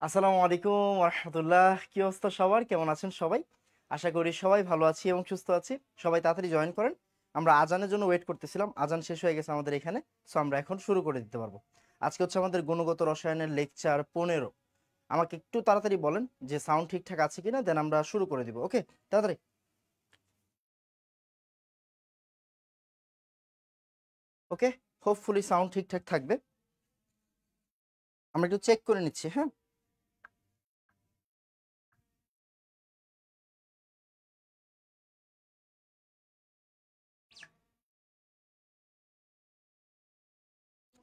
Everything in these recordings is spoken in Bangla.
আসসালামু আলাইকুম রাহমাতুল্লাহ। কি অবস্থা সবার? কেমন আছেন সবাই? আশা করি সবাই ভালো আছি এবং সুস্থ আছি। সবাই তাড়াতাড়ি জয়েন করেন। আমরা আজানের জন্য ওয়েট করতেছিলাম। আজান শেষ হয়ে গেছে আমাদের এখানে। সো আমরা এখন শুরু করে দিতে পারবো। আজকে হচ্ছে আমাদের গুণগত রসায়নের লেকচার 15। আমাকে একটু তাড়াতাড়ি বলেন যে সাউন্ড ঠিকঠাক আছে কিনা, দেন আমরা শুরু করে দিব। ওকে, তাড়াতাড়ি। ওকে, হোপফুলি সাউন্ড ঠিকঠাক থাকবে। আমরা একটু চেক করে নিচ্ছি, হ্যাঁ।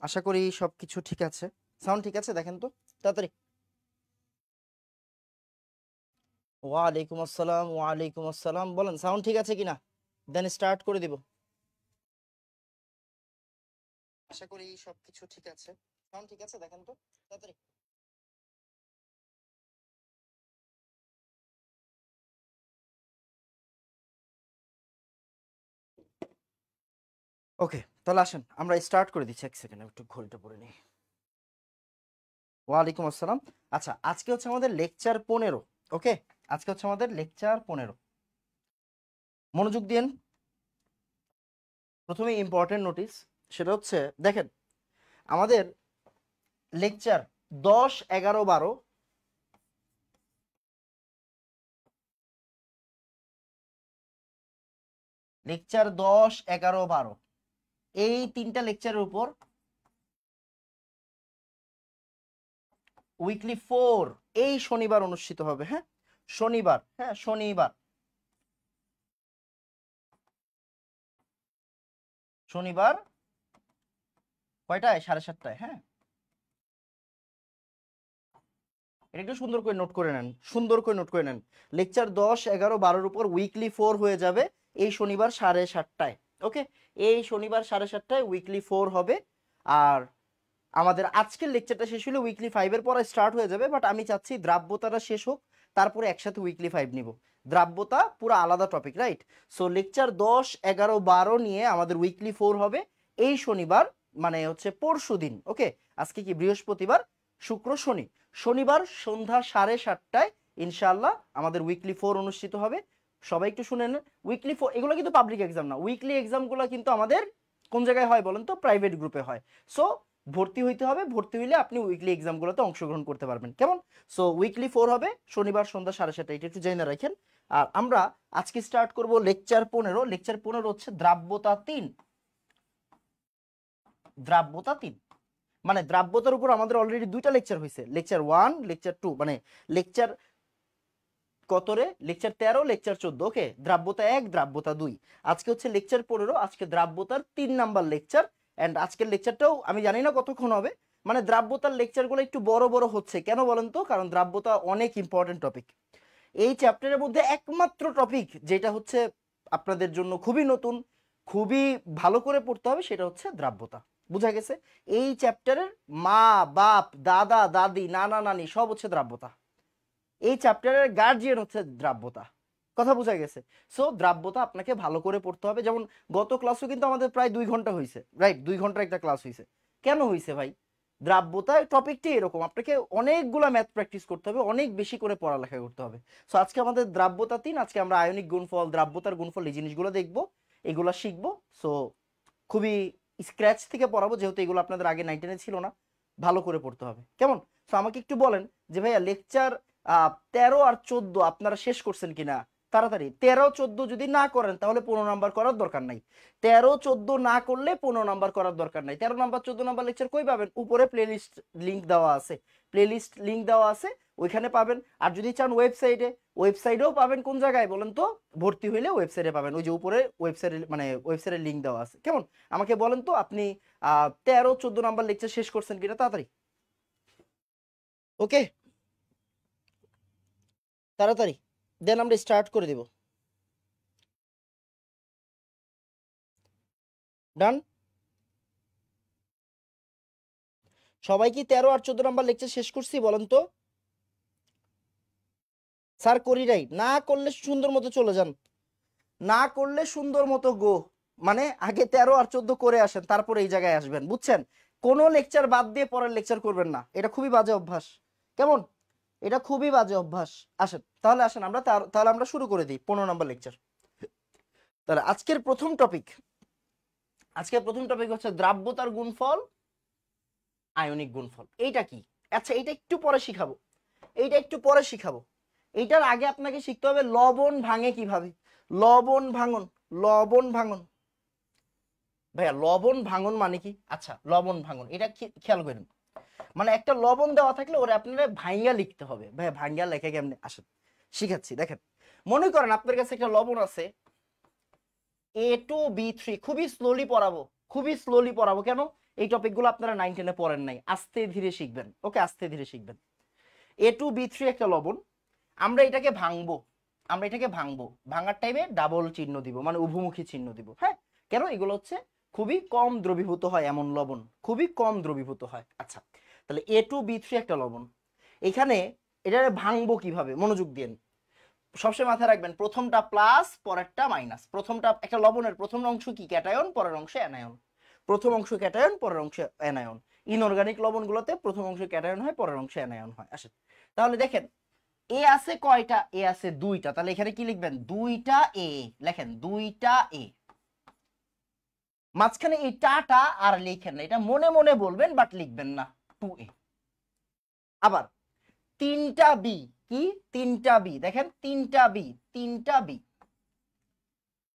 আশা করি সবকিছু ঠিক আছে। সাউন্ড ঠিক আছে, দেখেন তো তাড়াতাড়ি। ওয়ালাইকুম আসসালাম, ওয়ালাইকুম আসসালাম। বলেন সাউন্ড ঠিক আছে কিনা, দেন স্টার্ট করে দিব। আশা করি সবকিছু ঠিক আছে। সাউন্ড ঠিক আছে, দেখেন তো তাড়াতাড়ি। ওকে, তাহলে আসেন আমরা স্টার্ট করে দিচ্ছি। এক সেকেন্ড একটু ঘড়িটা পড়ে নিই। ওয়ালাইকুম আসসালাম। আচ্ছা, আজকে হচ্ছে আমাদের লেকচার 15। ওকে, আজকে হচ্ছে আমাদের লেকচার 15। মনোযোগ দিন। প্রথমে ইম্পর্টেন্ট নোটিস, সেটা হচ্ছে দেখেন আমাদের লেকচার 10, 11, 12, লেকচার 10, 11, 12 এই তিনটা লেকচারের উপর উইকলি 4 এই শনিবার অনুষ্ঠিত হবে। হ্যাঁ, শনিবার, হ্যাঁ শনিবার। শনিবার কয়টায়? 7:30টায়। হ্যাঁ, এটা একটু সুন্দর করে নোট করে নেন, সুন্দর করে নোট করে নেন। লেকচার 10, 11, 12-র উপর উইকলি 4 হয়ে যাবে এই শনিবার 7:30টায়। ওকে, এই শনিবার 7:30টায় উইকলি 4 হবে। আর আমাদের আজকের লেকচারটা শেষ হলে উইকলি 5-এর পরে স্টার্ট হয়ে যাবে, বাট আমি চাচ্ছি দ্রাব্যতাটা শেষ হোক, তারপরে একসাথে উইকলি 5 নিব। দ্রাব্যতা পুরো আলাদা টপিক, রাইট? সো লেকচার 10, 11, 12 নিয়ে আমাদের উইকলি 4 হবে এই শনিবার, মানে হচ্ছে পরশু দিন। ওকে, আজকে কি বৃহস্পতিবার, শুক্র, শনি। শনিবার সন্ধ্যা 7:30টায় ইনশাআল্লাহ আমাদের উইকলি 4 অনুষ্ঠিত হবে। সবাই একটু শুনে নেন। উইকলি 4 এগুলো কিন্তু পাবলিক এক্সাম না। উইকলি এক্সামগুলো কিন্তু আমাদের কোন জায়গায় হয় বলেন তো? প্রাইভেট গ্রুপে হয়। সো ভর্তি হইতে হবে, ভর্তি হইলে আপনি উইকলি এক্সামগুলোতে অংশগ্রহণ করতে পারবেন। কেমন? সো উইকলি 4 হবে শনিবার সন্ধ্যা 7:30টায়, এটা একটু জেনে রাখেন। আর আমরা আজকে স্টার্ট করব লেকচার 15। লেকচার 15 হচ্ছে দ্রাব্যতা 3। দ্রাব্যতা 3 মানে দ্রাব্যতার উপর আমাদের অলরেডি দুইটা লেকচার হয়েছে, লেকচার 1, লেকচার 2, মানে লেকচার কতরে? Lecture 13, lecture 14। ওকে, দ্রাব্যতা 1, দ্রাব্যতা 2। আজকে হচ্ছে লেকচার 15, আজকে দ্রাব্যতার 3 নাম্বার লেকচার। এন্ড আজকের লেকচারটাও আমি জানি না কতক্ষণ হবে। মানে দ্রাব্যতার লেকচারগুলো একটু বড় বড় হচ্ছে কেন বলেন তো? কারণ দ্রাব্যতা অনেক ইম্পর্টেন্ট টপিক। এই চ্যাপ্টারের মধ্যে একমাত্র টপিক যেটা হচ্ছে আপনাদের জন্য খুবই নতুন, খুবই ভালো করে পড়তে হবে, সেটা হচ্ছে দ্রাব্যতা। বুঝা গেছে? এই চ্যাপ্টারের মা, বাপ, দাদা, দাদি, নানা, নানি সব হচ্ছে দ্রাব্যতা। এই চ্যাপ্টারের গার্জিয়ান হচ্ছে দ্রাব্যতা। কথা বোঝা গেছে? সো দ্রাব্যতা আপনাকে ভালো করে পড়তে হবে। যেমন গত ক্লাসও কিন্তু আমাদের প্রায় 2 ঘন্টা হয়েছে, রাইট? 2 ঘন্টার একটা ক্লাস হয়েছে। কেন হয়েছে ভাই? দ্রাব্যতা টপিকটি এরকম, আপনাকে অনেকগুলা ম্যাথ প্র্যাকটিস করতে হবে, অনেক বেশি করে পড়ালেখা করতে হবে। সো আজকে আমাদের দ্রাব্যতা 3, আজকে আমরা আয়নিক গুণফল, দ্রাব্যতার গুণফল, এই জিনিসগুলো দেখবো, এগুলা শিখবো। সো খুবই স্ক্র্যাচ থেকে পড়াবো, যেহেতু এগুলো আপনাদের আগে 9, 10-এ ছিল না। ভালো করে পড়তে হবে, কেমন? তো আমাকে একটু বলেন যে ভাইয়া লেকচার 13 আর 14 আপনারা শেষ করছেন কিনা? তাড়াতাড়ি। 13, 14 যদি না করেন তাহলে 15 নাম্বার করার দরকার নাই। 13, 14 না করলে 15 নাম্বার করার দরকার নাই। 13 নাম্বার, 14 নাম্বার লেকচার কই পাবেন? উপরে প্লেলিস্ট লিংক দেওয়া আছে, প্লেলিস্ট লিংক দেওয়া আছে, ওইখানে পাবেন। আর যদি চান ওয়েবসাইটে, ওয়েবসাইটেও পাবেন। কোন জায়গায় বলেন তো? ভর্তি হইলে ওয়েবসাইটে পাবেন, ওই যে উপরে ওয়েবসাইটে, মানে ওয়েবসাইটের লিংক দেওয়া আছে। কেমন? আমাকে বলেন তো আপনি 13, 14 নাম্বার লেকচার শেষ করছেন কিনা, তাড়াতাড়ি। ওকে, তাড়াতাড়ি, দেন আমরা স্টার্ট করে দিব। ডান? সবাই কি 13 আর 14 নাম্বার লেকচার শেষ করছি বলেন তো? স্যার করি নাই, না করলে সুন্দর মতো চলে যান, না করলে সুন্দর মতো গো। মানে আগে 13 আর 14 করে আসেন, তারপরে এই জায়গায় আসবেন, বুঝছেন? কোনো লেকচার বাদ দিয়ে পরের লেকচার করবেন না, এটা খুবই বাজে অভ্যাস। কেমন? এটা খুবই বাজে অভ্যাস। আসেন তাহলে আসেন আমরা তাহলে আমরা শুরু করে দিই 15 নম্বর লেকচার। তাহলে আজকের প্রথম টপিক হচ্ছে দ্রাব্যতার গুণফল, আয়নিক গুণফল। এইটা কি? আচ্ছা এইটা একটু পরে শিখাবো। এইটার আগে আপনাকে শিখতে হবে লবণ ভাঙে কিভাবে। লবণ ভাঙন ভাইয়া, লবণ ভাঙন মানে কি? আচ্ছা লবণ ভাঙন এটা খেয়াল করেন, মানে একটা লবণ দেওয়া থাকলে ওরে আপনারা ভাঙ্গা লিখতে হবে। ভাইয়া ভাঙ্গা লেখা কেমনে আসেন শিখাচ্ছি। দেখেন মনে করেন আপনার কাছে একটা লবণ আছে A2B3, খুবই স্লোলি পড়াবো। কেন? এই টপিকগুলো আপনারা 9 10 এ পড়েন নাই, আস্তে ধীরে শিখবেন। ওকে, আস্তে ধীরে শিখবেন। A2B3 একটা লবণ, আমরা এটাকে ভাঙবো। ভাঙার টাইমে ডাবল চিহ্ন দিব, মানে উভমুখী চিহ্ন দিব। হ্যাঁ, কেন? এগুলো হচ্ছে খুবই কম দ্রবীভূত হয় এমন লবণ, খুবই কম দ্রবীভূত হয়। আচ্ছা তাহলে A2B3 একটা লবণ, এখানে এটা ভাঙবো কিভাবে? মনোযোগ দিন, সবসময় মাথায় রাখবেন প্রথমটা প্লাস পরেরটা মাইনাস। প্রথমটা একটা লবণের প্রথম অংশ কি? ক্যাটায়ন, পরের অংশ অ্যানায়ন। প্রথম অংশ ক্যাটায়ন, পরের অংশ অ্যানায়ন। ইনঅর্গানিক লবণগুলোতে প্রথম অংশ ক্যাটায়ন হয়, পরের অংশ অ্যানায়ন হয়। আসেন তাহলে দেখেন এ আছে কয়টা? এ আছে দুইটা। তাহলে এখানে কি লিখবেন? দুইটা এ লেখেন, দুইটা এ। মাঝখানে এই টাটা আর লিখেন না, এটা মনে মনে বলবেন বাট লিখবেন না, 2a। আবার তিনটা বি, কি? তিনটা বি, দেখেন তিনটা বি।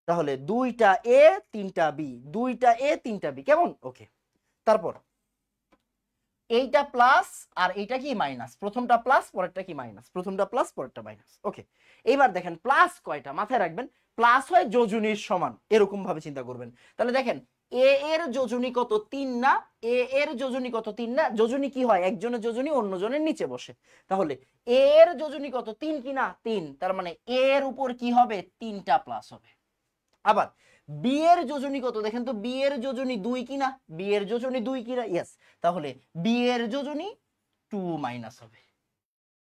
তাহলে দুইটা এ তিনটা বি, কেমন? ওকে। তারপর এইটা প্লাস আর এইটা কি? মাইনাস। প্রথমটা প্লাস পরেরটা কি? মাইনাস। প্রথমটা প্লাস পরেরটা মাইনাস। ওকে, এইবার দেখেন প্লাস কয়টা? মাথায় রাখবেন প্লাস হয় যোজনীর সমান, এরকম ভাবে চিন্তা করবেন। তাহলে দেখেন এ এর যোজনী কত? 3 না? এ এর যোজনী কত? 3 না? যোজনী কি হয়? একজনের যোজনী অন্যজনের নিচে বসে। তাহলে এ এর যোজনী কত? 3 কি না? 3। তার মানে এর উপর কি হবে? 3টা প্লাস হবে। আবার বি এর যোজনী কত? দেখেন তো, বি এর যোজনী 2 কিনা? বি এর যোজনী 2 কিনা? ইয়েস। তাহলে বি এর যোজনী 2 মাইনাস হবে।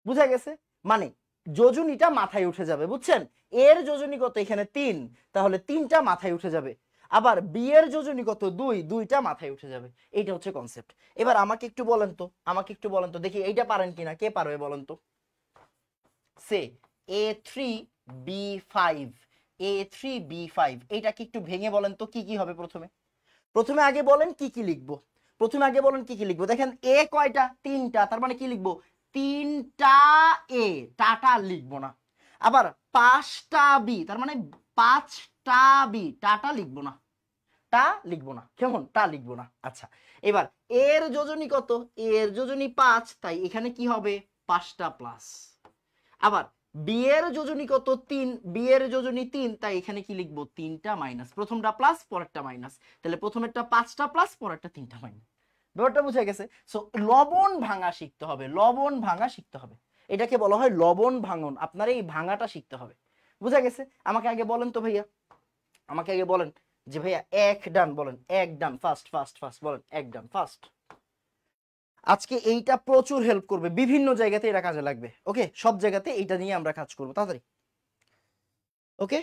বুঝা গেছে? মানে যোজনীটা মাথায় উঠে যাবে, বুঝছেন? এর যোজনী কত? এখানে 3, তাহলে 3টা মাথায় উঠে যাবে। আবার বি এর যোজনী কত? 2, 2টা মাথায় উঠে যাবে। এইটা হচ্ছে কনসেপ্ট। এবার আমাকে একটু বলেন তো দেখি এইটা পারেন কিনা। কে পারবে বলেন তো? সে A3B5, A3B5, এইটাকে একটু ভেঙে বলেন তো কি কি হবে। প্রথমে আগে বলেন কি কি লিখবো। দেখেন এ কয়টা? 3টা। তার মানে কি লিখবো? 3টা এ, টাটা লিখবো না। আবার 5টা বি, তার মানে 5টা বি, টাটা লিখবো না, কেমন? টা লিখবো না। আচ্ছা এবার এর যোজনী কত? এর যোজনী 5, তাই এখানে কি হবে? 5টা প্লাস। আবার বি এর যোজনী কত? 3, বি এর যোজনী 3, তাই এখানে কি লিখবো? 3টা মাইনাস। প্রথমটা প্লাস পরেরটা মাইনাস, তাহলে প্রথমেরটা 5টা প্লাস পরেরটা 3টা মাইনাস। ব্যাপারটা বুঝে গেছে? সো লবণ ভাঙা শিখতে হবে। এটাকে বলা হয় লবণ ভাঙন। আপনার এই ভাঙাটা শিখতে হবে। বুঝা গেছে? আমাকে আগে বলেন তো ভাইয়া, যে ভাইয়া এক ডান বলেন, এক ডান ফাস্ট বলেন, এক ডান ফাস্ট। আজকে এইটা প্রচুর হেল্প করবে, বিভিন্ন জায়গাতে এটা কাজে লাগবে। ওকে, সব জায়গাতে এইটা নিয়ে আমরা কাজ করব তাড়াতাড়ি। ওকে,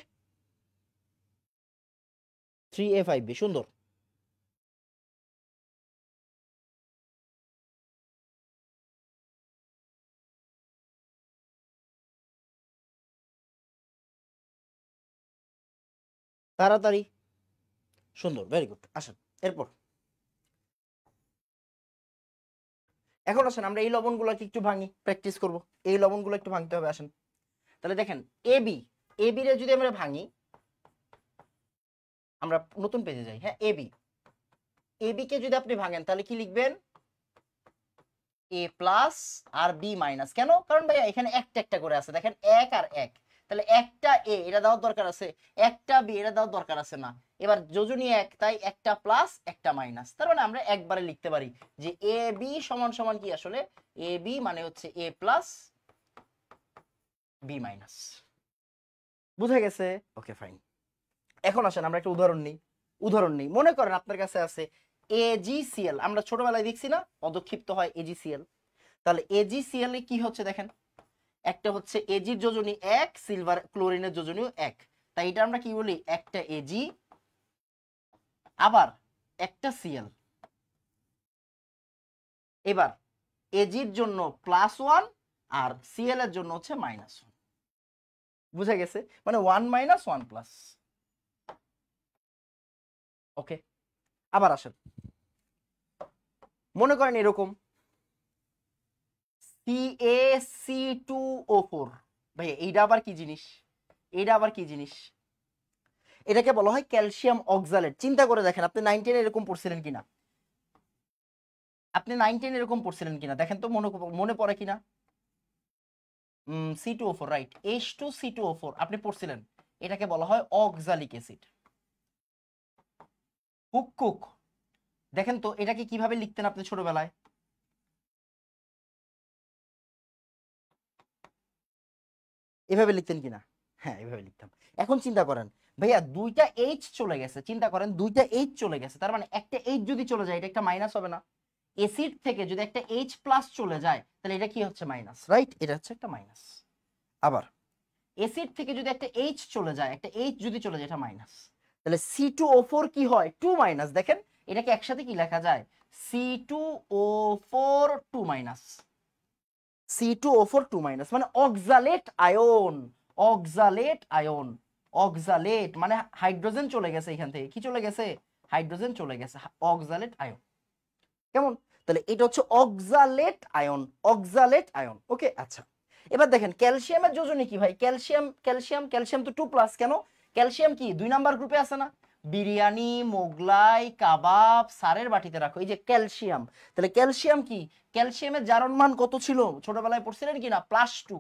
3A5B, সুন্দর। তাড়াতাড়ি, সুন্দর, ভেরি গুড। আসেন এরপর, এখন আসেন আমরা এই লবণগুলোকে একটু ভাঙি, প্র্যাকটিস করব। এই লবণগুলো একটু ভাঙতে হবে। আসেন তাহলে দেখেন এবি রে যদি আমরা ভাঙি, আমরা নতুন পেজে যাই। হ্যাঁ, এবি কে যদি আপনি ভাঙেন তাহলে কি লিখবেন? এ প্লাস আর বি মাইনাস। কেন? কারণ ভাইয়া এখানে একটা একটা করে আছে, দেখেন 1 আর 1, তাহলে একটা এ এটা দেওয়ার দরকার আছে, একটা বি এটা দেওয়ার দরকার আছে না। এবার যোজনী 1, তাই একটা প্লাস একটা মাইনাস। তার মানে আমরা একবারে লিখতে পারি যে এ বি সমান সমান কি? আসলে এ বি মানে হচ্ছে এ প্লাস বি মাইনাস। বুঝে গেছে? Okay fine. এখন আসেন আমরা একটা উদাহরণ নিই। মনে করেন আপনার কাছে আছে AgCl, আমরা ছোটবেলায় দেখছি না অদক্ষিপ্ত হয় AgCl। তাহলে AgCl এ কি হচ্ছে দেখেন, একটা হচ্ছে এজির যোজনী 1, সিলভার ক্লোরিনের যোজনীও 1, তাই এটা আমরা কি বলি? একটা এজি আবার একটা সিএল। এবার এজির জন্য +1, আর সিএল এর জন্য হচ্ছে -1। বুঝা গেছে? মানে 1 - 1 প্লাস। ওকে, আবার আসেন, মনে করেন এরকম CaC2O4। ভাই এইটা আবার কি জিনিস? এটা আবার কি জিনিস? এটাকে বলা হয় ক্যালসিয়াম অক্সালেট। চিন্তা করে দেখেন, আপনি 9 10 এরকম পড়ছিলেন কিনা? আপনি 9 10 এরকম পড়ছিলেন কিনা দেখেন তো, মনে পড়ে কিনা? C2O4, রাইট, H2C2O4 আপনি পড়ছিলেন। এটাকে বলা হয় অক্সালিক অ্যাসিড। হুক দেখেন তো এটাকে কিভাবে লিখতেন আপনি ছোটবেলায়? এভাবে লিখতেন কিনা? হ্যাঁ, এভাবে লিখতাম। এখন চিন্তা করেন ভাইয়া, দুইটা এইচ চলে গেছে, চিন্তা করেন দুইটা এইচ চলে গেছে, তার মানে একটা এইচ যদি চলে যায় এটা একটা মাইনাস হবে না? এসিড থেকে যদি একটা এইচ প্লাস চলে যায় তাহলে এটা কি হচ্ছে? Minus, right? এটা হচ্ছে একটা মাইনাস। আবার এসিড থেকে যদি একটা এইচ চলে যায়, একটা এইচ যদি চলে যায়, এটা মাইনাস, তাহলে C2O4 কি হয়? 2 - দেখেন এটাকে একসাথে কি লেখা যায়? C2O4 2 C2O4 2 মানে oxalate ion. Oxalate ion, oxalate মানে হাইড্রোজেন চলে গেছে এখান থেকে, কি চলে গেছে? হাইড্রোজেন চলে গেছে, অক্সালেট আয়ন। কেমন? তাহলে এটা হচ্ছে অক্সালেট আয়ন, অক্সালেট আয়ন। ওকে, আচ্ছা এবার দেখেন ক্যালসিয়ামের যোজনী কি ভাই? ক্যালসিয়াম তো 2+। কেন? ক্যালসিয়াম কি 2 নাম্বার গ্রুপে আছে না? বিরিয়ানি, মোগলাই, কাবাব, সারের বাটিতে রাখো, এই যে ক্যালসিয়াম। তাহলে ক্যালসিয়াম কি? ক্যালসিয়ামের জারণ মান কত ছিল? ছোটবেলায় পড়ছিলেন কিনা? +2।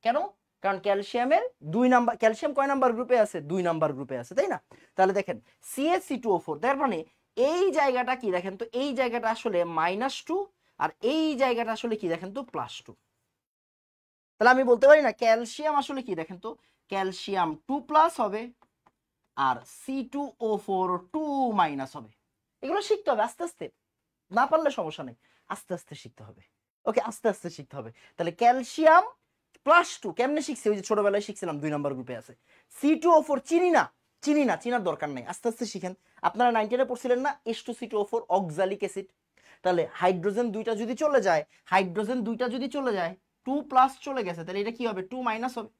কেন? কারণ ক্যালসিয়ামের 2 নাম্বার, ক্যালসিয়াম কয় নাম্বার গ্রুপে আছে? 2 নাম্বার গ্রুপে আছে, তাই না? তাহলে দেখেন CaC2O4, তার মানে এই জায়গাটা কি দেখেন তো, এই জায়গাটা আসলে -2 আর এই জায়গাটা আসলে কি দেখেন তো, +2। তাহলে আমি বলতে পারি না ক্যালসিয়াম আসলে কি দেখেন তো, ক্যালসিয়াম 2+ হবে আর C2O4 2- হবে। এগুলো শিখতে হবে আস্তে আস্তে, না পারলে সমস্যা নেই, আস্তে আস্তে শিখতে হবে। ওকে, আস্তে আস্তে শিখতে হবে। তাহলে ক্যালসিয়াম +2 কেমনে শিখছি? ওই যে ছোটবেলায় শিখছিলাম 2 নাম্বার গ্রুপে আছে। C2O4 চিনি না, চিনার দরকার নাই, আস্তে আস্তে শিখেন। আপনারা 9 10 পড়ছিলেন না H2C2O4 অক্সালিক অ্যাসিড? তাহলে হাইড্রোজেন দুইটা যদি চলে যায়, হাইড্রোজেন দুইটা যদি চলে যায়, 2+ চলে গেছে, তাহলে এটা কি হবে? 2- হবে।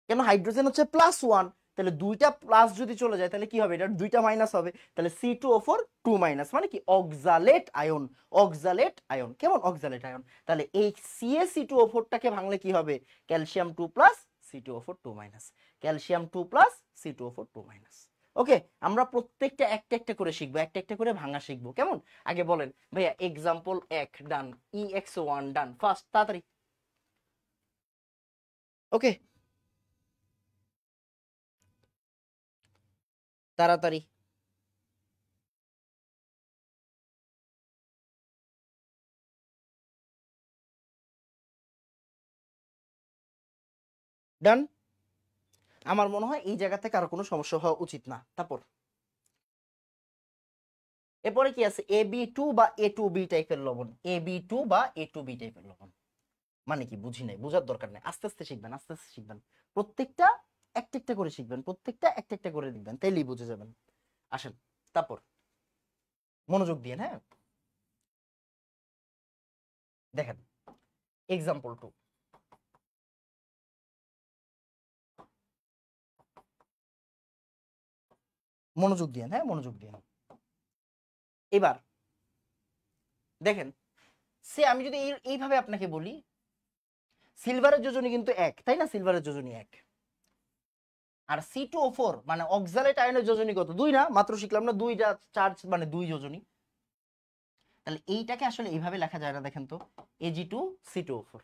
কেন? হাইড্রোজেন হচ্ছে +1, তাহলে দুইটা প্লাস যদি চলে যায় তাহলে কি হবে? এটা দুইটা মাইনাস হবে, তাহলে C2O4 2- মানে কি? Oxalate ion, oxalate ion. কেমন? Oxalate ion. তাহলে এই CaC2O4 টাকে ভাঙলে কি হবে? Calcium 2+ C2O4 2-, calcium 2+ C2O4 2-। ওকে, আমরা প্রত্যেকটা একটা একটা করে শিখবো, একটা একটা করে ভাঙা শিখবো। কেমন? আগে বলেন ভাইয়া এক্সাম্পল 1 ডান, EX1 ডান, ফার্স্ট তাড়াতাড়ি। ওকে, তাড়াতাড়ি। ডান। আমার মনে হয় এই জায়গা থেকে আর কোনো সমস্যা হওয়া উচিত না। তারপর এরপরে কি আছে? AB2 বা A2B টাইপের লবণ, AB2 বা A2B টাইপের লবণ মানে কি? বুঝি নাই, বুঝার দরকার নেই, আস্তে আস্তে শিখবেন, আস্তে আস্তে শিখবেন। প্রত্যেকটা একটা একটা করে শিখবেন, প্রত্যেকটা একটা একটা করে দেখবেন, তাইলেই বুঝে যাবেন। আসেন তারপর মনোযোগ দিয়ে, হ্যাঁ দেখেন এক্সাম্পল 2, মনোযোগ দিয়ে, হ্যাঁ মনোযোগ দিয়ে। এবার দেখেন সে আমি যদি এইভাবে আপনাকে বলি, সিলভারের যোজনী কিন্তু 1, তাই না? সিলভারের যোজনী 1 আর C2O4 মানে অক্সালেট আয়নের যোজনী কত? 2 না? মাত্র শিখলাম না, 2টা চার্জ মানে 2 যোজনী। তাহলে এইটাকে আসলে এইভাবে লেখা যায় না, দেখেন তো Ag2C2O4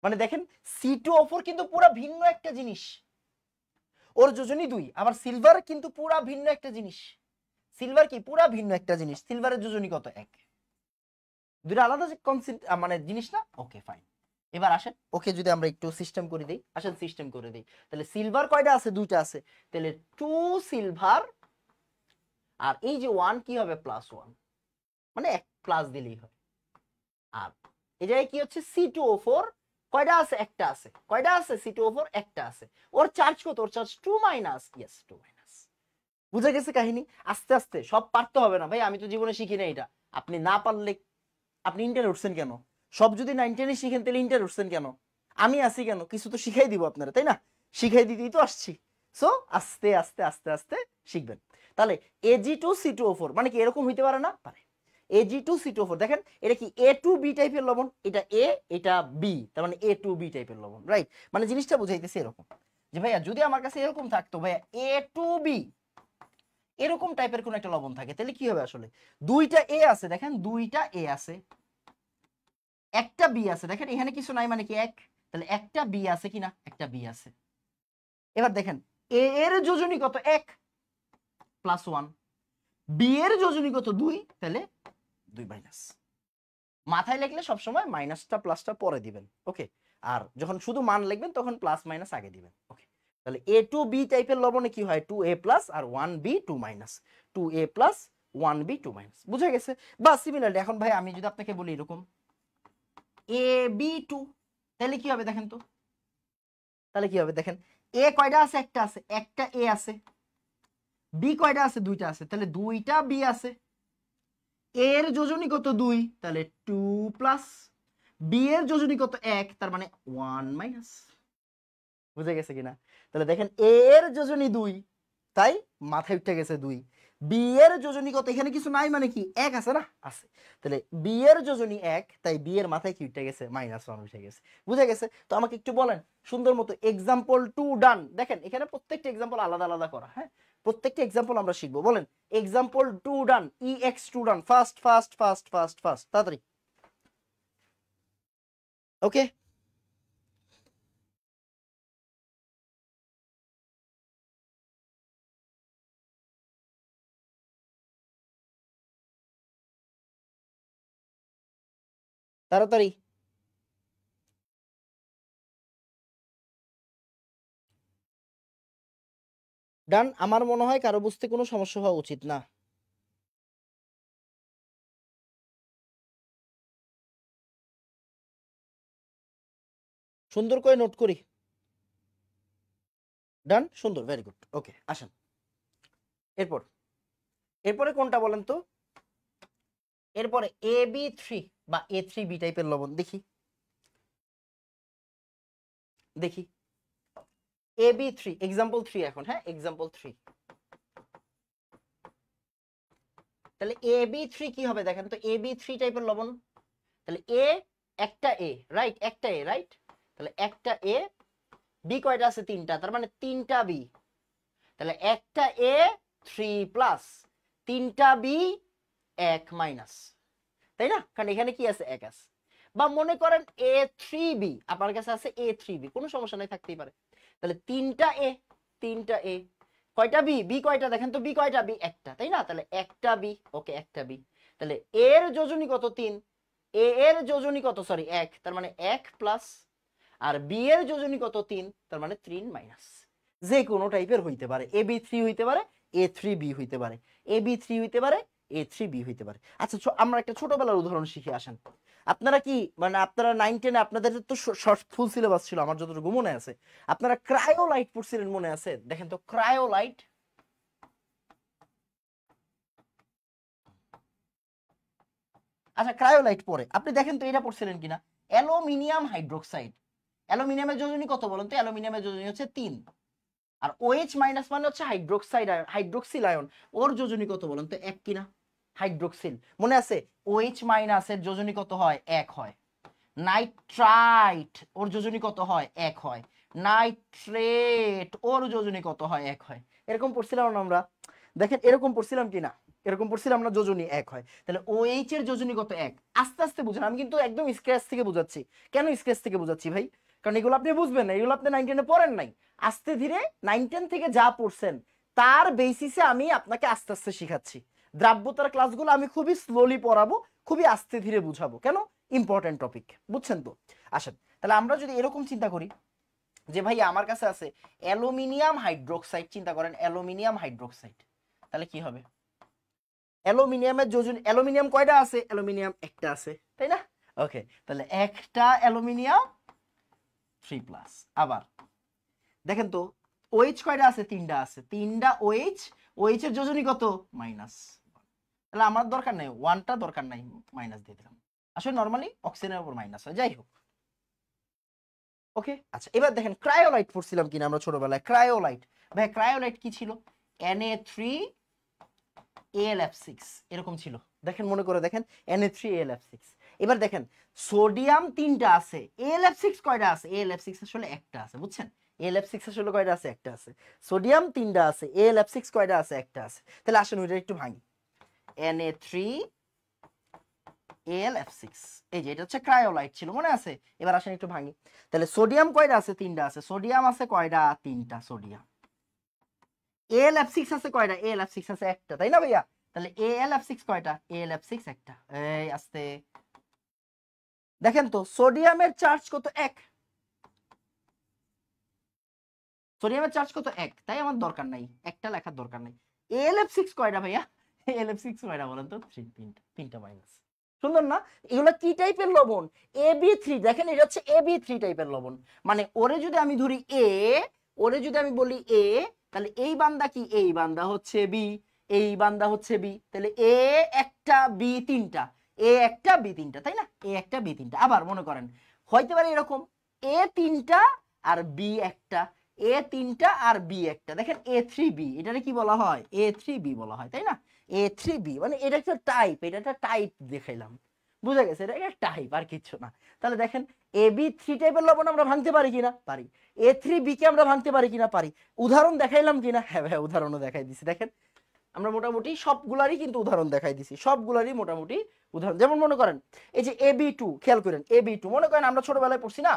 মানে দেখেন C2O4 কিন্তু পুরো ভিন্ন একটা জিনিস, ওর যোজনী 2। আবার সিলভার কিন্তু পুরো ভিন্ন একটা জিনিস, সিলভার কি পুরো ভিন্ন একটা জিনিস, সিলভারের যোজনী কত? 1। দুটো আলাদা মানে জিনিস না? Okay fine. এবার আসেন ওকে যদি আমরা একটু সিস্টেম করে দেই, আসেন সিস্টেম করে দেই। তাহলে সিলভার কয়টা আছে? 2টা আছে, তাহলে 2 সিলভার আর এই যে 1 কি হবে? +1, মানে 1 প্লাস দিলেই হয়। আর এই জায়গায় কি হচ্ছে? C2O4 কয়টা আছে? একটা আছে। কয়টা আছে? C2O4 একটা আছে। ওর চার্জ কত? ওর চার্জ 2-, ইয়েস 2-। বুঝে গেছে কাহিনী? আস্তে আস্তে, সব পারতে হবে না ভাই, আমি তো জীবনে শিখি না এটা। আপনি না পারলে আপনি ইন্টারে উঠছেন কেন? সব যদি 9 10 শিখেন তাহলে ইন্টার উঠছেন কেন? আমি আসি কেন? কিছু তো শিখাই দিব আপনারা, তাই না? শিখাই দিতেই তো আসছি। সো আস্তে আস্তে আস্তে আস্তে শিখবেন। তাহলে Ag2C2O4 মানে কি এরকম হইতে পারে না? পারে। Ag2C2O4 দেখেন এটা কি A টু B টাইপের লবণ, এটা A এটা B, তার মানে A টু B টাইপের লবণ, রাইট? মানে জিনিসটা বুঝাইতেছে এরকম যে ভাইয়া যদি আমার কাছে এরকম থাকতো ভাইয়া A টু B এরকম টাইপের কোন একটা লবণ থাকে তাহলে কি হবে আসলে? দুইটা A আছে, দেখেন দুইটা A আছে, একটা B আছে, দেখেন এখানে কিছু নাই মানে কি এক, তাহলে একটা B আছে কিনা? একটা B আছে। এবার দেখেন A এর যোজনী কত? 1 প্লাস 1, B এর যোজনী কত? 2, তাহলে 2 মাইনাস। মাথায় লিখলে সবসময় মাইনাসটা প্লাসটা পরে দিবেন, ওকে? আর যখন শুধু মান লিখবেন তখন প্লাস মাইনাস আগে দিবেন, ওকে? তাহলে A টু B টাইপের লবণে কি হয়? 2A প্লাস আর 1B 2 minus, 2A plus 1B 2 minus. বুঝা গেছে? বা সিমিলারলি এখন ভাই আমি যদি আপনাকে বলি এরকম AB2 তাহলে কি হবে দেখেন তো? তাহলে কি হবে দেখেন, A কয়টা আছে? একটা আছে, একটা A আছে। B কয়টা আছে? দুইটা আছে, তাহলে দুইটা B আছে। A এর যোজনী কত? 2, তাহলে 2 প্লাস, B এর যোজনী কত? 1, তার মানে 1 মাইনাস। বুঝে গেছে কিনা? তাহলে দেখেন A এর যোজনী 2, তাই মাথায় উঠে গেছে 2। B এর যোজনী কত? এখানে কিছু নাই মানে কি 1 আছে না? আছে। তাহলে B এর যোজনী 1, তাই B এর মাথায় কি উঠে গেছে? -1 উঠে গেছে। বুঝে গেছে? তো আমাকে একটু বলেন সুন্দর মতো এক্সাম্পল 2 ডান। দেখেন এখানে প্রত্যেকটা এক্সাম্পল আলাদা আলাদা করা, হ্যাঁ? প্রত্যেকটা এক্সাম্পল আমরা শিখবো। বলেন example 2 done, EX2 done, fast fast fast fast fast, তাড়াতাড়ি। ওকে, তাড়াতাড়ি ডান। আমার মনে হয় কারো বুঝতে কোনো সমস্যা হওয়া উচিত না। সুন্দর করে নোট করি। ডান, সুন্দর, ভেরি গুড। ওকে, আসেন এরপর। এরপরে কোনটা বলেন তো? এরপরে AB3 বা A3B টাইপের লবণ দেখি, দেখি AB3 এক্সাম্পল 3 এখন, হ্যাঁ এক্সাম্পল 3। তাহলে AB3 কি হবে দেখেন তো? AB3 টাইপের লবণ, তাহলে A একটা A, রাইট? একটা A, রাইট? তাহলে একটা A, B কয়টা আছে? 3টা, তার মানে 3টা B, তাহলে একটা A 3 প্লাস, 3টা B 1 মাইনাস, তাই না? কারণ এখানে কি আছে? 1 আছে। বা মনে করেন A3B, আপনার কাছে আছে A3B, কোনো সমস্যা নাই, থাকতেই পারে। তাহলে 3টা A, 3টা A, কয়টা B? B কয়টা দেখেন তো? B কয়টা? B একটা, তাই না? তাহলে একটা B, ওকে একটা B। তাহলে A এর যোজনী কত? 3, A এর যোজনী কত? সরি 1, তার মানে 1 প্লাস, আর B এর যোজনী কত? 3, তার মানে 3 মাইনাস। যে কোনো টাইপের হইতে পারে, AB3 হইতে পারে, A3B হইতে পারে, AB3 হইতে পারে, A3B হইতে পারে। আচ্ছা আমরা একটা ছোটবেলার উদাহরণ শিখে আসেন। আপনারা কি মানে আপনারা 9 10 আপনাদের তো শর্ট ফুল সিলেবাস ছিল আমার যতটুকু মনে আছে, আপনারা ক্রায়োলাইট পড়ছিলেন, মনে আছে? দেখেন তো ক্রায়োলাইট, আচ্ছা ক্রায়োলাইট পরে আপনি দেখেন তো এটা পড়ছিলেন কিনা? অ্যালুমিনিয়াম হাইড্রোক্সাইড, অ্যালুমিনিয়ামের যোজনী কত বলেন তো? অ্যালুমিনিয়ামের যোজনী হচ্ছে 3, আর OH মাইনাস মানে হচ্ছে হাইড্রোক্সাইড আয়ন, হাইড্রোক্সিল আয়ন, ওর যোজনী কত বলেন তো? 1 কিনা? হাইড্রোক্সিল মনে আছে? OH মাইনাস এর যোজনী কত হয়? 1 হয়। নাইট্রাইট ওর যোজনী কত হয়? 1 হয়। নাইট্রেট ওর যোজনী কত হয়? 1 হয়। এরকম পড়ছিলাম না আমরা? দেখেন এরকম পড়ছিলাম কিনা? এরকম পড়ছিলাম না, যোজনী 1 হয়। তাহলে OH এর যোজনী কত? 1। আস্তে আস্তে বুঝেন, আমি কিন্তু একদম স্ক্র্যাচ থেকে বুঝাচ্ছি। কেন স্ক্র্যাচ থেকে বুঝাচ্ছি ভাই? কারণ এগুলো আপনি বুঝবেন না, এগুলো আপনি 9 10 এ পড়েন নাই। আস্তে ধীরে 9 10 থেকে যা পড়ছেন তার বেসিসে আমি আপনাকে আস্তে আস্তে শিখাচ্ছি। দ্রাব্যতার ক্লাসগুলো আমি খুবই স্লোলি পড়াবো, খুবই আস্তে ধীরে বুঝাবো। কেন? ইম্পর্টেন্ট টপিক, বুঝছেন তো? আসেন তাহলে আমরা যদি এরকম চিন্তা করি যে ভাই আমার কাছে আছে অ্যালুমিনিয়াম হাইড্রোক্সাইড, চিন্তা করেন অ্যালুমিনিয়াম হাইড্রোক্সাইড, তাহলে কি হবে? অ্যালুমিনিয়ামের যোজনী, অ্যালুমিনিয়াম কয়টা আছে? অ্যালুমিনিয়াম একটা আছে, তাই না? ওকে, তাহলে একটা অ্যালুমিনিয়াম 3 প্লাস। আবার দেখেন তো OH কয়টা আছে? 3টা আছে, 3টা OH, OH এর যোজনী কত? মাইনাস। তাহলে আমার দরকার নাই 1টা, দরকার নাই, মাইনাস দিয়ে দিলাম। আসলে নরমালি অক্সিজেনের উপর মাইনাস হয়, যাই হোক। ওকে, আচ্ছা এবার দেখেন ক্রায়োলাইট পড়ছিলাম কিনা আমরা ছোটবেলায়। ক্রায়োলাইট, ভাই ক্রায়োলাইট কি ছিল? Na3AlF6 এরকম ছিল। দেখেন মনে করে দেখেন Na3AlF6। এবার দেখেন সোডিয়াম 3টা আছে, AlF6 কয়টা আছে? AlF6 আসলে একটা আছে, বুঝছেন? AlF6 আসলে কয়টা আছে? একটা আছে। সোডিয়াম 3টা আছে, AlF6 কয়টা আছে? একটা আছে। তাহলে আসেন ওইটা একটু ভাঙি। Na3AlF6, এই যে এটা হচ্ছে ক্রায়োলাইট ছিল, মনে আছে? এবার আসেন একটু ভাঙি। তাহলে সোডিয়াম কয়টা আছে? 3টা আছে। সোডিয়াম আছে কয়টা? 3টা সোডিয়াম। AlF6 আছে কয়টা? AlF6 আছে একটা, তাই না ভাইয়া? তাহলে AlF6 কয়টা? AlF6 একটা। এই আস্তে দেখেন তো সোডিয়ামের চার্জ কত? 1। সোডিয়ামের চার্জ কত? 1, তাই আমার দরকার নাই, একটা লেখার দরকার নাই। AlF6 কয়টা ভাইয়া? AlF6 কয়টা বলেন তো? 3টা মাইনাস। সুন্দর না? এগুলো কি টাইপের লবণ? AB3। দেখেন এটা হচ্ছে AB3 টাইপের লবণ। মানে ওরে যদি আমি ধরি A, ওরে যদি আমি বলি A, তাহলে এই বান্দা কি? এই বান্দা হচ্ছে B, এই বান্দা হচ্ছে B। তাহলে A একটা, B তিনটা, A একটা, B তিনটা, তাই না? A একটা, B তিনটা। আবার মনে করেন হইতে পারে এরকম A তিনটা আর B একটা, A তিনটা আর B একটা। দেখেন A3B, এটারে কি বলা হয়? A3B বলা হয়, তাই না? A3B মানে এটা একটা টাইপ, এটা একটা টাইপ দেখাইলাম, বুঝা গেছে? এটা একটা টাইপ, আর কিচ্ছু না। তাহলে দেখেন AB3 টাইপের লবণ আমরা ভাঙতে পারি কিনা? পারি। A3B কে আমরা ভাঙতে পারি কিনা? পারি। উদাহরণ দেখাইলাম কিনা? হ্যাঁ ভাই উদাহরণও দেখাই দিছি। দেখেন আমরা মোটামুটি সবগুলারই কিন্তু উদাহরণ দেখাই দিছি, সবগুলারই মোটামুটি উদাহরণ। যেমন মনে করেন এই যে AB2, খেয়াল করেন AB2, মনে করেন আমরা ছোটবেলায় পড়ছি না?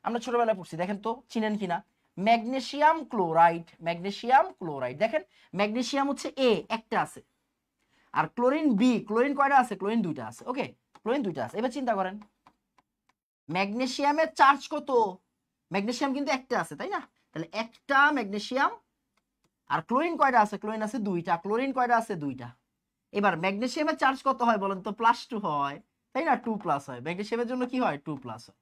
আমরা ছোটবেলায় পড়ছি, দেখেন তো চিনেন কিনা? Magnesium chloride, magnesium chloride. দেখেন ম্যাগনেসিয়াম হচ্ছে A একটা আছে, আর ক্লোরিন B, ক্লোরিন কয়টা আছে? ক্লোরিন 2টা আছে। ওকে, ক্লোরিন 2টা আছে। এবার চিন্তা করেন ম্যাগনেসিয়ামের চার্জ কত? ম্যাগনেসিয়াম কিন্তু একটা আছে, তাই না? তাহলে একটা ম্যাগনেসিয়াম। আর ক্লোরিন কয়টা আছে? ক্লোরিন আছে 2টা। ক্লোরিন কয়টা আছে? 2টা। এবার ম্যাগনেসিয়ামের চার্জ কত হয় বলেন তো? +2 হয়, তাই না? 2 প্লাস হয়। ম্যাগনেসিয়ামের জন্য কি হয়? 2 প্লাস হয়।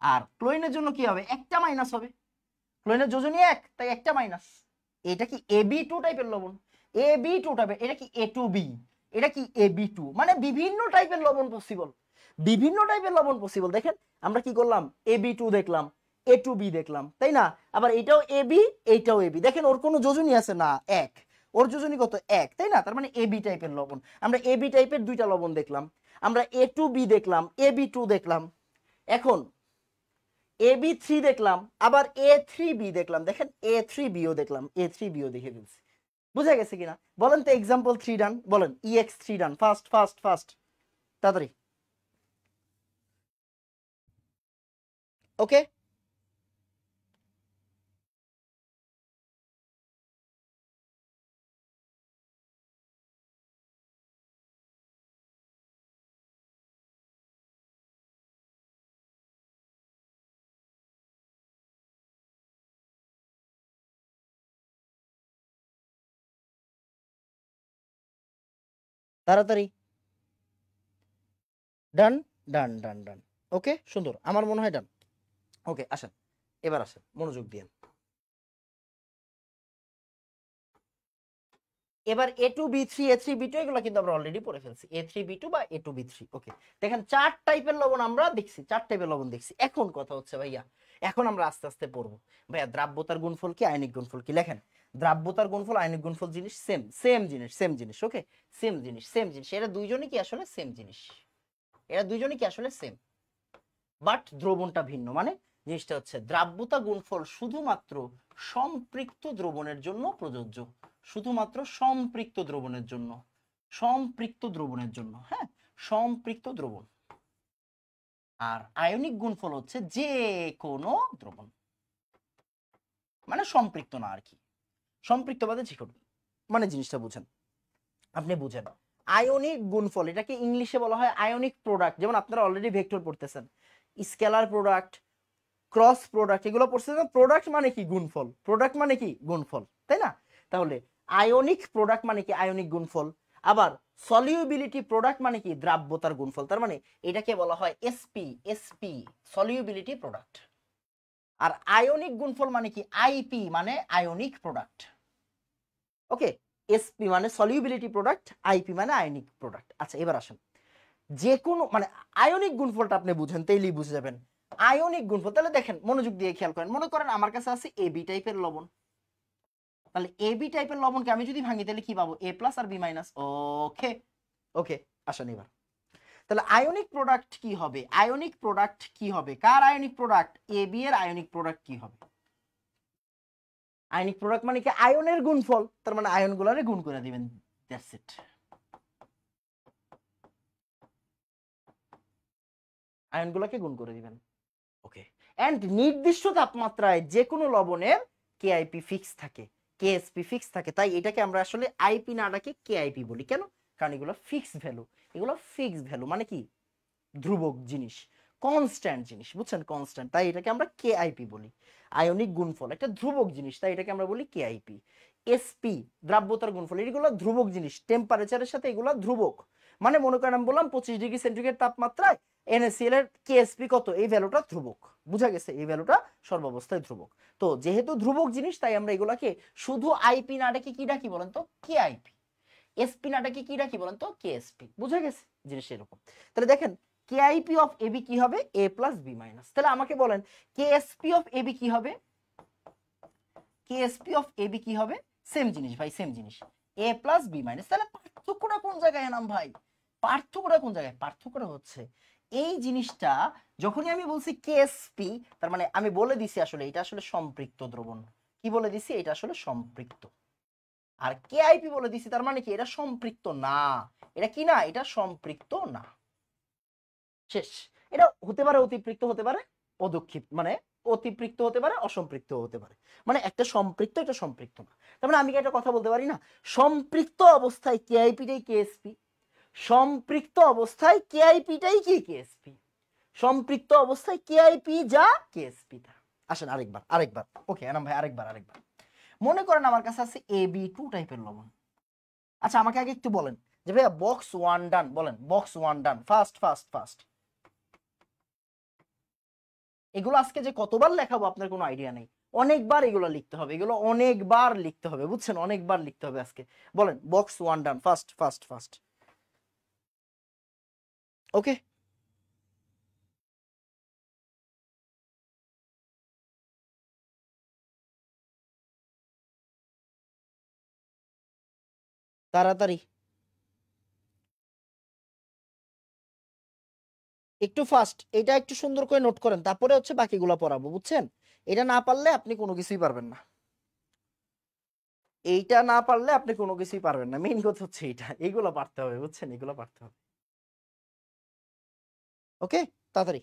আর ক্লোরিনের জন্য কি হবে? একটা মাইনাস হবে। ক্লোরিনের যোজনী 1, তাই একটা মাইনাস। এটা কি AB2 টাইপের লবণ? AB2 টাইপের। এটা কি A2B? এটা কি AB2? মানে বিভিন্ন টাইপের লবণ পসিবল, বিভিন্ন টাইপের লবণ পসিবল। দেখেন আমরা কি করলাম? AB2 দেখলাম, A2B দেখলাম, তাই না? আবার এটাও AB, এইটাও AB। দেখেন ওর কোনো যোজনী আছে না? 1। ওর যোজনী কত? 1, তাই না? তার মানে AB টাইপের লবণ। আমরা AB টাইপের 2টা লবণ দেখলাম, আমরা A2B দেখলাম, AB2 দেখলাম। এখন AB3 দেখলাম, আবার A3B দেখলাম। দেখেন A3Bও দেখলাম, A3Bও দেখে ফেলছি। বুঝা গেছে কিনা বলেন তো? এক্সাম্পল 3 ডান, বলেন EX3 ডান, ফাস্ট ফাস্ট ফাস্ট, তাড়াতাড়ি। ওকে, তাড়াতাড়ি। ডান ডান ডান ডান। ওকে সুন্দর, আমার মনে হয় ডান। ওকে আসেন, এবার আসেন মনোযোগ দিয়ে। এবার A2B3, A3B2 এগুলো কিন্তু আমরা অলরেডি পড়ে ফেলছি। A3B2 বা A2B3। ওকে, দেখেন 4 টাইপের লবণ আমরা দেখছি, 4 টাইপের লবণ দেখছি। এখন কথা হচ্ছে ভাইয়া, এখন আমরা আস্তে আস্তে পড়বো ভাইয়া দ্রাব্যতার গুণফল কি, আয়নিক গুণফল কি। লেখেন দ্রাব্যতার গুণফল, আয়নিক গুণফল জিনিস সেম, সেম জিনিস, সেম জিনিস। ওকে, সেম জিনিস, সেম জিনিস। এরা দুইজনই কি আসলে সেম জিনিস, এরা দুইজনই কি আসলে সেম, বাট দ্রবণটা ভিন্ন। মানে জিনিসটা হচ্ছে দ্রাব্যতা গুণফল শুধুমাত্র সম্পৃক্ত দ্রবণের জন্য প্রযোজ্য, শুধুমাত্র সম্পৃক্ত দ্রবণের জন্য, সম্পৃক্ত দ্রবণের জন্য, হ্যাঁ, সম্পৃক্ত দ্রবণ। আর আয়নিক গুণফল হচ্ছে যে কোনো দ্রবণ, মানে সম্পৃক্ত না আর কি, সম্পৃক্ত বাদে যে কোনো, মানে জিনিসটা বুঝেন, আপনি বুঝেন। আয়নিক গুণফল এটাকে ইংলিশে বলা হয় আয়নিক প্রোডাক্ট। যেমন আপনারা অলরেডি ভেক্টর পড়তেছেন, স্কেলার প্রোডাক্ট, ক্রস প্রোডাক্ট, এগুলো পড়ছে না? প্রোডাক্ট মানে কি? গুণফল। প্রোডাক্ট মানে কি? গুণফল, তাই না? তাহলে আয়নিক প্রোডাক্ট মানে কি? আয়নিক গুণফল। আবার সলিউবিলিটি প্রোডাক্ট মানে কি? দ্রাব্যতার গুণফল। তার মানে এটাকে বলা হয় এসপি, এসপি সলিউবিলিটি প্রোডাক্ট। আর আয়নিক গুণফল মানে কি? আইপি মানে আয়নিক প্রোডাক্ট। ওকে, এসপি মানে সলিউবিলিটি প্রোডাক্ট, আইপি মানে আয়নিক প্রোডাক্ট। আচ্ছা এবার আসেন, যে কোনো মানে আয়নিক গুণফলটা আপনি বুঝেন তাইলেই বুঝে যাবেন আয়নিক গুণফল। তাহলে দেখেন মনোযোগ দিয়ে খেয়াল করেন, মনে করেন আমার কাছে আছে এবি টাইপের লবণ, তাহলে এবি টাইপের লবণকে আমি যদি ভাঙি তাহলে কি পাবো, এ প্লাস আর বি মাইনাস। ওকে ওকে, আসেন এবার তাহলে আয়নিক প্রোডাক্ট কি হবে, আয়নিক প্রোডাক্ট কি হবে, কার আয়নিক প্রোডাক্ট, এ বি এর আয়নিক প্রোডাক্ট কি হবে। আয়নিক প্রোডাক্ট মানে কি আয়নের গুণফল, তার মানে আয়নগুলোরে গুণ করে দিবেন, দ্যাটস ইট। আয়নগুলোকে গুণ করে দিবেন। ওকে, এন্ড নির্দিষ্ট তাপমাত্রায় যে কোনো লবণের কেআইপি ফিক্স থাকে, কেএসপি ফিক্স থাকে, তাই এটাকে আমরা আসলে আইপি না ডাকে কেআইপি বলি। কেন, কারণ এগুলো ফিক্স ভ্যালু, এগুলো ফিক্স ভ্যালু মানে কি ধ্রুবক জিনিস, কনস্ট্যান্ট জিনিস, বুঝছেন, কনস্ট্যান্ট, তাই এটাকে আমরা কেআইপি বলি। আয়নিক গুণফল একটা ধ্রুবক জিনিস, তাই এটাকে আমরা বলি কেআইপি। এসপি দ্রাব্যতার গুণফল, এগুলো ধ্রুবক জিনিস, টেম্পারেচারের সাথে এগুলো ধ্রুবক। মানে মনে করেন আমি বললাম 25 ডিগ্রি সেন্টিগ্রেড তাপমাত্রায় NaCl এর কেএসপি কত, এই ভ্যালুটা ধ্রুবক, বুঝা গেছে, এই ভ্যালুটা সর্বাবস্থায় ধ্রুবক। তো যেহেতু ধ্রুবক জিনিস তাই আমরা এগুলাকে শুধু আইপি না ডাকি কি ডাকি বলেন তো, কেআইপি। এসপি না ডাকি কি ডাকি বলেন তো, কেএসপি। বুঝা গেছে জিনিস এরকম। তাহলে দেখেন কেআইপি অফ এবি কি হবে, এ প্লাস বি মাইনাস। তাহলে আমাকে বলেন কেএসপি অফ এবি কি হবে, কেএসপি অফ এবি কি হবে, সেম জিনিস ভাই, সেম জিনিস, এ প্লাস বি মাইনাস। তাহলে পার্থক্যটা কোন জায়গায় নাম ভাই, পার্থক্যটা কোন জায়গায়, পার্থক্যটা হচ্ছে এই জিনিসটা যখনই আমি বলছি কেএসপি, তার মানে আমি বলে দিছি আসলে এটা আসলে সম্পৃক্ত দ্রবণ। কি বলে দিছি, এটা আসলে সম্পৃক্ত। আর কেআইপি বলে দিছি তার মানে কি এটা সম্পৃক্ত না, এটা কি না, এটা সম্পৃক্ত না, শেষ। এটা হতে পারে অতিপৃক্ত, হতে পারে অদক্ষিপ, মানে অতিপৃক্ত হতে পারে, অসম্পৃক্ত হতে পারে, মানে একটা সম্পৃক্ত, এটা সম্পৃক্ত না। তার মানে আমি কি একটা কথা বলতে পারি না, সম্পৃক্ত অবস্থায় কেআইপিটাই কেএসপি, সম্পৃক্ত অবস্থায় কেআইপিটাই কি কেএসপি, সম্পৃক্ত অবস্থায় কেআইপি যা কেএসপি তা। আসেন আরেকবার, আরেকবার, ওকে এনাম ভাই, আরেকবার মনে করেন আমার কাছে আছে AB2 টাইপের লবণ। আচ্ছা আমাকে আগে একটু বলেন যে ভাইয়া বক্স 1 ডান, বলেন বক্স 1 ডান, ফাস্ট ফাস্ট ফাস্ট। এগুলো আজকে যে কতবার লেখাবো আপনার কোনো আইডিয়া নেই, অনেকবার এগুলো লিখতে হবে, এগুলো অনেকবার লিখতে হবে, বুঝছেন, অনেকবার লিখতে হবে আজকে। বলেন বক্স 1 ডান, ফাস্ট ফাস্ট ফাস্ট। ওকে, তাড়াতাড়ি, একটু ফাস্ট, এটা একটু সুন্দর করে নোট করেন, তারপরে হচ্ছে বাকিগুলো পড়াবো, বুঝছেন। এটা না পারলে আপনি কোনো কিছুই পারবেন না, এইটা না পারলে আপনি কোনো কিছুই পারবেন না, মেইন কথা হচ্ছে এইটা, এইগুলো পারতে হবে, বুঝছেন, এগুলো পারতে হবে। ওকে, তাড়াতাড়ি।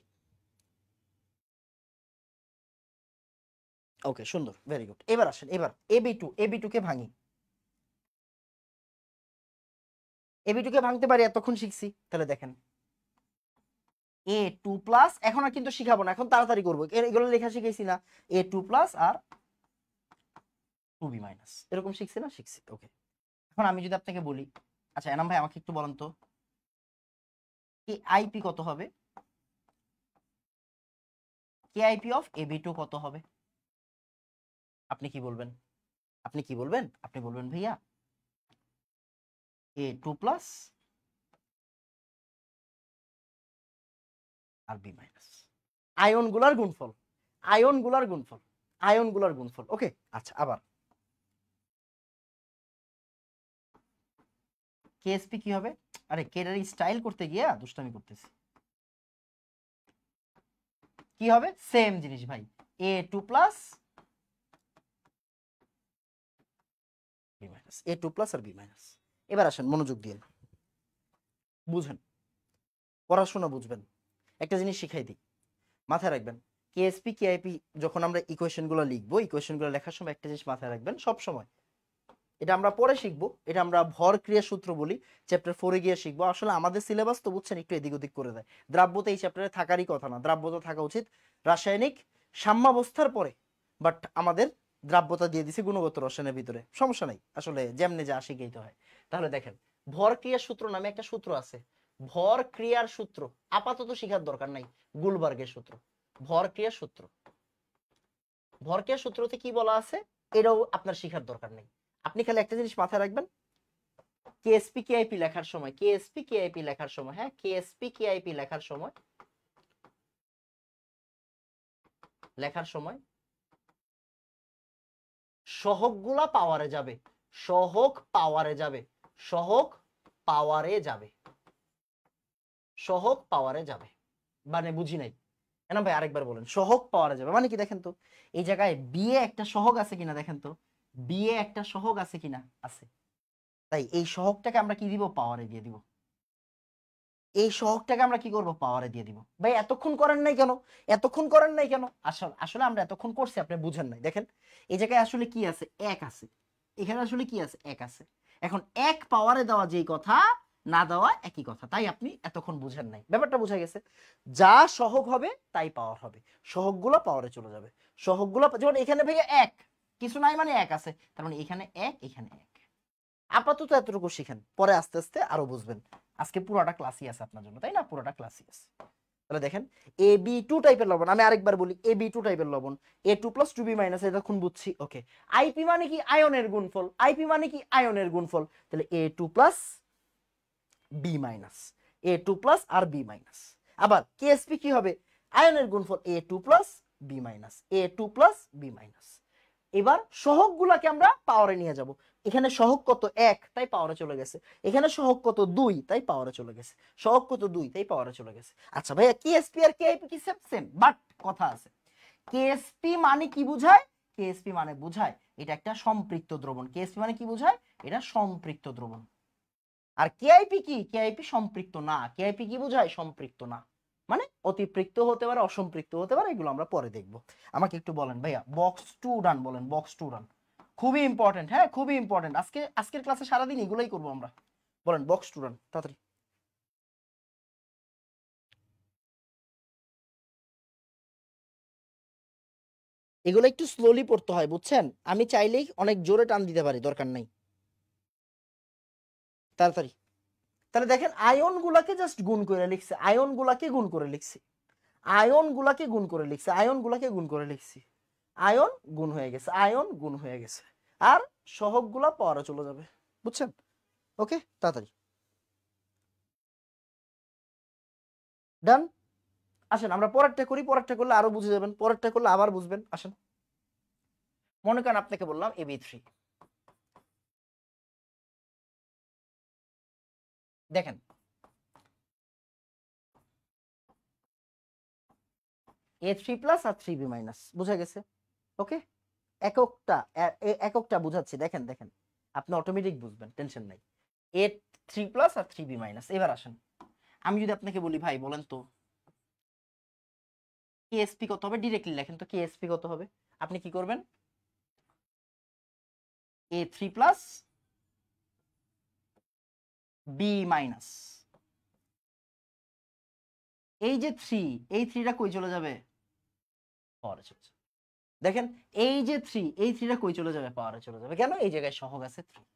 ওকে সুন্দর, ভেরি গুড। এবার আসেন, এবার এবি টু কে ভাঙি, এবি টু কে ভাঙতে পারি, এতক্ষণ শিখছি। তাহলে দেখেন A2 প্লাস, এখন আর কিন্তু শিখাবো না, এখন তাড়াতাড়ি করবো, এগুলো লেখা শিখেছি না, A2 প্লাস আর 2B মাইনাস, এরকম শিখছি না, শিখছি। ওকে, এখন আমি যদি আপনাকে বলি, আচ্ছা এনাম ভাই আমাকে একটু বলেন তো আইপি কত হবে, কেআইপি অফ AB2 কত হবে, আপনি কি বলবেন, আপনি কি বলবেন, আপনি বলবেন ভাইয়া A2 প্লাস আর বি মাইনাস, আয়নগুলার গুণফল, আয়নগুলার গুণফল, আয়নগুলার গুণফল। ওকে, আচ্ছা আবার কেএসপি কি হবে, আরে কেডারি স্টাইল করতে গিয়া দুষ্টামি করতেছি, কি হবে, সেম জিনিস ভাই, A2 plus B minus, A2 plus আর বি মাইনাস। এবার আসেন মনোযোগ দিয়ে বুঝেন, পড়াশোনা বুঝবেন, একটা জিনিস শিখাই দিই, মাথায় রাখবেন, কেএসপি কেআইপি যখন আমরা ইকুয়েশনগুলো লিখবো, ইকুয়েশনগুলো লেখার সময় একটা জিনিস মাথায় রাখবেন সব সময়, এটা আমরা পরে শিখবো, এটা আমরা ভর ক্রিয়া সূত্র বলি, চ্যাপ্টার 4 এ গিয়ে শিখবো। আসলে আমাদের সিলেবাস তো বুঝছেন একটু এদিক ওদিক করে দেয়, দ্রাব্যতা এই চ্যাপ্টারে থাকারই কথা না, দ্রাব্যতা থাকা উচিত রাসায়নিক সাম্যাবস্থার পরে, বাট আমাদের দ্রাব্যতা দিয়ে দিছে গুণগত রসায়নের ভিতরে, সমস্যা নাই, আসলে যেমনে যা শিখেই তো হয়। তাহলে দেখেন ভর ক্রিয়ার সূত্র নামে একটা সূত্র আছে, ভর ক্রিয়ার সূত্র আপাতত শিখার দরকার নাই, গুলবার্গের সূত্র, ভর ক্রিয়ার সূত্র, ভর ক্রিয়ার সূত্রতে কি বলা আছে এটাও আপনার শিখার দরকার নেই, আপনি খালি একটা জিনিস মাথায় রাখবেন, কেএসপি কেআইপি লেখার সময়, কেএসপি কেআইপি লেখার সময়, হ্যাঁ কেএসপি কেআইপি লেখার সময়, সহগগুলা পাওয়ারে যাবে, সহগ পাওয়ারে যাবে, সহগ পাওয়ারে যাবে, সহগ পাওয়ারে যাবে। মানে বুঝি নাই না ভাই, আরেকবার বলেন। সহগ পাওয়ারে যাবে মানে কি দেখেন তো, এই জায়গায় বিয়ে একটা সহগ আছে কিনা দেখেন তো, বিয়ে একটা সহগ আছে কিনা, আছে। তাই এই সহগটাকে আমরা কি দিব, পাওয়ারে দিয়ে দিব। এই সহগটাকে আমরা কি করব, পাওয়ারে দিয়ে দিব। ভাই এতক্ষণ করেন নাই কেন, এতক্ষণ করেন নাই কেন? আসলে আসলে আমরা এতক্ষণ করছি, আপনি বুঝেন নাই। দেখেন এই জায়গায় আসলে কি আছে, এক আছে, এখানে আসলে কি আছে, এক আছে। এখন এক পাওয়ারে দেওয়া যেই কথা, না দেওয়া একই কথা, তাই আপনি এতক্ষণ বুঝেন নাই। ব্যাপারটা বোঝা গেছে? যা সহগ হবে তাই পাওয়ার হবে, সহগগুলো পাওয়ারে চলে যাবে। সহগগুলো যেমন এখানে ভাইয়া এক, কিছু নাই মানে এক আছে, তার মানে এখানে এক, এখানে এক। আপাতত এতটুকু শিখেন, পরে আস্তে আস্তে আরো বুঝবেন। আজকে পুরোটা ক্লাসই আছে আপনার জন্য, তাই না? পুরোটা ক্লাসই আছে। তাহলে দেখেন AB2 টাইপের লবণ, আমি আরেকবার বলি AB2 টাইপের লবণ, A2 + 2B- এতক্ষণ বুঝছি। ওকে, আইপি মানে কি, আয়নের গুণফল। আইপি মানে কি, আয়নের গুণফল। তাহলে A2 + B-, A2 + আর B-। আবার কেএসপি কি হবে, আয়নের গুণফল A2 + B-, A2 + B-। এবার সহগগুলোকে আমরা পাওয়ারে নিয়ে যাব। এখানে সহগ কত, 1, তাই পাওয়ারে চলে গেছে। এখানে সহগ কত, 2, তাই পাওয়ারে চলে গেছে। সহগ কত, 2, তাই পাওয়ারে চলে গেছে। আচ্ছা ভাইয়া কেএসপি আর কেআইপি কি সেম? বাট কথা আছে, কেএসপি মানে কি বোঝায়, কেএসপি মানে বোঝায় এটা একটা সম্পৃক্ত দ্রবণ। কেএসপি মানে কি বোঝায়, এটা সম্পৃক্ত দ্রবণ। আর কেআইপি কি, কেআইপি সম্পৃক্ত না। কেআইপি কি বোঝায়, সম্পৃক্ত না। মানে অতিপৃক্ত হতে পারে, অসম্পৃক্ত হতে পারে, এগুলো আমরা পরে দেখব। আমাকে একটু বলেন ভাইয়া, বক্স টু ডান বলেন, বক্স টু ডান। খুবই ইম্পর্টেন্ট, হ্যাঁ খুবই ইম্পর্টেন্ট। আজকের ক্লাসে সারাদিন এগুলোই করবো আমরা। বলেন বক্স টু ডান তাড়াতাড়ি। এগুলো একটু স্লোলি পড়তে হয়, বুঝছেন? আমি চাইলেই অনেক জোরে টান দিতে পারি, দরকার নাই। তাড়াতাড়ি। তাহলে দেখেন আয়ন গুলাকে জাস্ট গুণ করে লিখছে, আয়ন গুলাকে গুণ করে লিখছি, আয়ন গুলাকে গুণ করে লিখছে, আয়ন গুলাকে গুণ করে লিখছি। আয়ন গুণ হয়ে গেছে, আয়ন গুণ হয়ে গেছে। আর সহগগুলা পাওয়ারে চলে যাবে, বুঝছেন? ওকে, তাড়াতাড়ি ডান। আসেন আমরা পরেরটা করি, পরেরটা করলে আরো বুঝে যাবেন, পরেরটা করলে আবার বুঝবেন। আসেন, মনে করেন আপনাকে বললাম AB3, দেখেন A3+ আর 3B-, বুঝা গেছে? ওকে, এককটা এককটা বুঝাচ্ছি, দেখেন দেখেন, আপনি অটোমেটিক বুঝবেন, টেনশন নাই। A3+ আর 3B-। এবার আসেন, আমি যদি আপনাকে বলি ভাই বলেন তো কেএসপি কত হবে, ডিরেক্টলি লেখেন তো কেএসপি কত হবে। আপনি কি করবেন, A3+ B-। এই যে 3, এই 3টা কই চলে যাবে, পাওয়ারে চলে যাবে। দেখেন এই যে 3, এই 3টা কই চলে যাবে, পাওয়ারে চলে যাবে। কেন, এই জায়গায় সহগ আছে 3।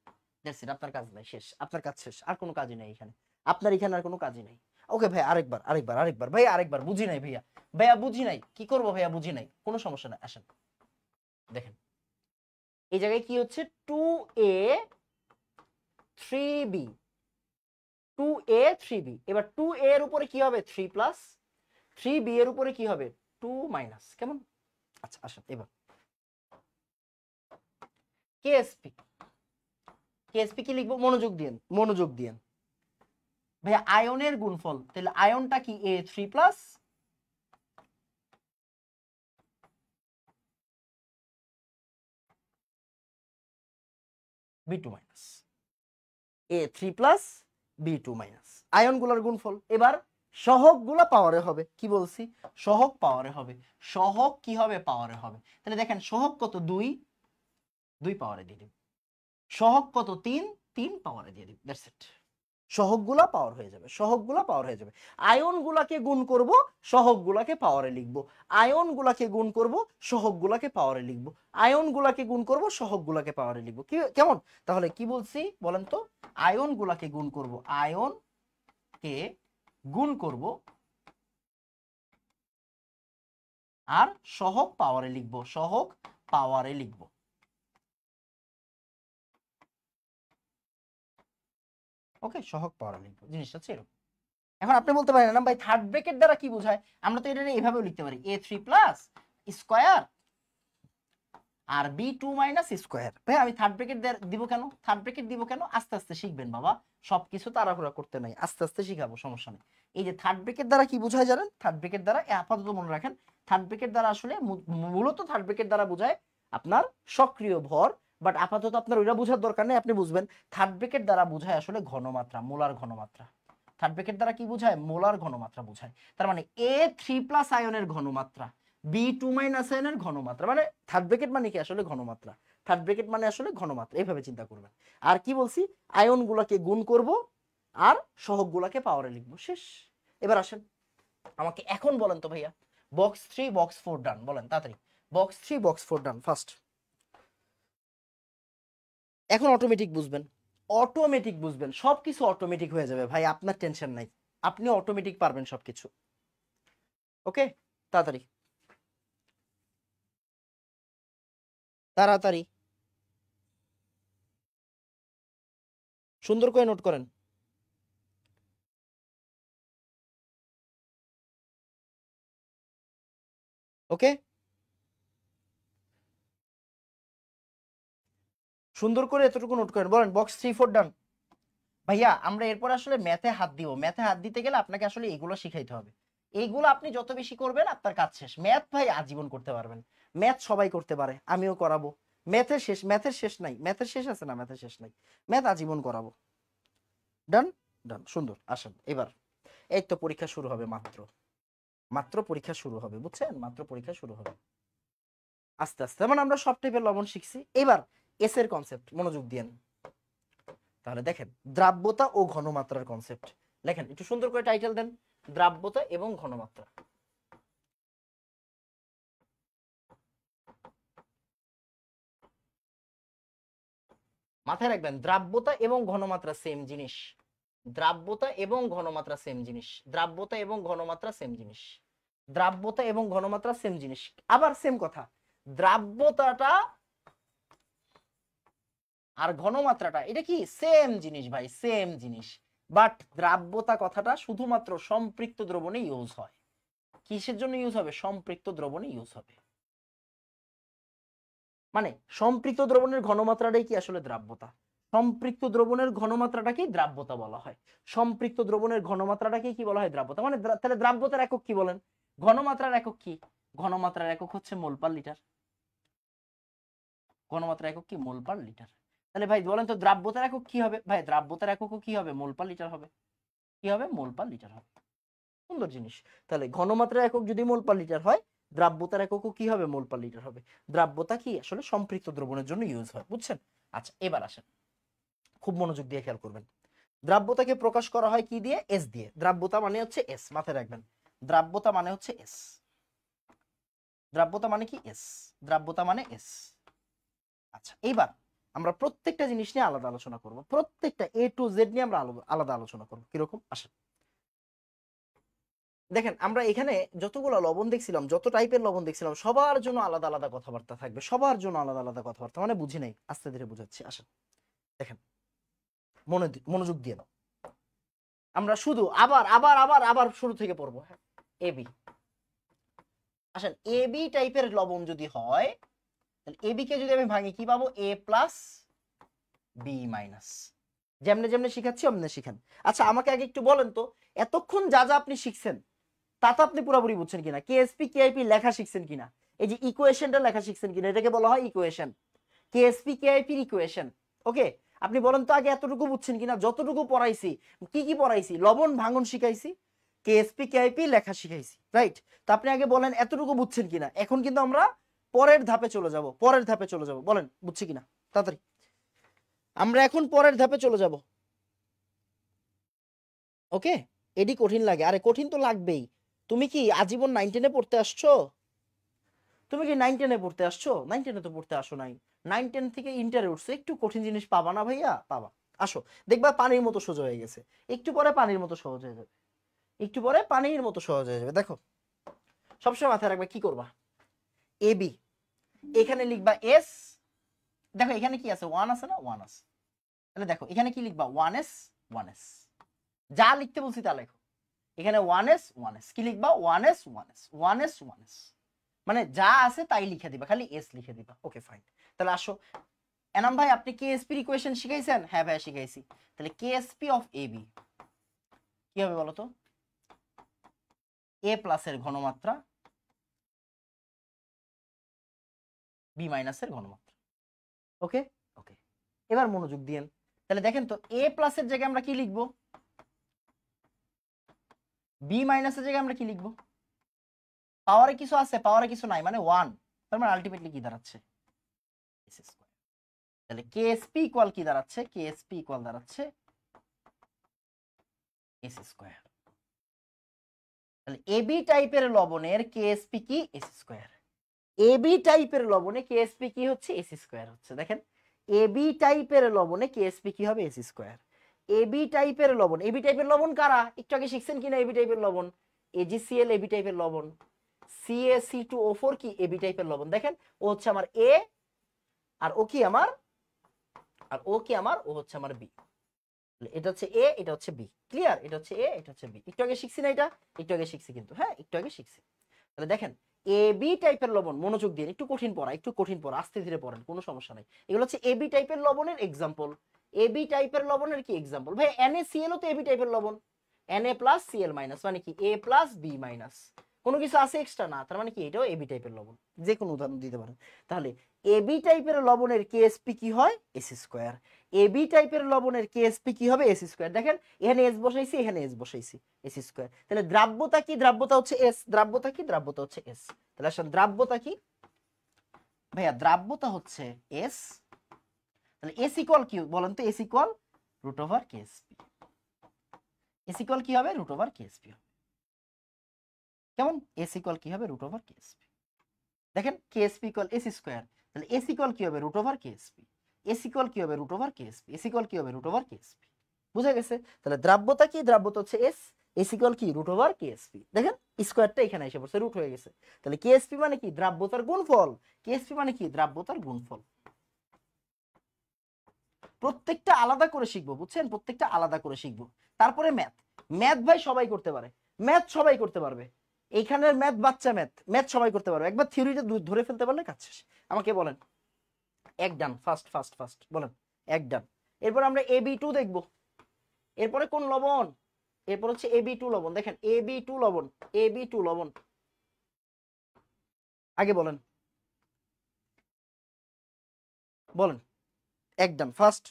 দ্যাটস ইট, আপনার কাজ নাই, শেষ, আপনার কাজ শেষ, আর কোনো কাজই নাই এখানে, আপনার এখানে আর কোনো কাজই নাই। ওকে ভাই, আরেকবার আরেকবার আরেকবার ভাই, আরেকবার। বুঝি নাই ভাইয়া, ভাইয়া বুঝি নাই, কি করব ভাইয়া, বুঝি নাই, কোনো সমস্যা নাই। আসেন দেখেন এই জায়গায় কি হচ্ছে, 2A 3B, 2A 3B। এবার 2A এর উপরে কি হবে, 3+, 3B এর উপরে কি হবে, 2-। কেমন? আচ্ছা আসেন এবার কেএসপি, কেএসপি কি লিখবো, মনোযোগ দিয়েন, মনোযোগ দিয়েন ভাইয়া। আয়নের গুণফল, তাহলে আয়নটা কি, A3+, B2-, A3+, B2-। আয়নগুলোর গুণফল। এবার সহগগুলা পাওয়ারে হবে, কি বলছি, সহগ পাওয়ারে হবে, সহগ কি হবে, পাওয়ারে হবে। তাহলে দেখেন সহগ কত, 2, 2 পাওয়ারে দিয়ে দিব। সহগ কত, 3, 3 পাওয়ারে দিয়ে দিব। দ্যাটস ইট, সহগগুলা পাওয়ার হয়ে যাবে, সহগগুলা পাওয়ার হয়ে যাবে। আয়নগুলাকে গুণ করব, সহগগুলাকে পাওয়ারে লিখব। আয়নগুলাকে গুণ করব, সহগগুলাকে পাওয়ারে লিখব। আয়নগুলাকে গুণ করব, সহগগুলাকে পাওয়ারে লিখব। কি কেমন? তাহলে কি বলছি বলেন তো, আয়নগুলাকে গুণ করব, আয়নকে গুণ করব, আর সহগ পাওয়ারে লিখব, সহগ পাওয়ারে লিখব। ওকে, সহগ পাওয়ারে লিখবো, জিনিসটা হচ্ছে এরকম। এখন আপনি বলতে পারেন না ভাই থার্ড ব্র্যাকেট দ্বারা কি বোঝায়, আমরা তো এটা এইভাবেও লিখতে পারি a3 প্লাস স্কয়ার আর b2 মাইনাস স্কয়ার। ভাই আমি থার্ড ব্র্যাকেট দিব কেন, থার্ড ব্র্যাকেট দিব কেন, আস্তে আস্তে শিখবেন বাবা, সবকিছু তাড়াহুড়া করতে নাই, আস্তে আস্তে শিখাবো, সমস্যা নেই। এই যে থার্ড ব্র্যাকেট দ্বারা কি বোঝায় জানেন, থার্ড ব্র্যাকেট দ্বারা আপাতত মনে রাখেন, থার্ড ব্র্যাকেট দ্বারা আসলে মূলত থার্ড ব্র্যাকেট দ্বারা বোঝায় আপনার সক্রিয় ভর, বাট আপাতত আপনার ওইটা বোঝার দরকার নেই, আপনি বুঝবেন থার্ড ব্র্যাকেট দ্বারা বোঝায় আসলে ঘনমাত্রা, মোলার ঘনমাত্রা। থার্ড ব্র্যাকেট দ্বারা কি বোঝায়, মোলার ঘনমাত্রা বোঝায়। তার মানে A3+ আয়নের ঘনমাত্রা, B2 মাইনাস আয়নের ঘনমাত্রা, মানে থার্ড ব্র্যাকেট মানে কি আসলে ঘনমাত্রা, থার্ড ব্র্যাকেট মানে আসলে ঘনমাত্রা, এইভাবে চিন্তা করবেন। আর কি বলছি, আয়ন গুলাকে গুণ করব আর সহগ গুলাকে পাওয়ারে লিখবো, শেষ। এবার আসেন আমাকে এখন বলেন তো ভাইয়া, বক্স 3 বক্স 4 ডান, বলেন তাড়াতাড়ি, বক্স 3 বক্স 4 ডান ফার্স্ট। এখন অটোমেটিক বুঝবেন, অটোমেটিক বুঝবেন, সবকিছু অটোমেটিক হয়ে যাবে ভাই, আপনার টেনশন নাই, আপনি অটোমেটিক পারবেন সবকিছু। ওকে, তাড়াতাড়ি তাড়াতাড়ি সুন্দর করে নোট করেন। ওকে, সুন্দর করে এতটুকু নোট করেন, বলেন বক্স 3 4 ডান। ভাইয়া আমরা এরপর আসলে ম্যাথে হাত দিব, ম্যাথে হাত দিতে গেলে আপনাকে আসলে এগুলো শিখাইতে হবে, এইগুলো আপনি যত বেশি করবেন আপনার কাজ শেষ। ম্যাথ ভাই আজীবন করতে পারবেন, ম্যাথ সবাই করতে পারে, আমিও করাবো, ম্যাথের শেষ, ম্যাথের শেষ নাই, ম্যাথের শেষ আছে না, ম্যাথের শেষ নাই, ম্যাথ আজীবন করাবো। ডান, ডান, সুন্দর। আসেন এবার, এই তো পরীক্ষা শুরু হবে, মাত্র মাত্র পরীক্ষা শুরু হবে, বুঝছেন, মাত্র পরীক্ষা শুরু হবে, আস্তে আস্তে, মানে আমরা সব টাইপের লবণ শিখছি। এবার এস এর কনসেপ্ট মনোযোগ দিয়েন, তাহলে দেখেন দ্রাব্যতা ও ঘনমাত্রার কনসেপ্ট লেখেন, একটু সুন্দর করে টাইটেল দেন, দ্রাব্যতা এবং ঘনমাত্রা। মাথায় রাখবেন দ্রাব্যতা এবং ঘনমাত্রা সেম জিনিস, দ্রাব্যতা এবং ঘনমাত্রা সেম জিনিস, দ্রাব্যতা এবং ঘনমাত্রা সেম জিনিস, দ্রাব্যতা এবং ঘনমাত্রা সেম জিনিস। আবার সেম কথা, দ্রাব্যতাটা আর ঘনমাত্রাটা এটা কি সেম জিনিস ভাই, সেম জিনিস, বাট দ্রাব্যতা কথাটা শুধুমাত্র সম্পৃক্ত দ্রবণে ইউজ হয়। কিসের জন্য ইউজ হবে, সম্পৃক্ত দ্রবণে ইউজ হবে, মানে সম্পৃক্ত দ্রবণের ঘনমাত্রাটাই কি আসলে দ্রাব্যতা, সম্পৃক্ত দ্রবণের ঘনমাত্রাটাকে দ্রাব্যতা বলা হয়, সম্পৃক্ত দ্রবণের ঘনমাত্রাটাকে কি বলা হয়, দ্রাব্যতা। মানে তাহলে দ্রাব্যতার একক কি বলেন, ঘনমাত্রার একক কি, ঘনমাত্রার একক হচ্ছে মোল পার লিটার, ঘনমাত্রার একক কি, মোল পার লিটার। তাহলে ভাই বলেন তো দ্রাব্যতার একক কি হবে, ভাই দ্রাব্যতার এককও কি হবে, মোল পার লিটার হবে, কি হবে, মোল পার লিটার হবে। সুন্দর জিনিস। তাহলে ঘনমাত্রার একক যদি মোল পার লিটার হয়, দ্রাব্যতার এককও কি হবে, মোল পার লিটার হবে। দ্রাব্যতা কি আসলে সম্পৃক্ত দ্রবণের জন্য ইউজ হয়, বুঝছেন। আচ্ছা এবার আসেন, খুব মনোযোগ দিয়ে খেয়াল করবেন, দ্রাব্যতাকে প্রকাশ করা হয় কি দিয়ে, এস দিয়ে। দ্রাব্যতা মানে হচ্ছে এস, মাথায় রাখবেন, দ্রাব্যতা মানে হচ্ছে এস, দ্রাব্যতা মানে কি এস, দ্রাব্যতা মানে এস। আচ্ছা এইবার আমরা প্রত্যেকটা জিনিস নিয়ে আলাদা আলোচনা করব, প্রত্যেকটা এ টু জেড নিয়ে আমরা আলাদা আলোচনা করব। কিরকম, আসেন দেখেন, আমরা এখানে যতগুলো লবণ দেখছিলাম, যত টাইপের লবণ দেখছিলাম, সবার জন্য আলাদা আলাদা কথাবার্তা থাকবে, সবার জন্য আলাদা আলাদা কথাবার্তা, মানে বুঝি নাই, আস্তে ধীরে বুঝাচ্ছি। আসেন দেখেন, মনোযোগ দিয়ে নাও, আমরা শুধু আবার আবার আবার আবার শুরু থেকে পড়বো। হ্যাঁ, এবি, আসেন এবি টাইপের লবণ যদি হয়, তাহলে এবি কে যদি আমি ভাঙি কি পাবো, এ প্লাস বি মাইনাস, যেমনে যেমনে শিখাচ্ছি অমনে শিখান। আচ্ছা আমাকে আগে একটু বলেন তো, এতক্ষণ যা যা আপনি শিখছেন তা তো আপনি পুরোপুরি বুঝছেন কিনা, কেএসপি কেআইপি লেখা শিখছেন কিনা, এই যে ইকুয়েশনটা লেখা শিখছেন কিনা, এটাকে বলা হয় ইকুয়েশন, কেএসপি কেআইপি ইকুয়েশন। ওকে, আপনি বলেন তো আগে এতটুকু বুঝছেন কিনা, যতটুকু পড়াইছি, কি কি পড়াইছি, লবণ ভাঙন শিখাইছি, কেএসপি কেআইপি লেখা শিখাইছি, রাইট। তো আপনি আগে বলেন এতটুকু বুঝছেন কিনা। এখন কিন্তু আমরা পরের ধাপে চলে যাব, পরের ধাপে চলে যাব, বলেন বুঝছি কিনা তাড়াতাড়ি, আমরা এখন পরের ধাপে চলে যাব। ওকে, এডি কঠিন লাগে, আরে কঠিন তো লাগবেই। তুমি কি আজীবন 9-10-এ পড়তে আসছো, তুমি কি 9-10-এ পড়তে আসছো, 9-10-এ তো পড়তে আসো নাই, 9-10 থেকে ইন্টারে উঠছে, একটু কঠিন জিনিস পাবা না ভাইয়া, পাবা, আসো দেখবা পানির মতো সোজা হয়ে গেছে, একটু পরে পানির মতো সহজ হয়ে যাবে, একটু পরে পানির মতো সহজ হয়ে যাবে। দেখো সবসময় মাথায় রাখবে কি করবা, এবি এখানে লিখবা এস, দেখো এখানে কি আছে, 1 আছে না, 1 আছে, তাহলে দেখো এখানে কি লিখবা, 1s 1s, যা লিখতে বলছি তা লেখো। এখানে 1s 1s কি লিখবা 1s 1s 1s 1s, মানে যা আছে তাই লিখে দিবা, খালি এস লিখে দিবা। Okay fine. তাহলে আসো এনাম ভাই আপনি কেএসপি এর ইকুয়েশন শিখাইছেন? হ্যাঁ ভাই শিখাইছি। তাহলে কেএসপি অফ এবি কি হবে বলো তো? এ প্লাসের ঘনমাত্রা বি মাইনাসের ঘনমাত্রা। ওকে ওকে, এবার মনোযোগ দিয়েন। তাহলে দেখেন তো এ প্লাসের জায়গায় আমরা কি লিখবো, বি মাইনাসের জায়গায় আমরা কি লিখবো? পাওয়ারে কিছু আছে, পাওয়ারে কিছু নাই, মানে 1। তার মানে আলটিমেটলি কি দাঁড়াচ্ছে এস স্কয়ার। তাহলে কেএসপি ইকুয়াল কি দাঁড়াচ্ছে? কেএসপি ইকুয়াল দাঁড়াচ্ছে এস স্কয়ার। তাহলে এবি টাইপের লবণের কেএসপি কি? S square. এবি টাইপের লবণে কেএসপি কি হচ্ছে? এস স্কয়ার হচ্ছে। দেখেন এবি টাইপের লবণে কেএসপি কি হবে? S square. এবি টাইপের লবণ, এবি টাইপের লবণ কারা? একটু আগে শিখছেন কিনা এবি টাইপের লবণ? এজিসিএল এবি টাইপের লবণ, CaC2O4 কি এবি টাইপের লবণ। দেখেন ও হচ্ছে আমার এ, আর ও কি আমার, আর ও কি আমার, ও হচ্ছে আমার বি। এটা হচ্ছে এ, এটা হচ্ছে বি। ক্লিয়ার? এটা হচ্ছে এ, এটা হচ্ছে বি। একটু আগে শিখছি না এটা? একটু আগে শিখছি কিন্তু, হ্যাঁ একটু আগে শিখছি। তাহলে দেখেন এবি টাইপের লবণ, মনোযোগ দিয়ে একটু কঠিন পড়া, একটু কঠিন পড়া, আস্তে ধীরে পড়েন, কোনো সমস্যা নাই। এগুলো হচ্ছে এবি টাইপের লবণের এক্সাম্পল। এবি টাইপের লবণের কি এক্সাম্পল? ভাই NaCl ও তো এবি টাইপের লবণ, Na+Cl- মানে কি A+B-। কোনো কিছু আছে এক্সট্রা? না, তার মানে কি এটাও এবি টাইপের লবণ। যে কোনো উদাহরণ দিতে পারেন। তাহলে এবি টাইপের লবণের কেএসপি কি হয়? S square. এবি টাইপের লবণের কেএসপি কি হবে? S square. দেখেন এখানে এস বসাইছি, এখানে এস বসাইছি, এস স্কয়ার। তাহলে দ্রাব্যতা কি? দ্রাব্যতা হচ্ছে এস। দ্রাব্যতা কি? দ্রাব্যতা হচ্ছে এস। তাহলে আসলে দ্রাব্যতা কি ভাইয়া? দ্রাব্যতা হচ্ছে এস। তাহলে এস ইকুয়াল কি বলেন তো? S equal root over KSP. S equal কি হবে? রুট ওভার কেএসপি হবে। কেমন? এস ইকুয়াল কি হবে? Root over KSP. দেখেন কেএসপি ইকুয়াল এস স্কয়ার, তাহলে এস ইকুয়াল কি হবে? Root over KSP. S equal কি হবে? Root over KSP. S equal কি হবে? Root over KSP. বুঝা গেছে? তাহলে দ্রাব্যতা কি? দ্রাব্যতা হচ্ছে এস। এস ইকুয়াল কি? Root over KSP. দেখেন স্কয়ারটা এখানে এসে পড়ছে, রুট হয়ে গেছে। তাহলে কেএসপি মানে কি? দ্রাব্যতার গুণফল। কেএসপি মানে কি? দ্রাব্যতার গুণফল। প্রত্যেকটা আলাদা করে শিখবো, বুঝছেন? প্রত্যেকটা আলাদা করে শিখবো। তারপরে ম্যাথ। ম্যাথ ভাই সবাই করতে পারে, ম্যাথ সবাই করতে পারবে। এইখানের ম্যাথ বাচ্চা ম্যাথ, ম্যাথ সবাই করতে পারবে। একবার থিওরিটা ধরে ফেলতে পারলে কাজ শেষ। আমাকে বলেন এক ডান, ফার্স্ট ফার্স্ট ফার্স্ট বলেন এক ডান। এরপর আমরা AB2 দেখবো। এরপরে কোন লবণ? এরপর হচ্ছে AB2 লবণ। দেখেন AB2 লবণ, AB2 লবণ। আগে বলেন, বলেন এক ডান ফার্স্ট।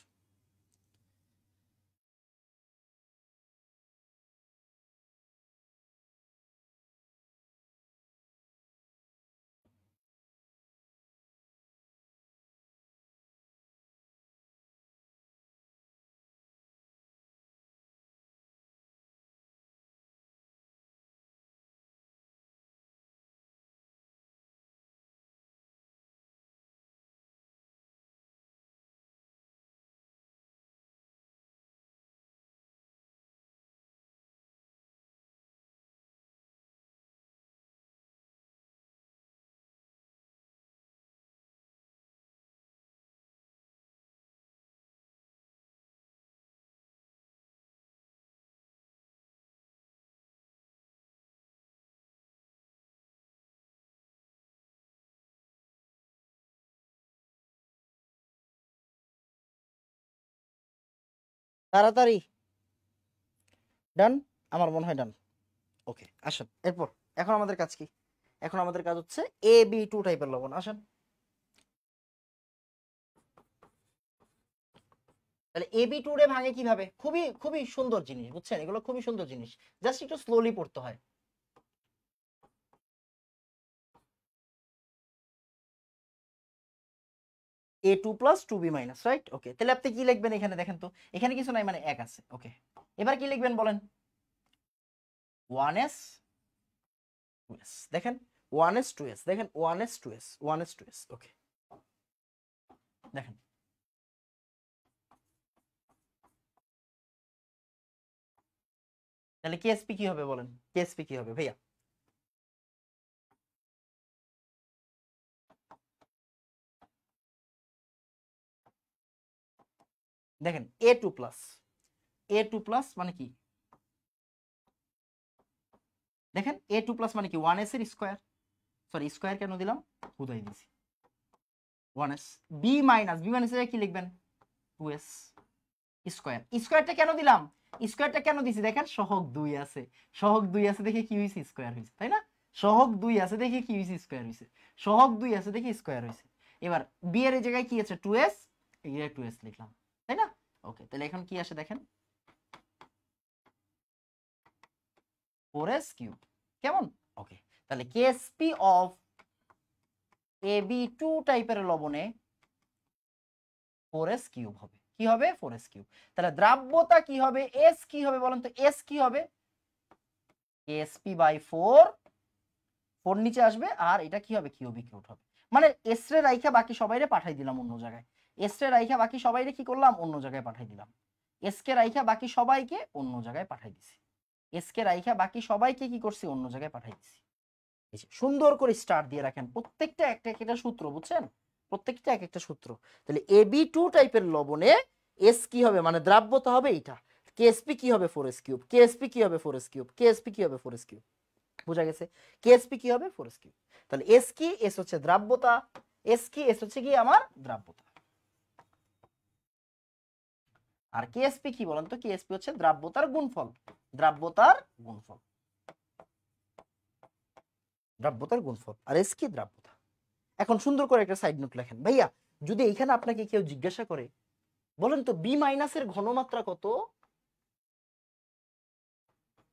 তাড়াতাড়ি ডান, আমার মনে হয় ডান। ওকে আসেন এরপর। এখন আমাদের কাজ কি? এখন আমাদের কাজ হচ্ছে AB2 টাইপের লবণ। আসেন তাহলে AB2 রে ভাঙে কিভাবে? খুবই খুবই সুন্দর জিনিস, বুঝছেন? এগুলো খুবই সুন্দর জিনিস, জাস্ট একটু স্লোলি পড়তে হয়। A2+2B-, right? ওকে, তাহলে আপনি কি লিখবেন এখানে? দেখেন তো এখানে কিছু নাই, মানে এক আছে। ওকে, এবার কি লিখবেন বলেন? 1s 2s। দেখেন 1s 2s, দেখেন 1s 2s 1s 2s। ওকে দেখেন তাহলে কেএসপি কি হবে বলেন? কেএসপি কি হবে ভাইয়া? দেখেন A2+, A2+ মানে কি দেখেন A2+ মানে কি 1s এর স্কয়ার, সরি স্কয়ার কেন দিলাম বুঝাই দিছি 1s। বি মাইনাস এর কি লিখবেন 2s স্কয়ার। স্কয়ারটা কেন দিলাম, স্কয়ারটা কেন দিছি দেখেন সহগ 2 আছে, সহগ 2 আছে দেখে কি হইছে স্কয়ার হইছে, তাই না? সহগ 2 আছে দেখে কি হইছে স্কয়ার হইছে, সহগ 2 আছে দেখে স্কয়ার হইছে। এবার বি এর জায়গায় কি আছে 2s, এই 2s লিখলাম, তাই না? ওকে, তাহলে এখন কি আসে দেখেন 4s কিউব, কেমন? ওকে, তাহলে কেএসপি অফ AB2 টাইপের লবণে 4s কিউব হবে, কি হবে 4s কিউব। তাহলে দ্রাব্যতা কি হবে, s কি হবে বলেন তো, s কি হবে KSP/4, 4 নিচে আসবে আর এটা কি হবে কিউবিক রুট হবে। মানে s রে রাইখা বাকি সবাইরে পাঠাই দিলাম অন্য জায়গায়, s রে রাইখা বাকি সবাইরে কি করলাম অন্য জায়গায় পাঠাই দিলাম, s কে রাইখা বাকি সবাইকে অন্য জায়গায় পাঠাই দিছি, s কে রাইখা বাকি সবাইকে কি করছি অন্য জায়গায় পাঠাই দিছি। সুন্দর করে স্টার দিয়ে রাখেন, প্রত্যেকটা একটা একটা সূত্র, বুঝছেন, প্রত্যেকটা এক একটা সূত্র। তাহলে AB2 টাইপের লবণে s কি হবে মানে দ্রাব্যতা হবে এইটা, KSP কি হবে 4s কিউব, KSP কি হবে 4s কিউব, KSP কি হবে 4s কিউব, বুঝা গেছে? KSP কি হবে 4s কিউব। তাহলে s কি, s হচ্ছে দ্রাব্যতা, s কি, s হচ্ছে কি আমার দ্রাব্যতা। আর KSP কি বলেন তো, KSP হচ্ছে দ্রাব্যতার গুণফল, দ্রাব্যতার গুণফল, দ্রাব্যতার গুণফল, আর s কি দ্রাব্যতা। এখন সুন্দর করে একটা সাইড নোট লেখেন ভাইয়া, যদি এখানে আপনাকে কেউ জিজ্ঞাসা করে বলেন তো বি মাইনাসের ঘনমাত্রা কত,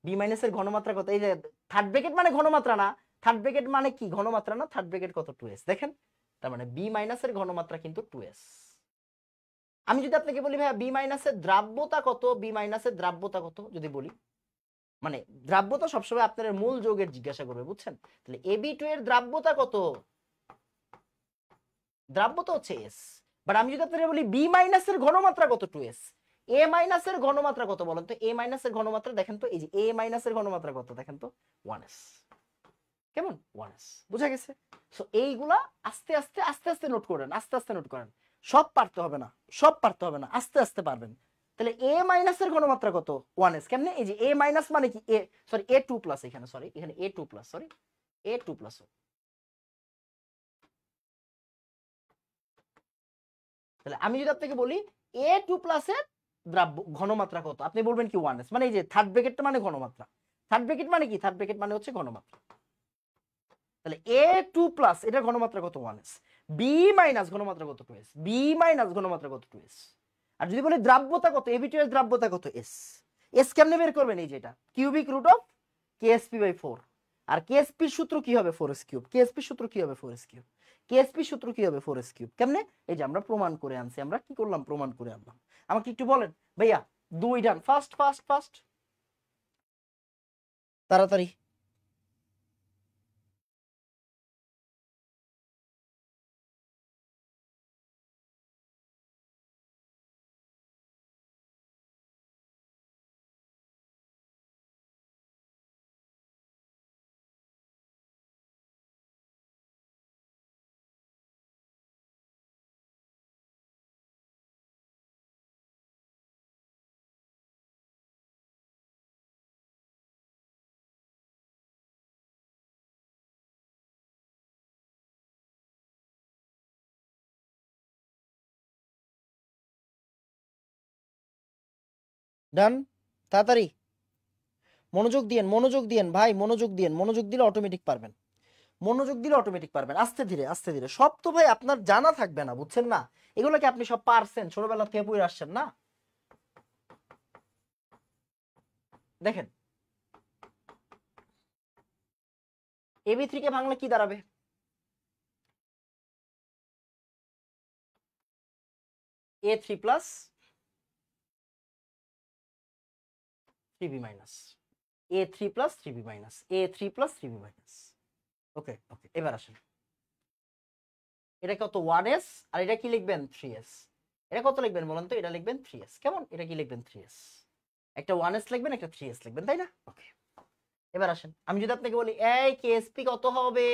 বি মাইনাসের ঘনমাত্রা কত, এই যে থার্ড ব্র্যাকেট মানে ঘনমাত্রা না, থার্ড ব্র্যাকেট মানে কি ঘনমাত্রা না, থার্ড ব্র্যাকেট কত 2s, দেখেন তার মানে বি মাইনাসের ঘনমাত্রা কিন্তু 2s। আমি যদি আপনাকে বলি ভাইয়া বি মাইনাসের দ্রাব্যতা কত, বি মাইনাসের দ্রাব্যতা কত যদি বলি, মানে দ্রাব্যতা সবসময় আপনার মূল যৌগের জিজ্ঞাসা করবে, বুঝছেন? তাহলে AB2 এর দ্রাব্যতা কত, দ্রাব্যতা হচ্ছে s। বাট আমি যদি আপনাকে বলি বি মাইনাসের ঘনমাত্রা কত 2s, a মাইনাসের ঘনমাত্রা কত বলেন তো, a মাইনাসের ঘনমাত্রা দেখেন তো, এই যে a মাইনাসের ঘনমাত্রা কত দেখেন তো 1s, কেমন 1s, বুঝা গেছে? সো এইগুলা আস্তে আস্তে আস্তে আস্তে নোট করেন, আস্তে আস্তে নোট করেন, সব পারতে হবে না, সব পারতে হবে না, আস্তে আস্তে পারবেন। তাহলে a মাইনাসের ঘনমাত্রা কত 1s, কেমনে, এই যে a মাইনাস মানে কি a, সরি A2+, এখানে সরি এখানে A2+, সরি A2+, তাহলে আমি যদি আপনাকে বলি A2+ এর দ্রাব্য ঘনমাত্রা কত, আপনি বলবেন কি 1s, মানে এই যে থার্ড ব্র্যাকেটটা মানে ঘনমাত্রা, থার্ড ব্র্যাকেট মানে কি, থার্ড ব্র্যাকেট মানে হচ্ছে ঘনমাত্রা। তাহলে A2+ এটা ঘনমাত্রা কত 1s, B মাইনাস ঘনমাত্রা কত 2s, B মাইনাস ঘনমাত্রা কত 2s। আর যদি বলি দ্রাব্যতা কত, AB2 এর দ্রাব্যতা কত s, s কেমনে বের করবেন, এই যেটা কিউবিক রুট অফ KSP/4, আর KSP সূত্র কি হবে 4s কিউব, KSP সূত্র কি হবে 4s কিউব, KSP সূত্র কি হবে 4s কিউব, কেমনে, এই যে আমরা প্রমাণ করে আনছি, আমরা কি করলাম প্রমাণ করে আনলাম। আমাকে একটু বলেন ভাইয়া, 2 ডান, ফাস্ট ফাস্ট ফাস্ট তাড়াতাড়ি। ডান, তাড়াতাড়ি মনোযোগ দিয়েন, মনোযোগ দিয়েন ভাই, মনোযোগ দিয়েন, মনোযোগ দিলে অটোমেটিক পারবেন, মনোযোগ দিলে অটোমেটিক পারবেন, আস্তে ধীরে আস্তে ধীরে, সব তো ভাই আপনার জানা থাকবে না, বুঝছেন না, এগুলোকে আপনি সব পারছেন, ছোটবেলা থেকে পড়ে আসছেন না। দেখেন AB3 কে ভাঙলে কি দাঁড়াবে, A3+ 3B minus, A3+ 3B minus, A3+ 3B minus. Okay okay, এবার আসেন, এটা কত 1s, আর এটা কি লিখবেন 3s, এটা কত লিখবেন বলেন তো, এটা লিখবেন 3s, কেমন, এটা কি লিখবেন 3s, একটা 1s লিখবেন একটা 3s লিখবেন, তাই না? ওকে, এবার আসেন, আমি যদি আপনাকে বলি এই KSP কত হবে,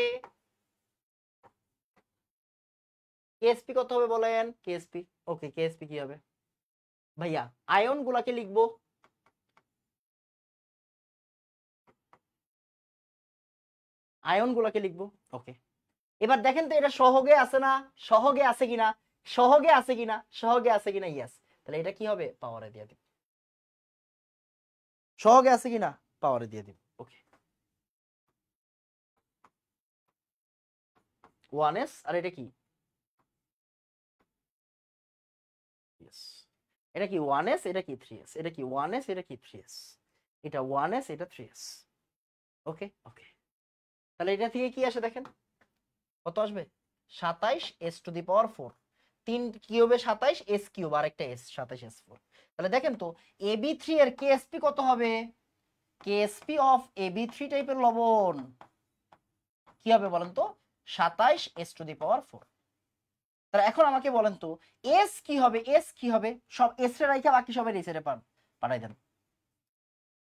KSP কত হবে বলেন, KSP, ওকে KSP কি হবে ভাইয়া, আয়ন গুলাকে লিখবো, আয়ন গুলাকে লিখবো। ওকে, এবার দেখেন তো এটা সহগে আছে না, সহগে আছে কিনা, সহগে আছে কিনা, সহগে আছে কিনা, ইয়েস। তাহলে এটা কি হবে, পাওয়ারে দিয়ে দিব। সহগে আছে কিনা, পাওয়ারে দিয়ে দিব। ওকে, 1s আর এটা কি, এটা কি 1s, এটা কি 3s, এটা কি 1s, এটা কি 3s, এটা 1s, এটা 3s। ওকে ওকে, তাহলে এটা থেকে কি আসে দেখেন, কত আসবে, 27s⁴। 3 কিউবে 27, s কিউব আর একটা s, 27s⁴। তাহলে দেখেন তো ab3 এর কেএসপি কত হবে, কেএসপি অফ ab3 টাইপের লবণ কি হবে বলেন তো, 27s⁴। তাহলে এখন আমাকে বলেন তো এস কি হবে, এস কি হবে, সব এস রে রাইখা বাকি সবাই এস রে পাঠাই দেন,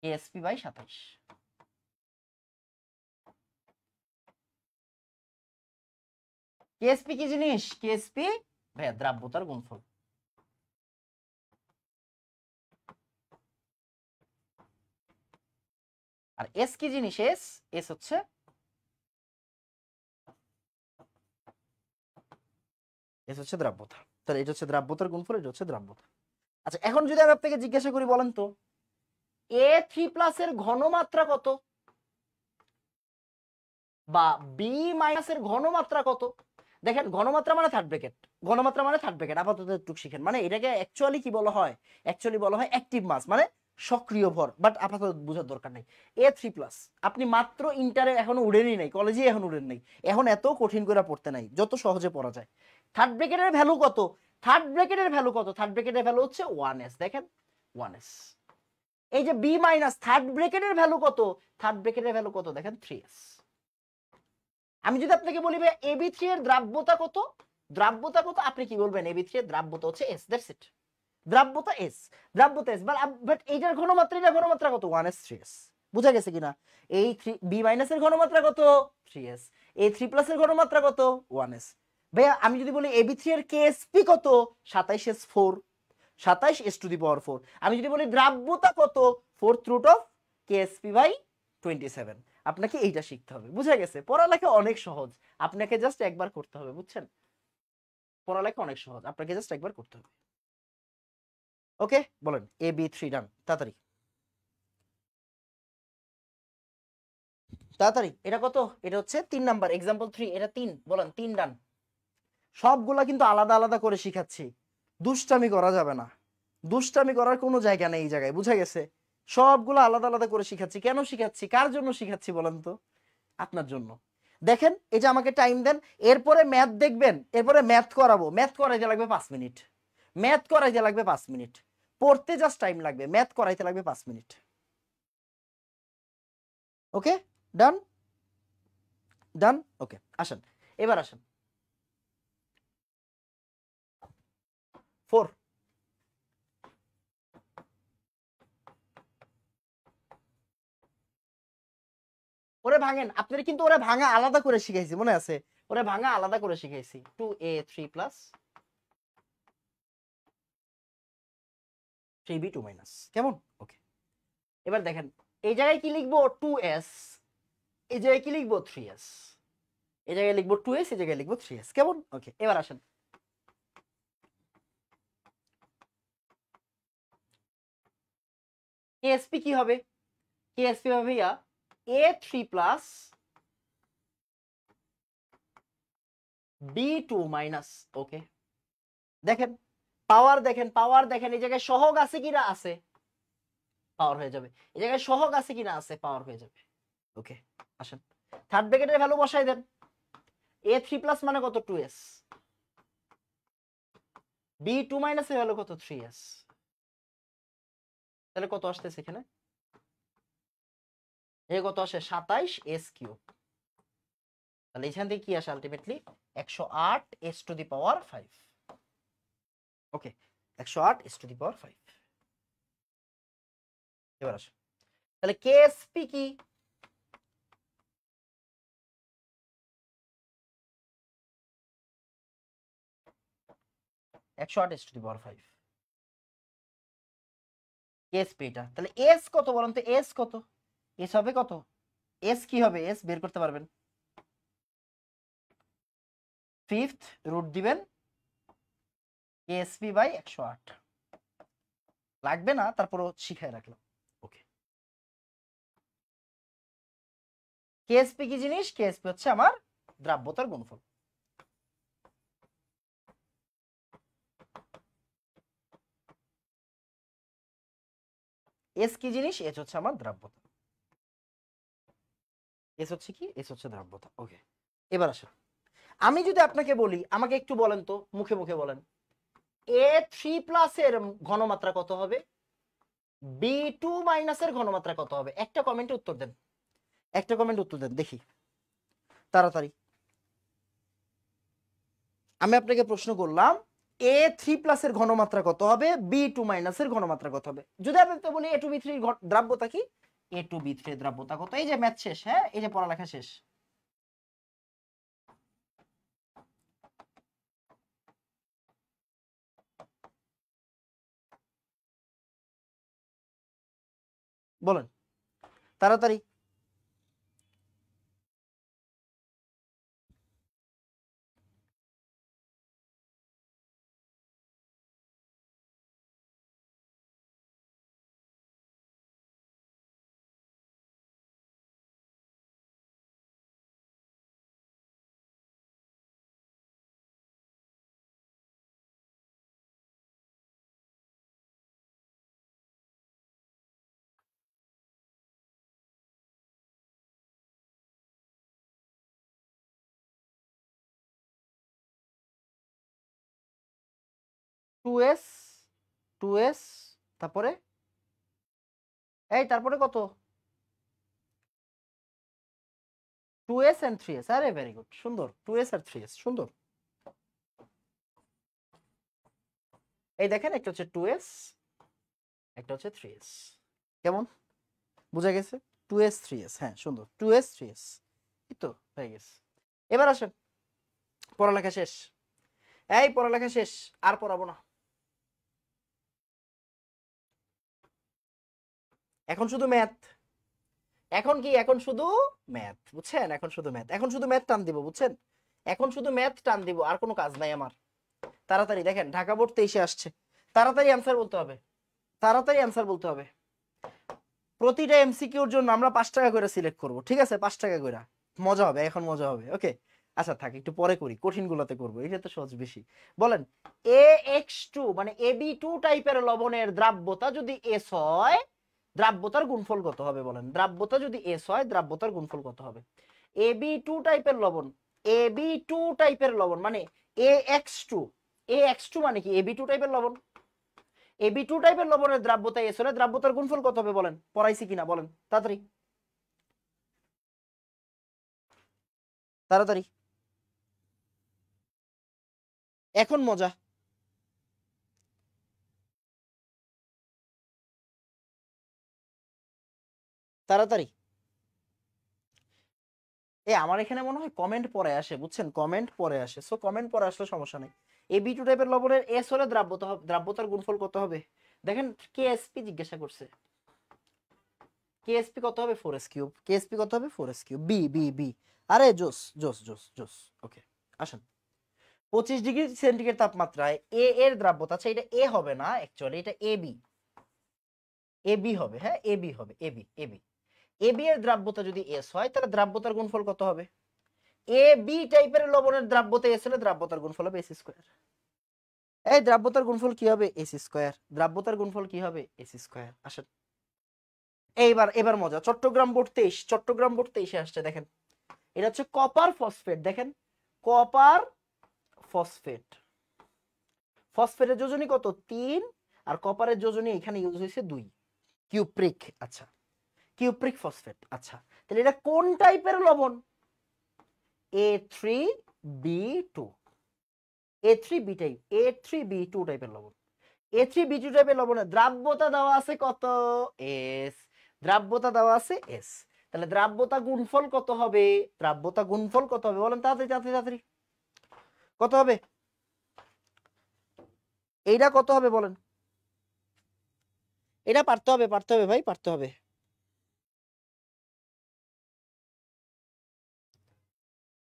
কেএসপি বাই 27। কেএসপি কি জিনিস, কেএসপি ভাইয়া দ্রাব্যতার গুণফল। আর এস কি জিনিস, এস, এস হচ্ছে দ্রাব্যতা। তাহলে এটা হচ্ছে দ্রাব্যতার গুণফল, এটা হচ্ছে দ্রাব্যতা। আচ্ছা এখন যদি আমি আপনাকে জিজ্ঞাসা করি বলেন তো A3+ এর ঘনমাত্রা কত, বা B- এর ঘনমাত্রা কত। দেখেন ঘনমাত্রা মানে থার্ড ব্র্যাকেট, ঘনমাত্রা মানে থার্ড ব্র্যাকেট, আপাতত একটু শিখেন। মানে এটাকে অ্যাকচুয়ালি কি বলা হয়, অ্যাকচুয়ালি বলা হয় অ্যাক্টিভ মাস, মানে সক্রিয় ভর, বাট আপাতত বোঝার দরকার নেই। A3+, আপনি মাত্র ইন্টারে এখনো উড়েনই নাই, কলেজে এখন উড়েন নাই, এখন এত কঠিন করে পড়তে নাই, যত সহজে পড়া যায়। থার্ড ব্র্যাকেটের ভ্যালু কত, থার্ড ব্র্যাকেটের ভ্যালু কত, থার্ড ব্র্যাকেটের ভ্যালু হচ্ছে 1s। দেখেন 1s। এই যে B- থার্ড ব্র্যাকেটের ভ্যালু কত, থার্ড ব্র্যাকেটের ভ্যালু কত দেখেন 3s। আমি যদি আপনাকে বলি ভাই ab3 এর দ্রাব্যতা কত, দ্রাব্যতা কত, আপনি কি বলবেন, ab3 এর দ্রাব্যতা হচ্ছে s, দ্যাটস ইট। দ্রাব্যতা s, দ্রাব্যতা s, বাট এইটার ঘনমাত্রা, এটার ঘনমাত্রা কত, 1s 3s। বুঝা গেছে কিনা, এই B- এর ঘনমাত্রা কত 3s, A3+ এর ঘনমাত্রা কত 1s। ভাইয়া আমি যদি বলি ab3 এর কেএসপি কত, 27s⁴, 27s⁴। আমি যদি বলি দ্রাব্যতা কত, 4th√ কেএসপি বাই 27। আপনাকে এইটা শিখতে হবে, বুঝা গেছে, পড়ালেখা অনেক সহজ, আপনাকে জাস্ট একবার করতে হবে, বুঝছেন, পড়ালেখা অনেক সহজ, আপনাকে জাস্ট একবার করতে হবে। ওকে বলেন ab3 ডান, তাড়াতাড়ি তাড়াতাড়ি, এটা কত, এটা হচ্ছে 3 নাম্বার, एग्जांपल 3, এটা 3, বলেন 3 ডান। সবগুলা কিন্তু আলাদা আলাদা করে শিখাচ্ছি, দুষ্টামি করা যাবে না, দুষ্টামি করার কোনো জায়গা নেই এই জায়গায়, বুঝা গেছে, সবগুলো আলাদা আলাদা করে শিখাচ্ছি। কেন শিখাচ্ছি, কার জন্য শিখাচ্ছি বলেন তো, আপনার জন্য। দেখেন এই যে আমাকে টাইম দেন, এরপরে ম্যাথ দেখবেন, এরপরে ম্যাথ করাবো, ম্যাথ করাইতে লাগবে 5 মিনিট, ম্যাথ করাইতে লাগবে 5 মিনিট, পড়তে জাস্ট টাইম লাগবে, ম্যাথ করাইতে লাগবে 5 মিনিট। ওকে ডান, ডান, ওকে আসেন, এবার আসেন 4। ওরে ভাঙেন, আপনারা কিন্তু ওরে ভাঙা আলাদা করে শিখাইছি, মনে আছে, ওরে ভাঙা আলাদা করে শিখাইছি, 2a3+ 3b2-, কেমন। ওকে, এবার দেখেন এই জায়গায় কি লিখবো 2s, এই জায়গায় কি লিখবো 3s, এই জায়গায় লিখবো 2s, এই জায়গায় লিখবো 3s, কেমন। ওকে এবার আসেন কেএসপি কি হবে, কেএসপি হবে ভাইয়া a3+ b2-। ওকে দেখেন পাওয়ার, দেখেন পাওয়ার, দেখেন এই জায়গায় সহগ আছে কিনা, আছে, পাওয়ার হয়ে যাবে, এই জায়গায় সহগ আছে কিনা, আছে, পাওয়ার হয়ে যাবে। ওকে আসেন থার্ড ব্র্যাকেটের ভ্যালু বসাই দেন, a3+ মানে কত 2s, b2- এর ভ্যালু কত 3s, তাহলে কত আসতেছে এখানে, এই কত আসে 27s³। তাহলে এখান থেকে কি আসে আলটিমেটলি 108s⁵। ওকে 108s⁵। এবার আসে তাহলে কেএসপি কি, একশো আট s⁵। কেএসপি এটা, তাহলে এস কত বলেন তো, এস কত, এস হবে কত, এস কি হবে, এস বের করতে পারবেন, ফিফথ রুট দিবেন কেএসপি বাই 108 লাগবে না, তারপরও শিখায় রাখলাম। ওকে, কেএসপি কি জিনিস? কেএসপি হচ্ছে আমার দ্রাব্যতার গুণফল। এস কি জিনিস? এস হচ্ছে আমার দ্রাব্যতা। এস হচ্ছে কি? এস হচ্ছে দ্রাব্যতা। ওকে, এবার আসেন, আমি যদি আপনাকে বলি, আমাকে একটু বলেন তো, মুখে মুখে বলেন, A3+ এর ঘনমাত্রা কত হবে? B2- এর ঘনমাত্রা কত হবে? একটা কমেন্টে উত্তর দেন, একটা কমেন্টে উত্তর দেন দেখি তাড়াতাড়ি। আমি আপনাকে প্রশ্ন করলাম A3+ এর ঘনমাত্রা কত হবে, B2- এর ঘনমাত্রা কত হবে? যদি আমি তো বলি A2B3 দ্রাব্যতা কি, A2B3 দ্রাব্যতা কত? এই যে ম্যাথ শেষ, হ্যাঁ, এই যে পড়ালেখা শেষ। বলেন তাড়াতাড়ি। টু এস, তারপরে এই তারপরে কত? 2s and 3s। আরে ভেরি গুড, সুন্দর। 2s আর 3s, সুন্দর। এই দেখেন, একটা হচ্ছে 2s, একটা হচ্ছে 3s। কেমন বুঝা গেছে? 2s 3s, হ্যাঁ সুন্দর। 2s 3s, এই তো হয়ে গেছে। এবার আসেন, পড়ালেখা শেষ। এই পড়ালেখা শেষ, আর পড়াবো না। এখন শুধু ম্যাথ। এখন কি? এখন শুধু ম্যাথ, বুঝছেন? এখন শুধু ম্যাথ, এখন শুধু ম্যাথ টান দিব, বুঝছেন? এখন শুধু ম্যাথ টান দিব, আর কোনো কাজ নাই আমার। তাড়াতাড়ি দেখেন, ঢাকা বোর্ড 23-এ আসছে, তাড়াতাড়ি অ্যান্সার বলতে হবে, তাড়াতাড়ি অ্যান্সার বলতে হবে। প্রতিটা এমসিকিউর জন্য আমরা 5 টাকা করে সিলেক্ট করব, ঠিক আছে? 5 টাকা করে। মজা হবে, এখন মজা হবে। ওকে, আচ্ছা থাক, একটু পরে করি, কঠিন গুলাতে করবো, এটা তো সহজ বেশি। বলেন, AX2 মানে AB2 টাইপের লবণের দ্রাব্যতা যদি S হয়, দ্রাব্যতার গুণফল কত হবে? বলেন, দ্রাব্যতা যদি S হয়, দ্রাব্যতার গুণফল কত হবে? AB2 টাইপের লবণ, AB2 টাইপের লবণ মানে AX2, AX2 মানে কি? AB2 টাইপের লবণ। AB2 টাইপের লবণের দ্রাব্যতা S হলে দ্রাব্যতার গুণফল কত হবে? বলেন, পড়াইছি কিনা বলেন তাড়াতাড়ি, তাড়াতাড়ি। এখন মজা। তাড়াতাড়ি। আমার এখানে মনে হয় কমেন্ট পরে আসে, বুঝছেন? কমেন্ট পরে আসে, সো কমেন্ট পরে আসলে সমস্যা নেই। AB2 টাইপের লবণের S হলে দ্রাব্যতার গুণফল কত হবে? দেখেন, কেএসপি জিজ্ঞাসা করছে, কেএসপি কত হবে? 4s3। কেএসপি কত হবে? 4s3। বি বি বি, আরে জোস জোস জোস জোস। ওকে, আসেন। 25 ডিগ্রি সেন্টিগ্রেড তাপমাত্রায় এ এর দ্রাব্যতা, আচ্ছা এটা এ হবে না অ্যাকচুয়ালি, এটা এবি, এবি হবে, হ্যাঁ এবি হবে, এবি এবি। এবি এর দ্রাব্যতা যদি এস হয়, তাহলে দ্রাব্যতার গুণফল কত হবে? এ বি টাইপের লবণের দ্রাব্যতা এস হলে দ্রাব্যতার গুণফল হবে এস স্কয়ার। এই দ্রাব্যতার গুণফল কি হবে? S square. দ্রাব্যতার গুণফল কি হবে? S square. আসেন, এইবার এবার মজা। চট্টগ্রাম বোর্ড 23, চট্টগ্রাম বোর্ড 23-এ আসছে, দেখেন এটা হচ্ছে কপার ফসফেট। দেখেন, কপার ফসফেট, ফসফেটের যোজনী কত? 3, আর কপারের যোজনী এখানে ইউজ হয়েছে 2, কিউপ্রিক। আচ্ছা, কিউপ্রিক ফসফেট। আচ্ছা, তাহলে এটা কোন টাইপের লবণ? A3B2, A3B টাইপ, A3B2 টাইপের লবণ। A3B2 টাইপের লবণের দ্রাব্যতা দেওয়া আছে কত? S। দ্রাব্যতা দেওয়া আছে S, তাহলে দ্রাব্যতা গুণফল কত হবে? দ্রাব্যতা গুণফল কত হবে? বলেন তাড়াতাড়ি তাড়াতাড়ি তাড়াতাড়ি, কত হবে? এইটা কত হবে বলেন? এটা পারতে হবে, পারতে হবে ভাই, পারতে হবে।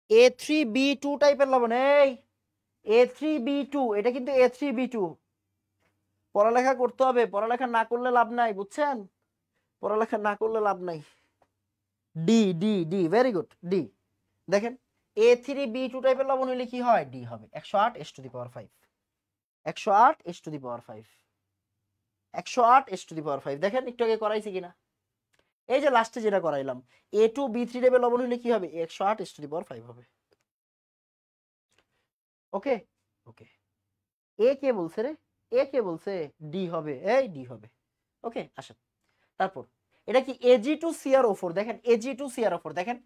A3B2 টাইপের লবণ। এই A3B2, এটা কিন্তু A3B2। পড়ালেখা করতে হবে, পড়ালেখা না করলে লাভ নাই, বুঝছেন? পড়ালেখা না করলে লাভ নাই। D D D, very good, D. দেখেন A3B2 টাইপের লবণ হলে কি হয়? ডি হবে। 108 S⁵ 108 দেখেন একটু আগে করাইছি কিনা। এই যে লাস্টে যেটা করাইলাম, A2B3 টাইপের লবণ হলে কি হবে? 108 হবে। ওকে ওকে। এ কে বলছে রে? এ কে বলছে? ডি হবে, এই ডি হবে। ওকে আসেন তারপর, এটা কি Ag2CrO4? দেখেন Ag2CrO4, দেখেন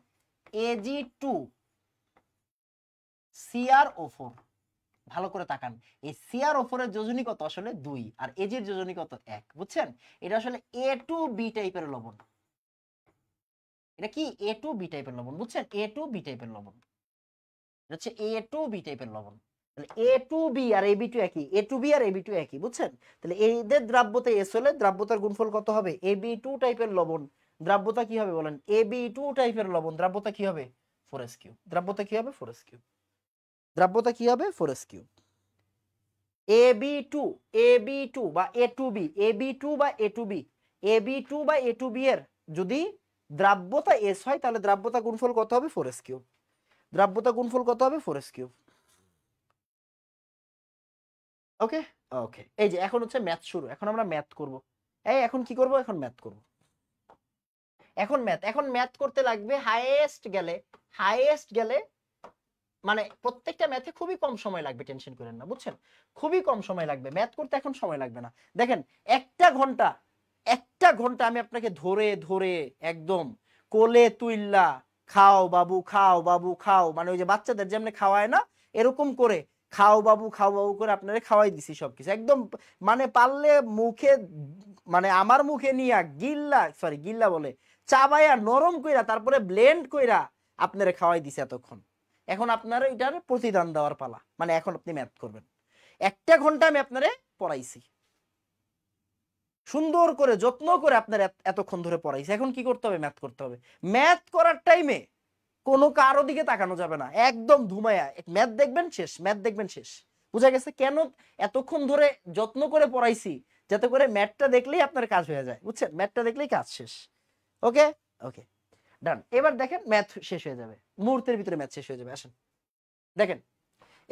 Ag2CrO4, ভালো করে তাকান। এই CrO4 এর যোজনী কত? আসলে 2, আর Ag এর যোজনী কত? 1, বুঝছেন? এটা আসলে A2B টাইপের লবণ। এটা কি A2B টাইপের লবণ, বুঝছেন? A2B টাইপের লবণ, এটা হচ্ছে A2B টাইপের লবণ। তাহলে A2B আর AB2 একই, A2B আর AB2 একই, বুঝছেন? তাহলে এদের দ্রাব্যতা S হলে দ্রাব্যতার গুণফল কত হবে? AB2 টাইপের লবণ দ্রাব্যতা কি হবে বলেন? AB2 টাইপের লবণ দ্রাব্যতা কি হবে? 4s3। দ্রাব্যতা কি হবে? 4s3। দ্রাব্যতা কি হবে? 4s3। AB2 বা A2B, AB2 বা A2B, AB2 বা A2B এর যদি দ্রাব্যতা S হয়, তাহলে দ্রাব্যতা গুণফল কত হবে? 4s3। দ্রাব্যতা গুণফল কত হবে? 4s3। ওকে ওকে। এই যে এখন হচ্ছে ম্যাথ শুরু, এখন আমরা ম্যাথ করব। এই এখন কি করব? এখন ম্যাথ করব। এখন ম্যাথ করতে লাগবে হাইয়েস্ট গেলে মানে প্রত্যেকটা ম্যাথে খুবই কম সময় লাগবে, টেনশন করেন না, বুঝছেন? খুবই কম সময় লাগবে ম্যাথ করতে, এখন সময় লাগবে না। দেখেন একটা ঘন্টা আমি আপনাকে ধরে ধরে একদম কোলে তুইল্লা খাও বাবু খাও বাবু খাও, মানে ওই যে বাচ্চাদের যেমন খাওয়ায় না, এরকম করে খাও বাবু করে আপনারা খাওয়াই দিছি সবকিছু একদম, মানে পারলে মুখে, মানে আমার মুখে নিয়া গিল্লা বলে চাবাইয়া নরম কইরা তারপরে ব্লেন্ড কইরা আপনারা খাওয়াই দিছে এতক্ষণ। এখন আপনারা এটার প্রতিদান দেওয়ার পালা, মানে এখন আপনি ম্যাথ করবেন। একটা ঘন্টা আমি আপনারে পড়াইছি, সুন্দর করে যত্ন করে আপনার এতক্ষণ ধরে পড়াইছি। এখন কি করতে হবে? ম্যাথ করতে হবে। ম্যাথ করার টাইমে কোনো কারো দিকে তাকানো যাবে না, একদম ধুমায়া ম্যাথ দেখবেন, শেষ ম্যাথ দেখবেন, শেষ। বুঝা গেছে কেন এতক্ষণ ধরে যত্ন করে পড়াইছি? যাতে করে ম্যাথটা দেখলেই আপনার কাজ হয়ে যায়, বুঝছেন? ম্যাথটা দেখলেই কাজ শেষ। ওকে ওকে ডান। এবার দেখেন ম্যাথ শেষ হয়ে যাবে, মুহূর্তের ভিতরে ম্যাথ শেষ হয়ে যাবে। আসেন দেখেন,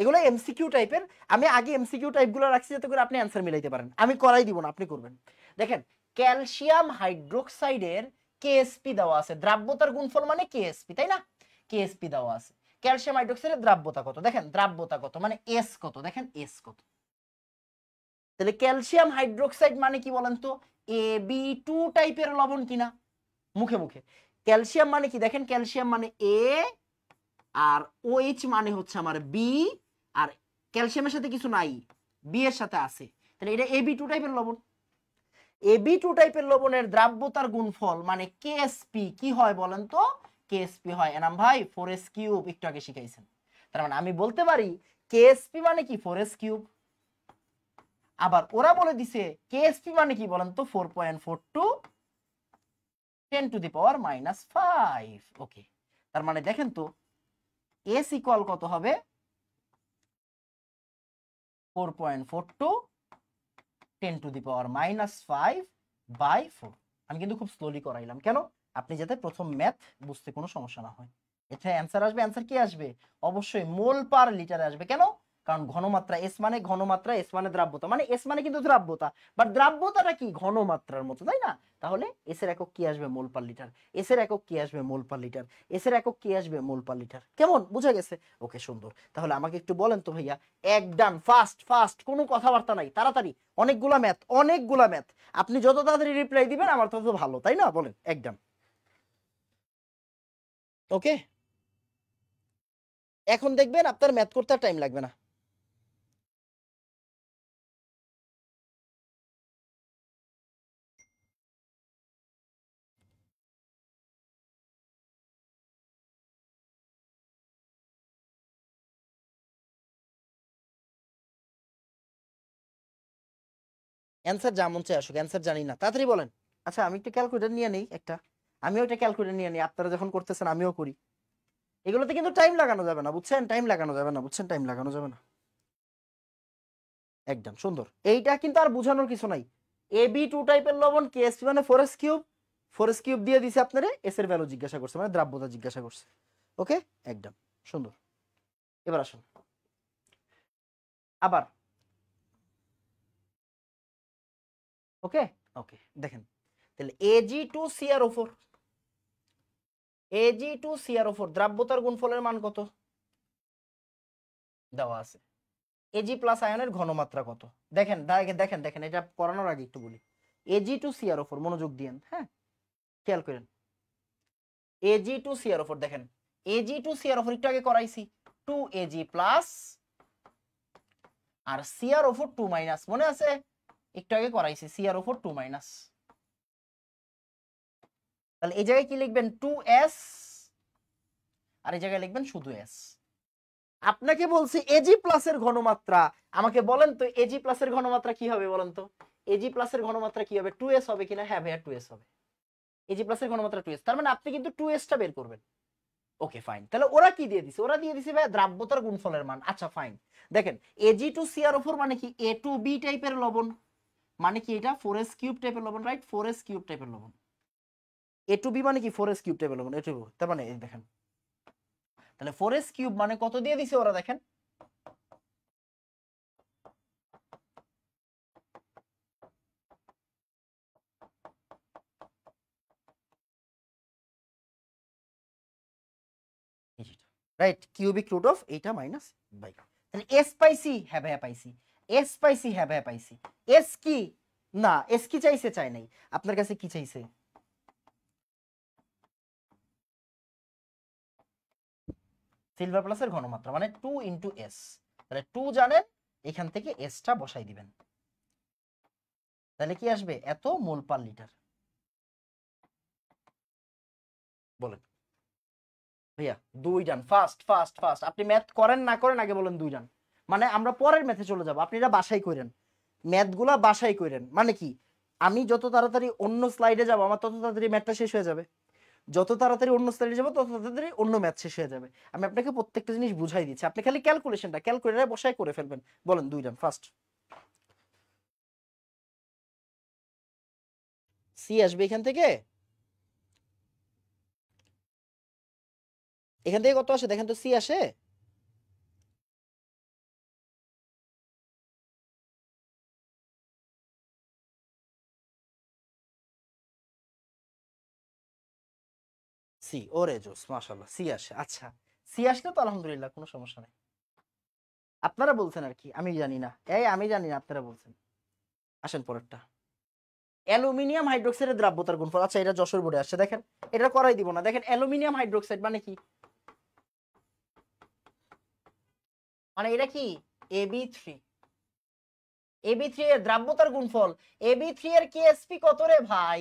এগুলো এমসিকিউ টাইপের। আমি আগে এমসিকিউ টাইপগুলো রাখছি যাতে করে আপনি অ্যান্সার মিলাইতে পারেন, আমি করাই দিব না, আপনি করবেন। দেখেন ক্যালসিয়াম হাইড্রোক্সাইডের কেএসপি দেওয়া আছে, দ্রাব্যতার গুণফল মানে কেএসপি, তাই না? কেএসপি দেওয়া আছে। ক্যালসিয়াম হাইড্রোক্সাইডের দ্রাব্যতা কত? দেখেন দ্রাব্যতা কত, মানে এস কত, দেখেন এস কত। তাহলে ক্যালসিয়াম হাইড্রোক্সাইড মানে কি বলেন তো? AB2 টাইপের লবণ কিনা? মুখে মুখে। ক্যালসিয়াম মানে কি? দেখেন ক্যালসিয়াম মানে এ, আর OH মানে হচ্ছে আমার বি, আর ক্যালসিয়ামের সাথে কিছু নাই, বি এর সাথে আছে, তাহলে এটা AB2 টাইপের লবণ। AB2 টাইপের লবণের দ্রাব্যতার গুণফল মানে কেএসপি কি হয় বলেন তো? কেএসপি হয় এনাম ভাই 4s3, একটু আগে শিখাইছেন। তার মানে আমি বলতে পারি কেএসপি মানে কি? 4s3। আবার ওরা বলে দিছে কেএসপি মানে কি বলেন তো? 4.42 10⁻⁻5। ওকে, তার মানে দেখেন তো এস ইকুয়াল কত হবে? 4.42 10⁻⁻5/4। আমি কিন্তু খুব স্লোলি করাইলাম, কেন? আপনি যাতে প্রথম ম্যাথ বুঝতে কোনো সমস্যা না হয়। এতে অ্যান্সার আসবে, অ্যান্সার কি আসবে? অবশ্যই মোল পার লিটারে আসবে। কেন? কারণ ঘনমাত্রা, এস মানে ঘনমাত্রা, এস মানে দ্রাব্যতা, মানে এস মানে কিন্তু দ্রাব্যতা, বাট দ্রাব্যতাটা কি? ঘনমাত্রার মতো, তাই না? তাহলে এস এর একক কি আসবে? মোল পার লিটার। এস এর একক কি আসবে? মোল পার লিটার। এস এর একক কি আসবে? মোল পার লিটার। কেমন বুঝা গেছে? ওকে সুন্দর। তাহলে আমাকে একটু বলেন তো ভাইয়া, একদম ফাস্ট ফাস্ট, কোনো কথাবার্তা নাই, তাড়াতাড়ি, অনেকগুলা ম্যাথ, আপনি যত তাড়াতাড়ি রিপ্লাই দিবেন আমার তত ভালো, তাই না? বলেন একদম। ওকে, এখন দেখবেন আপনার ম্যাথ করতে আর টাইম লাগবে না। অ্যান্সার যেমন চাই আসুক, অ্যান্সার জানি না, তাড়াতাড়ি বলেন। আচ্ছা আমি একটু ক্যালকুলেটর নিয়ে নেই একটা, আমিও একটা ক্যালকুলেটর নিয়ে নিই, আপনারা যখন করতেছেন আমিও করি। এগুলোতে কিন্তু টাইম লাগানো যাবে না, বুঝছেন? টাইম লাগানো যাবে না, বুঝছেন? টাইম লাগানো যাবে না। একদম সুন্দর। এইটা কিন্তু আর বোঝানোর কিছু নাই। AB2 টাইপের লবণ KSP মানে 4s কিউব, 4s কিউব দিয়ে দিছে আপনারে, এস এর ভ্যালু জিজ্ঞাসা করছে, মানে দ্রাব্যতা জিজ্ঞাসা করছে। ওকে, একদম সুন্দর। এবার আসুন আবার, ওকে ওকে, দেখেন তাহলে Ag2CrO4, Ag2CrO4 দ্রাব্যতার গুণফলের মান কত দেওয়া আছে। Ag প্লাস আয়নের ঘনমাত্রা কত? দেখেন দেখেন দেখেন, এটা করানোর আগে একটু বলি। Ag2CrO4 মনোযোগ দিয়েন, হ্যাঁ খেয়াল করেন। Ag2CrO4 দেখেন, Ag2CrO4 একটু আগে করাইছি, 2Ag প্লাস আর CrO4 2 মাইনাস, মনে আছে? একটু আগে করাইছি CrO4 2 মাইনাস। তাহলে এই জায়গায় কি লিখবেন? 2s, আর এই জায়গায় লিখবেন শুধু s। আপনাকে বলছি Ag প্লাসের ঘনমাত্রা, আমাকে বলেন তো Ag প্লাসের ঘনমাত্রা কি হবে বলেন তো? Ag প্লাসের ঘনমাত্রা কি হবে? 2s হবে কিনা? হ্যাঁ ভাইয়া 2s হবে। Ag প্লাসের ঘনমাত্রা 2s, তার মানে আপনি কিন্তু 2s টা বের করবেন। Okay fine. তাহলে ওরা কি দিয়ে দিছে? ওরা দিয়ে দিছে ভাই দ্রাব্যতার গুণফলের মান। আচ্ছা ফাইন, দেখেন Ag2CrO4 মানে কি? A2B টাইপের লবণ, মানে কি এটা 4s কিউব টাইপের লবণ, রাইট? 4s কিউব টাইপের লবণ। A2B মানে কি? 4s কিউব টাইপের লবণ, A2B। তার মানে এই দেখেন, তাহলে 4s কিউব মানে কত দিয়ে দিছে ওরা? দেখেন রাইট, কিউবিক রুট অফ এইটা মাইনাস বাই। তাহলে এস পাইছি, হ্যাঁ ভাইয়া পাইছি। এস পাইছি, হ্যাঁ ভাইয়া পাইছি। এস কি? না, এস কি চাইছে? চাই নাই। আপনার কাছে কি চাইছে? সিলভার প্লাসের ঘনমাত্রা মানে 2 ইন্টু এস। তাহলে 2 জানেন, এখান থেকে এসটা বসাই দিবেন, তাহলে কি আসবে? এত মোল পার লিটার। বলেন ভাইয়া, 2 ডান। ফাস্ট ফাস্ট ফাস্ট, আপনি ম্যাথ করেন না করেন আগে বলেন 2 ডান। মানে আমরা পরের ম্যাথে চলে যাব, আপনি এটা বাসাই করেন, ম্যাথগুলা বাসাই করেন। মানে কি, আমি যত তাড়াতাড়ি অন্য স্লাইডে যাব আমার তত তাড়াতাড়ি ম্যাথটা শেষ হয়ে যাবে, যত তাড়াতাড়ি অন্য স্লাইডে যাব তত তাড়াতাড়ি অন্য ম্যাথ শেষ হয়ে যাবে। আমি আপনাকে প্রত্যেকটা জিনিস বুঝাই দিচ্ছি, আপনি খালি ক্যালকুলেশনটা ক্যালকুলেটরে বসায় করে ফেলবেন। বলেন 2 ডান। ফার্স্ট সি আসবে এখান থেকে, এখান থেকে কত আসে দেখেন তো? সি আসে সি। ওরে জোস, মাশাআল্লাহ, সি আসে। আচ্ছা, সি আসলে তো আলহামদুলিল্লাহ, কোনো সমস্যা নাই। আপনারা বলছেন আর কি, আমি জানি না, এই আমি জানি না, আপনারা বলছেন। আসেন পরেরটা, অ্যালুমিনিয়াম হাইড্রোক্সাইডের দ্রাব্যতার গুণফল। আচ্ছা, এটা যশোর বোর্ডে আসছে, দেখেন এটা করাই দিব না। দেখেন অ্যালুমিনিয়াম হাইড্রোক্সাইড মানে কি? মানে এটা কি? Ab3, Ab3 এর দ্রাব্যতার গুণফল। Ab3 এর KSP কত রে ভাই?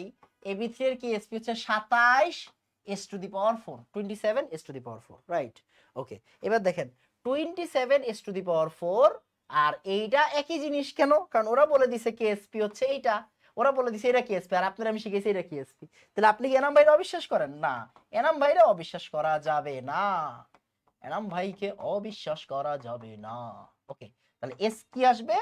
Ab3 এর KSP হচ্ছে 27s⁴, 27s⁴, রাইট? ওকে, এবার দেখেন 27s⁴, আর এইটা একই জিনিস কেন? কারণ ওরা বলে দিছে KSP হচ্ছে এইটা, ওরা বলে দিছে এটা KSP, আর আপনারা আমি শিখেছি এটা KSP। তাহলে আপনি কি এনাম ভাইরা অবিশ্বাস করেন? না, এনাম ভাইরা অবিশ্বাস করা যাবে না, এনাম ভাইকে অবিশ্বাস করা যাবে না। ওকে, তাহলে এস কি আসবে?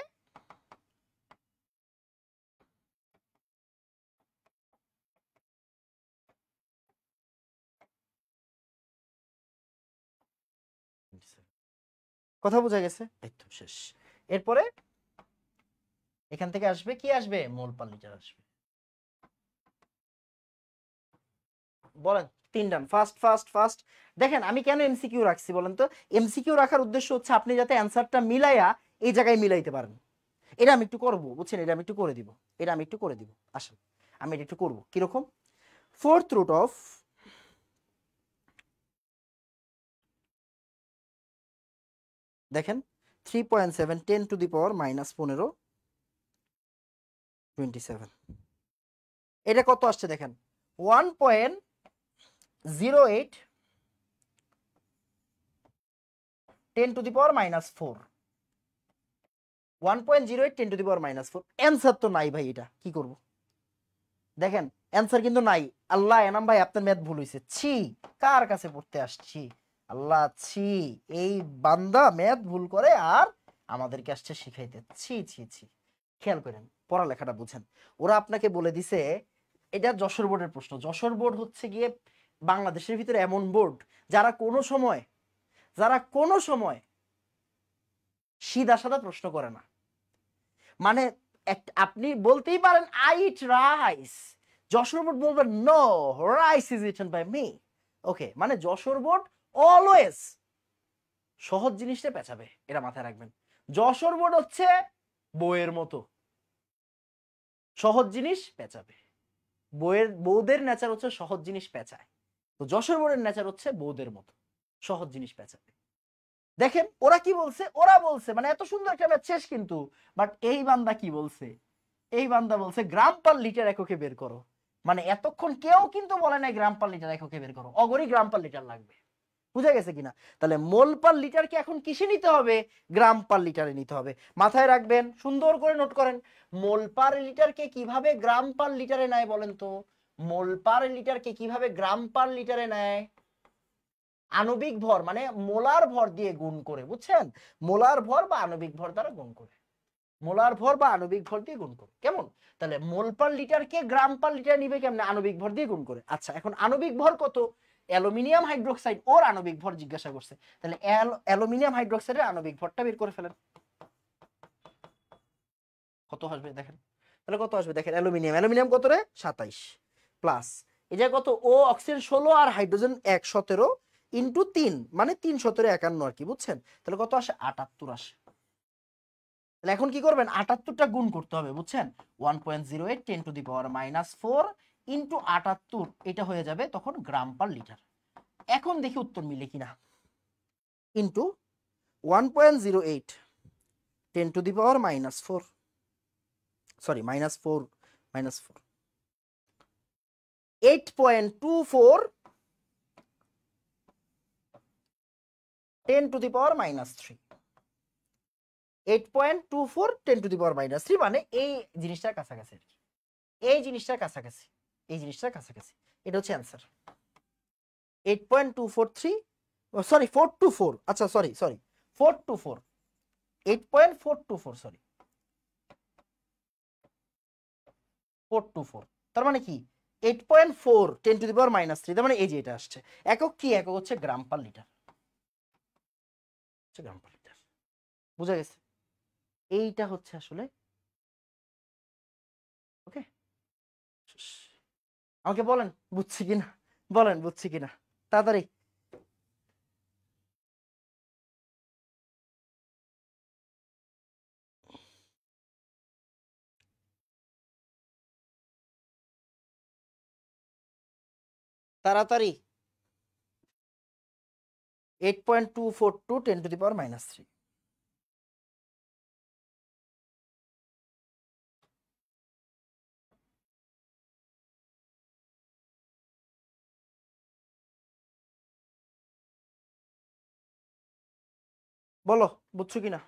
কথা বোঝা গেছে? একদম শেষ। এরপরে এখান থেকে আসবে কি? আসবে মোল পার লিটার আসবে। বলেন 3 ডান। Fast fast fast. দেখেন আমি কেন এমসিকিউ রাখছি বলেন তো? এমসিকিউ রাখার উদ্দেশ্য হচ্ছে আপনি যাতে অ্যানসারটা মিলাইয়া এই জায়গায় মিলাইতে পারেন। এটা আমি একটু করবো, বুঝছেন? এটা আমি একটু করে দিব, এটা আমি একটু করে দিব। আসেন আমি এটা একটু করবো। কিরকম? 4th রুট অফ, দেখেন 3.7 10⁻⁻15 27, এটা কত আসছে দেখেন? 1.08 10⁻⁻4, 1.08 10⁻⁻4। অ্যান্সার তো নাই ভাই, এটা কি করব? দেখেন অ্যান্সার কিন্তু নাই। আল্লাহ, এনাম ভাই আপনার ম্যাথ ভুল হয়েছে। ছি, কার কাছে পড়তে আসছি? আল্লাহ ছি, এই বান্দা ম্যাথ ভুল করে আর আমাদেরকে আসছে শিখাইতে। ছি ছি ছি। খেয়াল করেন, পড়ালেখাটা বুঝেন। ওরা আপনাকে বলে দিছে এটা যশোর বোর্ডের প্রশ্ন। যশোর বোর্ড হচ্ছে গিয়ে বাংলাদেশের ভিতরে এমন বোর্ড যারা কোনো সময় সিধা সাদা প্রশ্ন করে না। মানে আপনি বলতেই পারেন I eat rice, Jessore board বলবেন no, rice is eaten by me. Okay, মানে যশোর বোর্ড অলওয়েজ সহজ জিনিসটা পেঁচাবে, এটা মাথায় রাখবেন। যশোর বোর্ড হচ্ছে বইয়ের মতো, সহজ জিনিস পেঁচাবে। বৌদের নেচার হচ্ছে সহজ জিনিস পেঁচায়, তো যশোর বোর্ডের নেচার হচ্ছে বৌদের মতো, সহজ জিনিস পেঁচাবে। দেখেন ওরা কি বলছে, ওরা বলছে মানে এত সুন্দর একটা ম্যাচ শেষ কিন্তু, বাট এই বান্দা কি বলছে, এই বান্দা বলছে গ্রাম পার লিটার এককে বের করো। মানে এতক্ষণ কেউ কিন্তু বলে নাই গ্রাম পার লিটার এককে বের করো, অগরি গ্রাম পার লিটার লাগবে। বুঝা গেছে কিনা? তাহলে মোল পার লিটারকে এখন কিসে নিতে হবে? গ্রাম পার লিটারে নিতে হবে। মাথায় রাখবেন, সুন্দর করে নোট করেন। মোল পার লিটারকে কিভাবে গ্রাম পার লিটারে নেয় বলেন তো? মোল পার লিটারকে কিভাবে গ্রাম পার লিটারে নেয়? আণবিক ভর মানে মোলার ভর দিয়ে গুণ করে, বুঝছেন? মোলার ভর বা আণবিক ভর দ্বারা গুণ করে, মোলার ভর বা আণবিক ভর দিয়ে গুণ করে। কেমন? তাহলে মোল পার লিটারকে গ্রাম পার লিটার নিবে কেমনে? আণবিক ভর দিয়ে গুণ করে। আচ্ছা, এখন আণবিক ভর কত? অ্যালুমিনিয়াম হাইড্রোক্সাইড ওর আণবিক ভর জিজ্ঞাসা করছে, তাহলে অ্যালুমিনিয়াম হাইড্রোক্সাইডের আণবিক ভরটা বের করে ফেলেন। কত আসবে দেখেন, তাহলে কত আসবে দেখেন। অ্যালুমিনিয়াম কত রে? 27 প্লাস এই যে কত, ও অক্সিজেন 16 আর হাইড্রোজেন 1 17 ইন্টু 3 মানে 3 17 51 আর কি, বুঝছেন? তাহলে কত আসে? 78 আসে। তাহলে এখন কি করবেন? 78টা গুণ করতে হবে, বুঝছেন? 1.08 10 টু দি পাওয়ার -4 ইন্টু 78, এটা হয়ে যাবে তখন গ্রাম পার লিটার। এখন দেখি উত্তর মিলে কিনা। Into 1.08 10 to the power -4, sorry -4 8.24 10 to the power -3, 8.24 10 to the power -3 মানে এই জিনিসটার কাছাকাছি, এই জিনিসটার কাছাকাছি, এই জিনিসটার কাছাকাছি। এটা হচ্ছে অ্যান্সার 8.243, সরি 424, আচ্ছা সরি 424, 8.424, সরি 424। তার মানে কি 8.4 10 টু দি পাওয়ার -3, তার মানে এই যে এটা আসছে। একক কি? একক হচ্ছে গ্রাম পার লিটার, গ্রাম পার লিটার। বুঝা গেছে? এইটা হচ্ছে আসলে ওকে। আমাকে বলেন বুঝছি কিনা, বলেন বুঝছি কিনা তাড়াতাড়ি। তাড়াতাড়ি। 8.242 10 টু দি পাওয়ার -3। বলো বুঝছো কিনা।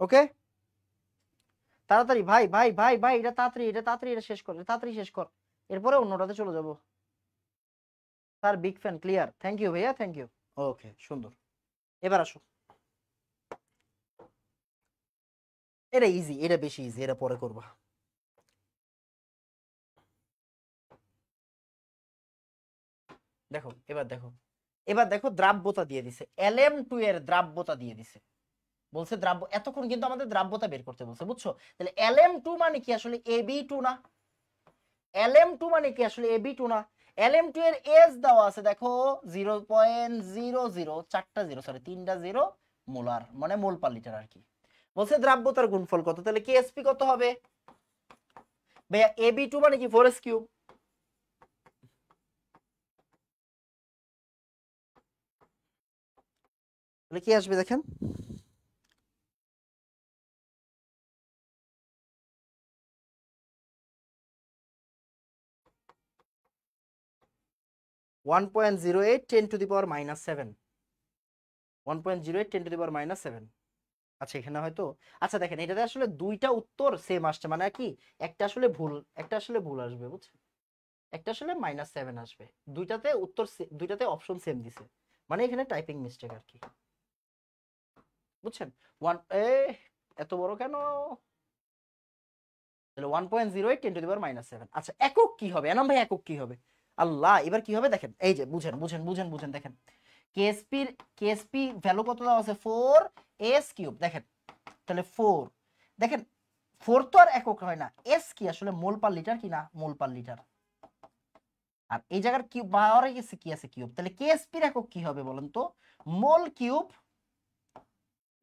ওকে, তাড়াতাড়ি ভাই ভাই ভাই ভাই, এটা তাড়াতাড়ি, এটা তাড়াতাড়ি, এটা শেষ কর, এটা তাড়াতাড়ি শেষ কর, এরপরে অন্যটাতে চলে যাব। Sir big fan, clear, thank you ভাইয়া, থ্যাংক ইউ। ওকে সুন্দর, এবার আসো। এটা ইজি, এটা বেশি ইজি, এটা পরে করবা। দেখো এবার দেখো, এবার দেখো দ্রাব্যতা দিয়ে দিছে, Lm2 এর দ্রাব্যতা দিয়ে দিছে। বলছে দ্রাব্য, এতক্ষণ কিন্তু আমাদের দ্রাব্যতা বের করতে বলছে, বুঝছো? তাহলে Lm2 মানে কি আসলে Ab2 না? Lm2 মানে কি আসলে Ab2 না? Lm2 এর এস দেওয়া আছে দেখো 0.00, চারটা জিরো, সরি তিনটা জিরো, মোলার মানে মোল পার লিটার আর কি। বলছে দ্রাব্যতার গুণফল কত, তাহলে কেএসপি কত হবে ভাইয়া? Ab2 মানে কি 4s3, তাহলে কি আসবে দেখেন, 1.08 10 to the power -7, 1.08 10 to the পাওয়ার -7। আচ্ছা এখানে হয়তো, আচ্ছা দেখেন এটাতে আসলে দুইটা উত্তর সেম আসছে, মানে কি একটা আসলে ভুল, একটা আসলে ভুল আসবে বুঝছেন, একটা আসলে -7 আসবে, দুইটাতে উত্তর দুইটাতে অপশন সেম দিছে, মানে এখানে টাইপিং মিস্টেক আর কি, বুঝছেন। ওয়ান এত বড় কেন, তাহলে 1.08 × 10⁻⁷। আচ্ছা একক কি হবে এনাম ভাই, একক কি হবে, আল্লাহ এবার কি হবে দেখেন, এই যে বুঝেন বুঝেন বুঝেন বুঝেন দেখেন, কেএসপি ভ্যালু কত দেওয়া আছে 4s³ দেখেন, তাহলে 4 দেখেন 4 তো আর একক হয় না, এস কি আসলে মোল পার লিটার কি না, মোল পার লিটার, আর এই জায়গার কিউব পাওয়ারে গেছে কি আছে কিউব, তাহলে কেএসপি এর একক কি হবে বলেন তো, mole cube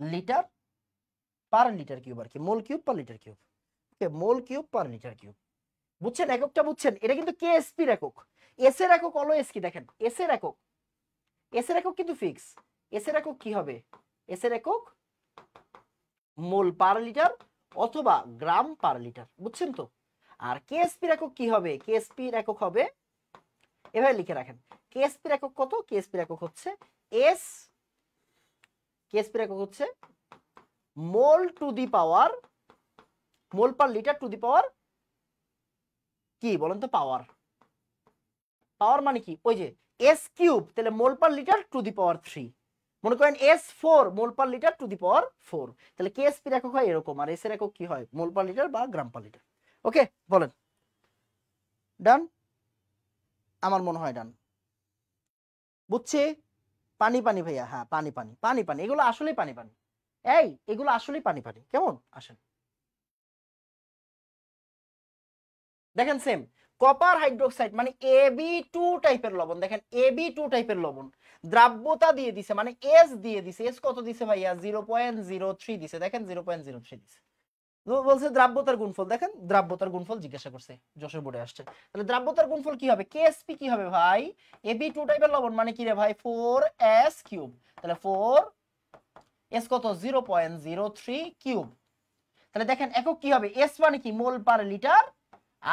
litre per litre cube আর কি, mole cube per litre cube, okay mole cube per litre cube, বুঝছেন এককটা বুঝছেন, এটা কিন্তু কেএসপি এর একক, এস এর একক অলওয়েজ কি দেখেন, এস এর একক, এস এর একক কিন্তু ফিক্স, এস এর একক কি হবে, এস এর একক মোল পার লিটার অথবা গ্রাম পার লিটার, বুঝছেন তো। আর কেএসপি এর একক কি হবে, কেএসপি এর একক হবে, এভাবে লিখে রাখেন, কেএসপি এর একক কত, কেএসপি এর একক হচ্ছে এস, কেএসপি এর একক হচ্ছে mole to the power, mole per litre to the power কি বলেন তো, পাওয়ার, পাওয়ার মানে কি ওই যে s³ তাহলে মোল per litre to the power 3, মনে করেন s4 mole per litre to the power 4, তাহলে কেএসপি এর একক হয় এরকম, আর এস এর একক কি হয় মোল পার লিটার বা গ্রাম পার লিটার। ওকে বলেন ডান, আমার মনে হয় ডান, বুঝছি, পানি পানি ভাইয়া, হ্যাঁ পানি পানি পানি পানি, এগুলো আসলেই পানি পানি, এই এগুলো আসলেই পানি পানি, কেমন আসেন দেখেন সেম, কপার হাইড্রোক্সাইড মানে Ab2 টাইপের লবণ, দেখেন Ab2 টাইপের লবণ, দ্রাব্যতা দিয়ে দিছে মানে এস দিয়ে দিছে, এস কত দিছে ভাইয়া 0.03 দিছে, দেখেন 0.03 দিছে, বলছে দ্রাব্যতার গুণফল, দেখেন দ্রাব্যতার গুণফল জিজ্ঞাসা করছে, যশোর বোর্ডে আসছে, তাহলে দ্রাব্যতার গুণফল কি হবে, কেএসপি কি হবে ভাই, Ab2 টাইপের লবণ মানে কি রে ভাই 4s³, তাহলে 4s কত 0.03 কিউব, তাহলে দেখেন একক কি হবে, এস মানে কি মোল পার লিটার,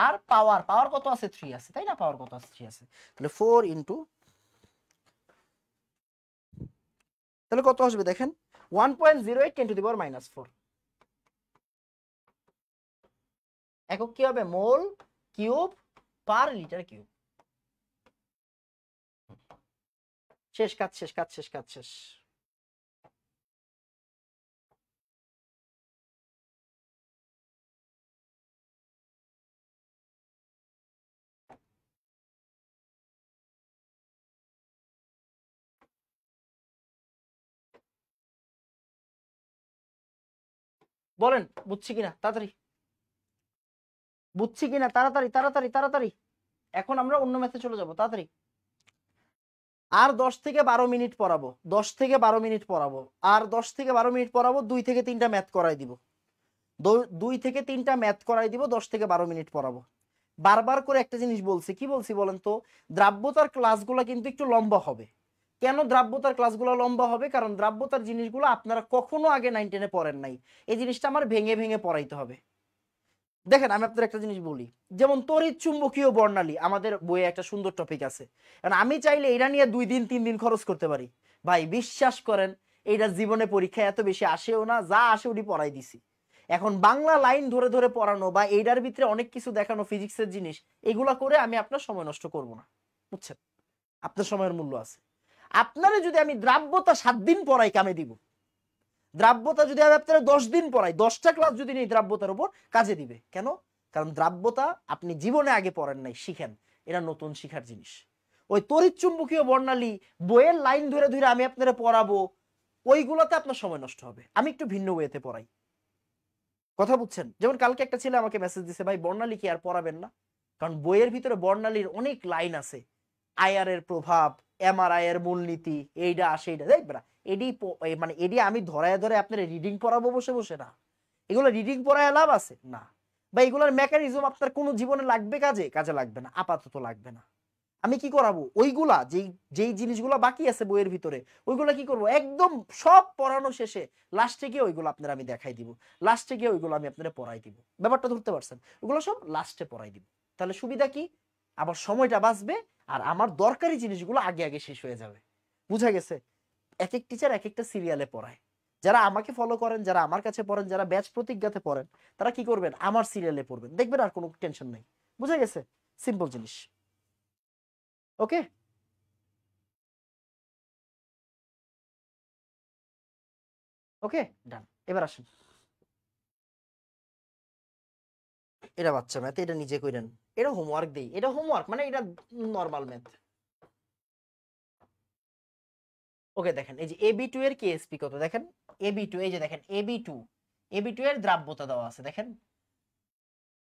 আর পাওয়ার, পাওয়ার কত আছে 3 আছে তাই না, পাওয়ার কত আছে 3 আছে, তাহলে 4 ইনটু, তাহলে কত আসবে দেখেন 1.08 × 10⁻⁴, একক কি হবে মোল কিউব পার লিটার কিউব, শেষ কাজ শেষ কাজ শেষ কাজ শেষ। বলেন বুঝছি কিনা তাড়াতাড়ি, বুঝছি কিনা তাড়াতাড়ি তাড়াতাড়ি তাড়াতাড়ি, এখন আমরা অন্য ম্যাথে চলে যাব তাড়াতাড়ি, আর 10 থেকে 12 মিনিট পড়াবো, 10 থেকে 12 মিনিট পড়াবো, আর 10 থেকে 12 মিনিট পড়াবো, 2 থেকে 3টা ম্যাথ করাই দিব, 2 থেকে 3টা ম্যাথ করাই দিব, 10 থেকে 12 মিনিট পড়াবো। বারবার করে একটা জিনিস বলছি, কি বলছি বলেন তো, দ্রাব্যতার ক্লাসগুলো কিন্তু একটু লম্বা হবে, কেন দ্রাব্যতার ক্লাসগুলো লম্বা হবে, কারণ দ্রাব্যতার জিনিসগুলো আপনারা কখনো আগে 9 10-এ পড়েন নাই, এই জিনিসটা আমার ভেঙে ভেঙে পড়াইতে হবে। দেখেন আমি আপনাদের একটা জিনিস বলি, যেমন তড়িৎ চুম্বকীয় বর্ণালী আমাদের বইয়ে একটা সুন্দর টপিক আছে, কারণ আমি চাইলে এটা নিয়ে 2 দিন 3 দিন খরচ করতে পারি, ভাই বিশ্বাস করেন এইটা জীবনে পরীক্ষায় এত বেশি আসেও না, যা আসে ওটি পড়াই দিছি। এখন বাংলা লাইন ধরে ধরে পড়ানো বা এইটার ভিতরে অনেক কিছু দেখানো ফিজিক্সের জিনিস, এগুলা করে আমি আপনার সময় নষ্ট করব না, বুঝছেন, আপনার সময়ের মূল্য আছে। আপনারা যদি আমি দ্রাব্যতা 7 দিন পড়াই কামে দিব, দ্রাব্যতা যদি আমি আপনারা 10 দিন পড়াই, 10টা ক্লাস যদি নেই দ্রাব্যতার উপর, কাজে দিবে কেন, কারণ দ্রাব্যতা আপনি জীবনে আগে পড়েন নাই, শিখেন, এটা নতুন শিখার জিনিস। ওই তড়িৎ চুম্বকীয় বর্ণালী বইয়ের লাইন ধরে ধরে আমি আপনারা পড়াবো, ওইগুলোতে আপনার সময় নষ্ট হবে, আমি একটু ভিন্ন ওয়েতে পড়াই, কথা বুঝছেন। যেমন কালকে একটা ছেলে আমাকে মেসেজ দিছে, ভাই বর্ণালী কি আর পড়াবেন না, কারণ বইয়ের ভিতরে বর্ণালীর অনেক লাইন আছে, আইআর এর প্রভাব, এমআরআই এর মূলনীতি, এইটা আসে এইটা দেখবেন, এডি মানে এডি আমি ধরায় ধরে আপনার রিডিং পড়াবো বসে বসে না, এগুলো রিডিং পড়ায় লাভ আছে না, বা এগুলোর মেকানিজম আপনার কোনো জীবনে লাগবে, কাজে কাজে লাগবে না, আপাতত লাগবে না। আমি কি করাবো ওইগুলা, যেই যেই জিনিসগুলো বাকি আছে বইয়ের ভিতরে, ওইগুলা কি করব একদম সব পড়ানো শেষে লাস্টে গিয়ে ওইগুলো আপনারা আমি দেখাই দিব, লাস্টে গিয়ে ওইগুলো আমি আপনারা পড়াই দিব, ব্যাপারটা ধরতে পারছেন, ওইগুলো সব লাস্টে পড়াই দিব, তাহলে সুবিধা কি, আবার সময়টা বাঁচবে, আর আমার দরকারি জিনিসগুলো আগে আগে শেষ হয়ে যাবে, বুঝা গেছে। এক এক টিচার এক একটা সিরিয়ালে পড়ায়, যারা আমাকে ফলো করেন, যারা আমার কাছে পড়েন, যারা ব্যাচ প্রতিজ্ঞাতে পড়েন, তারা কি করবেন, আমার সিরিয়ালে পড়বেন, দেখবেন আর কোনো টেনশন নাই। বুঝা গেছে? সিম্পল জিনিস। ওকে, ওকে, ডান। এবার আসুন, এটা বাচ্চা ম্যাথ, এটা নিজে কইরেন। এটা হোমওয়ার্ক দেই, এটা হোমওয়ার্ক মানে এটা নরমাল ম্যাথ। ওকে, দেখেন এই যে AB2 এর কেএসপি কত, দেখেন AB2, এই যে দেখেন AB2 এর দ্রাব্যতা দেওয়া আছে, দেখেন।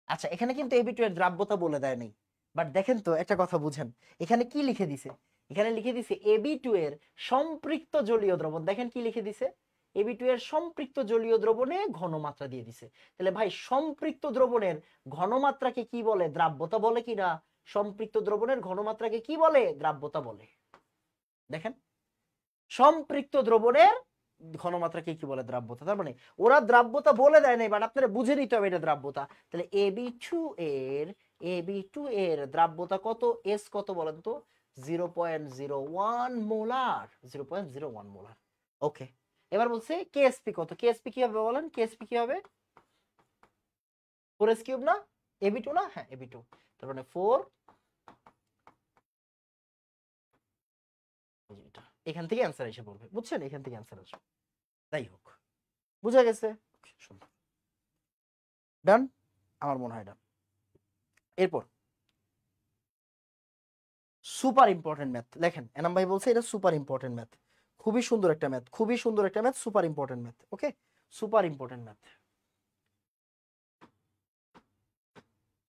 আচ্ছা, এখানে কিন্তু AB2 এর দ্রাব্যতা বলে দেয় নাই, বাট দেখেন তো একটা কথা বুঝেন, এখানে কি লিখে দিছে, এখানে লিখে দিছে AB2 এর সম্পৃক্ত জলীয় দ্রবণ, দেখেন কি লিখে দিছে, AB2 এর সম্পৃক্ত জলীয় দ্রবণে ঘনমাত্রা দিয়ে দিছে। তাহলে ভাই সম্পৃক্ত দ্রবণের ঘনমাত্রাকে কি বলে, দ্রাব্যতা বলে কিনা? সম্পৃক্ত দ্রবণের ঘনমাত্রাকে কি বলে, দ্রাব্যতা বলে। দেখেন, সম্পৃক্ত দ্রবণের ঘনমাত্রাকে কি বলে, দ্রাব্যতা। তার মানে ওরা দ্রাব্যতা বলে দেয় নাই, বাট আপনারা বুঝে নিতে হবে এটা দ্রাব্যতা। তাহলে AB2 এর দ্রাব্যতা কত, এস কত বলেন তো, 0.01 মোলার, 0.01 মোলার। ওকে, এবার বলছে কেএসপি কত, কেএসপি কি হবে বলেন, কেএসপি কি হবে, 4s কিউব না, AB2 না, হ্যাঁ AB2, তার মানে 4, এখান থেকে অ্যান্সার এসে পড়বে, বুঝছেন, এখান থেকে অ্যান্সার আসবে। যাই হোক, বুঝা গেছে? ডান, আমার মনে হয় ডান। এরপর সুপার ইম্পর্টেন্ট ম্যাথ, লেখেন এনাম ভাই বলছে এটা সুপার ইম্পর্টেন্ট ম্যাথ, খুবই সুন্দর একটা ম্যাথ, খুবই সুন্দর একটা math, super important math. Okay, super important math,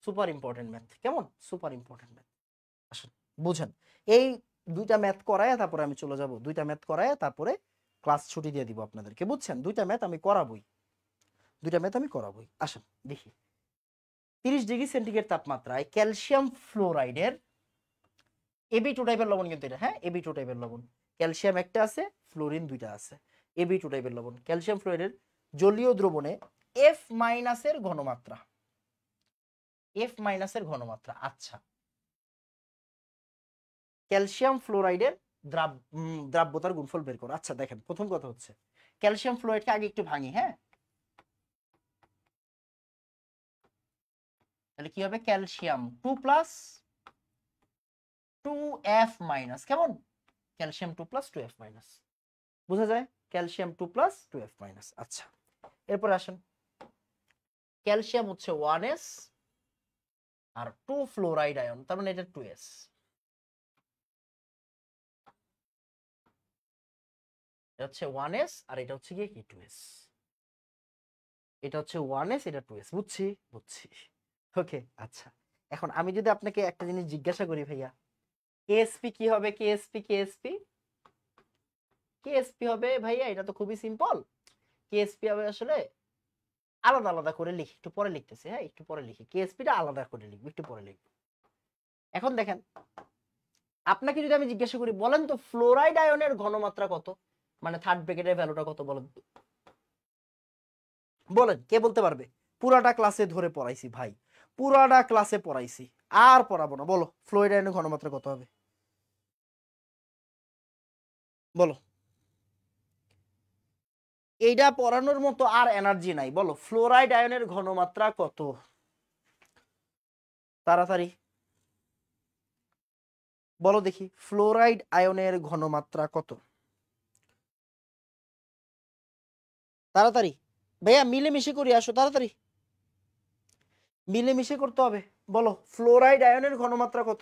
super important math, কেমন, সুপার ইম্পর্টেন্ট ম্যাথ। আসেন বুঝেন, এই দুইটা ম্যাথ করায় তারপরে আমি চলে যাব, দুইটা ম্যাথ করায় তারপরে ক্লাস ছুটি দিয়ে দিব আপনাদেরকে, বুঝছেন, দুইটা ম্যাথ আমি করাবই, দুইটা ম্যাথ আমি করাবই। আসেন দেখি, 30 ডিগ্রি সেন্টিগ্রেড তাপমাত্রায় ক্যালসিয়াম ফ্লোরাইডের AB2 টাইপের লবণ, কিন্তু এটা, হ্যাঁ AB2 টাইপের লবণ, ক্যালসিয়াম একটা আছে, ফ্লোরিন দুইটা আছে, AB2 টাইপের লবণ, ক্যালসিয়াম ফ্লোরাইডের জলীয় দ্রবণে F মাইনাসের ঘনমাত্রা, F মাইনাসের ঘনমাত্রা। আচ্ছা, ক্যালসিয়াম ফ্লোরাইডের দ্রাব্যতার গুণফল বের করো। আচ্ছা দেখেন, প্রথম কথা হচ্ছে ক্যালসিয়াম ফ্লোরাইডকে আগে একটু ভাঙি, হ্যাঁ, তাহলে কি হবে, ক্যালসিয়াম 2 প্লাস 2F মাইনাস, কেমন, ক্যালসিয়াম 2 প্লাস 2F মাইনাস, বোঝা যায়, ক্যালসিয়াম 2 প্লাস 2F মাইনাস। আচ্ছা, এরপর আসেন, ক্যালসিয়াম হচ্ছে 1s আর 2 ফ্লোরাইড আয়ন, তার মানে এটা 2s, এটা হচ্ছে 1s আর এটা হচ্ছে কি 2s, এটা হচ্ছে 1s, এটা 2s, বুঝছি বুঝছি। ওকে, আচ্ছা, এখন আমি যদি আপনাকে একটা জিনিস জিজ্ঞাসা করি, ভাইয়া কেএসপি কি হবে, কেএসপি কেএসপি কেএসপি হবে ভাইয়া, এটা তো খুবই সিম্পল, কেএসপি হবে আসলে আলাদা আলাদা করে লিখি, একটু পরে লিখতেছি, হ্যাঁ একটু পরে লিখি, কেএসপিটা আলাদা করে লিখবো, একটু পরে লিখবো। এখন দেখেন, আপনাকে যদি আমি জিজ্ঞাসা করি, বলেন তো ফ্লোরাইড আয়নের ঘনমাত্রা কত, মানে থার্ড ব্র্যাকেটের ভ্যালুটা কত, বলেন তো, বলেন কে বলতে পারবে? পুরাটা ক্লাসে ধরে পড়াইছি ভাই, পুরাটা ক্লাসে পড়াইছি, আর পড়াবো না, বলো ফ্লোরাইড আয়নের ঘনমাত্রা কত হবে, বলো। এইটা পড়ানোর মতো আর এনার্জি নাই, বলো ফ্লোরাইড আয়নের ঘনমাত্রা কত, তাড়াতাড়ি বলো দেখি, ফ্লোরাইড আয়নের ঘনমাত্রা কত, তাড়াতাড়ি ভাইয়া, মিলেমিশে করি, আসো তাড়াতাড়ি, মিলেমিশে করতে হবে, বলো ফ্লোরাইড আয়নের ঘনমাত্রা কত,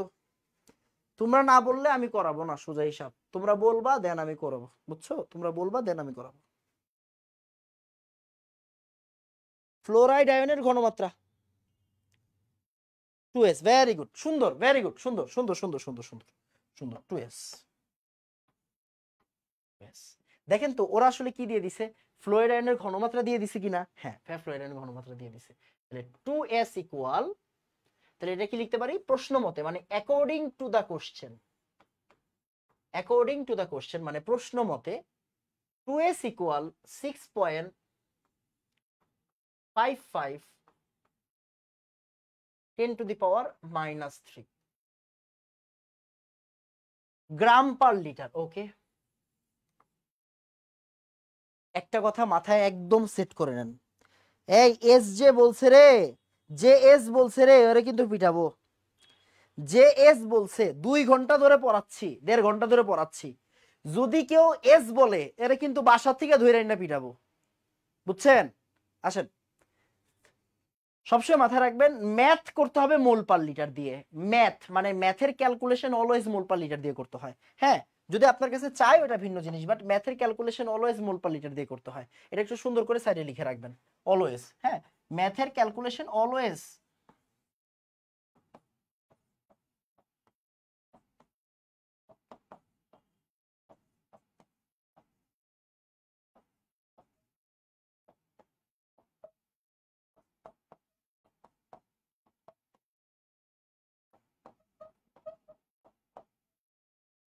তোমরা না বললে আমি করাবো না, সোজা হিসাব, তোমরা বলবা দেন আমি করাবো, বুঝছো, তোমরা বলবা দেন আমি করাবো। ফ্লোরাইড আয়নের ঘনমাত্রা 2s, ভেরি গুড, সুন্দর, ভেরি গুড, সুন্দর সুন্দর সুন্দর সুন্দর সুন্দর সুন্দর, 2s। দেখেন তো ওরা আসলে কি দিয়ে দিছে, ফ্লোরাইড আয়নের ঘনমাত্রা দিয়ে দিছে কিনা, হ্যাঁ ফ্লোরাইড আয়নের ঘনমাত্রা দিয়ে দিছে। তাহলে 2s ইকুয়াল, তাহলে এটা কি লিখতে পারি প্রশ্ন মতে, মানে according to the question, according to the question মানে প্রশ্ন মতে 2s equal 6.55 10 to the power -3 gram per litre. Okay, একটা কথা মাথায় একদম সেট করে নেন, এই এস যে বলছে রে, যে এস বলছে রে ওরে কিন্তু পিটাবো। যে এস বলছে 2 ঘন্টা ধরে পড়াচ্ছি, 1.5 ঘন্টা ধরে পড়াচ্ছি, যদি কেউ এস বলে এরা কিন্তু বাসা থেকে ধরে না পিটাবো, বুঝছেন? আসেন, সবসময় মাথায় রাখবেন ম্যাথ করতে হবে মোল পার লিটার দিয়ে। ম্যাথ মানে ম্যাথের ক্যালকুলেশন অলওয়েজ মোল পার লিটার দিয়ে করতে হয়। হ্যাঁ, যদি আপনার কাছে চাই ওটা ভিন্ন জিনিস, বাট ম্যাথের ক্যালকুলেশন অলওয়েজ মোল পার লিটার দিয়ে করতে হয়। এটা একটু সুন্দর করে সাইডে লিখে রাখবেন, অলওয়েজ। হ্যাঁ, ম্যাথের ক্যালকুলেশন অলওয়েজ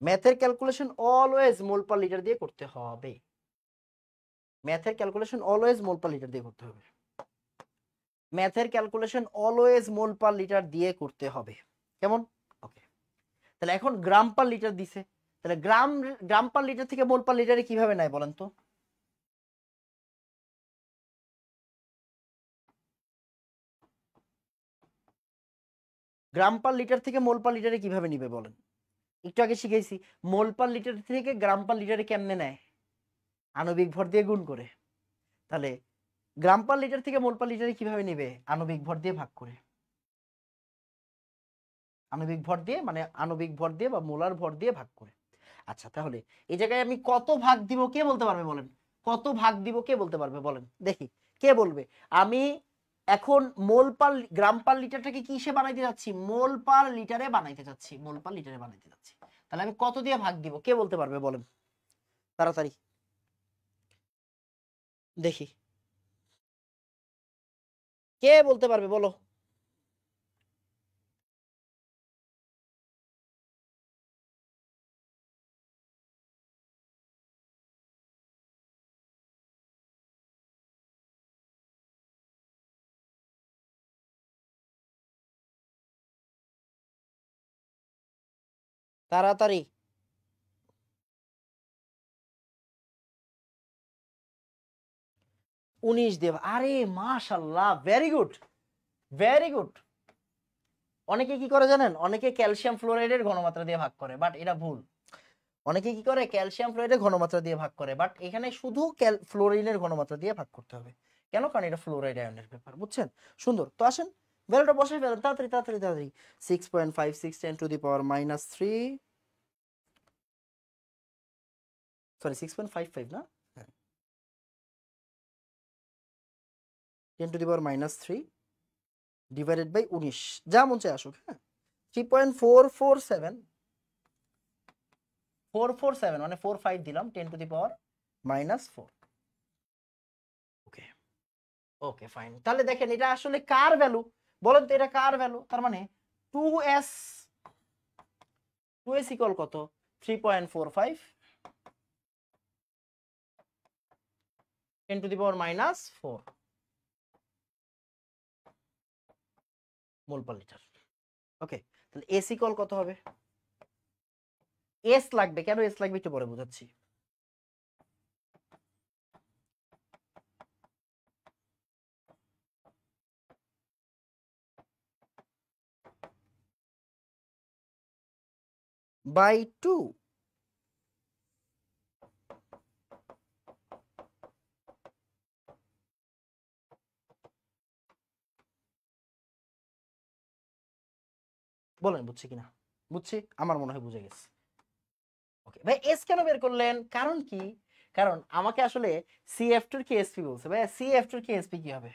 ম্যাথের ক্যালকুলেশন অলওয়েজ মোল পার লিটার দিয়ে করতে হবে। ম্যাথের ক্যালকুলেশন অলওয়েজ মোল পার লিটার দিয়ে করতে হবে। ম্যাথের ক্যালকুলেশন অলওয়েজ মোল পার লিটার দিয়ে করতে হবে। কেমন? ওকে, তাহলে এখন গ্রাম পার লিটার দিছে, তাহলে গ্রাম গ্রাম পার লিটার থেকে মোল পার লিটারে কিভাবে নেয় বলেন তো? গ্রাম পার লিটার থেকে মোল পার লিটারে কিভাবে নিবে বলেন? একটু আগে শিখেছি, মোল পার লিটার থেকে গ্রাম পার লিটারে কেমনে নেয়? আণবিক ভর দিয়ে গুণ করে। তাহলে গ্রাম পার লিটার থেকে মোল পার লিটারে কিভাবে নিবে? আণবিক ভর দিয়ে ভাগ করে। আণবিক ভর দিয়ে মানে আণবিক ভর দিয়ে বা মোলার ভর দিয়ে ভাগ করে। আচ্ছা, তাহলে এই জায়গায় আমি কত ভাগ দিব কে বলতে পারবে বলেন? কত ভাগ দিব কে বলতে পারবে বলেন দেখি, কে বলবে? আমি এখন মোল পার গ্রাম পার লিটারটাকে কিসে বানাইতে যাচ্ছি? মোল পার লিটারে বানাইতে যাচ্ছি, মোল পার লিটারে বানাইতে যাচ্ছি। তাহলে আমি কত দিয়ে ভাগ দিব কে বলতে পারবে বলেন তাড়াতাড়ি দেখি, কে বলতে পারবে বলো? তাড়াতাড়ি। 19 দেব, আরে মাশাল্লাহ, ভেরি গুড, ভেরি গুড। অনেকে কি করে জানেন? অনেকে ক্যালসিয়াম ফ্লোরাইডের ঘনমাত্রা দিয়ে ভাগ করে, বাট এটা ভুল। অনেকে কি করে ক্যালসিয়াম ফ্লোরাইডের ঘনমাত্রা দিয়ে ভাগ করে, বাট এখানে শুধু ফ্লোরিনের ঘনমাত্রা দিয়ে ভাগ করতে হবে। কেন? কারণ এটা ফ্লোরাইড আয়নের ব্যাপার, বুঝছেন? সুন্দর, তো আসেন ভ্যালুটা বসাই ফেলেন তাড়াতাড়ি তাড়াতাড়ি তাড়াতাড়ি। 6.56 10⁻³ সরি 6.55 না, 10⁻³ ডিভাইডেড বাই 19, যা মন চায় আসুক। হ্যাঁ, 3.447 447 মানে 45 দিলাম 10⁻⁻⁴। ওকে, ওকে ফাইন। তাহলে দেখেন এটা আসলে কার ভ্যালু বলেন তো? এটা কার ভ্যালু? তার মানে 2s, 2s ইকুয়াল কত? 3.45 10⁻⁻⁴ মোল পার লিটার। ওকে, তাহলে এস ইকুয়াল কত হবে? এস লাগবে, কেন এস লাগবে একটু পরে বোঝাচ্ছি। বাই 2। বলেন বুঝছি কিনা? বুঝছি, আমার মনে হয় বুঝে গেছে। ওকে ভাই, এস কেন বের করলেন? কারণ কি? কারণ আমাকে আসলে সিএফ2 এর কেএসপি বলছে। ভাই সিএফ2 এর কেএসপি কি হবে?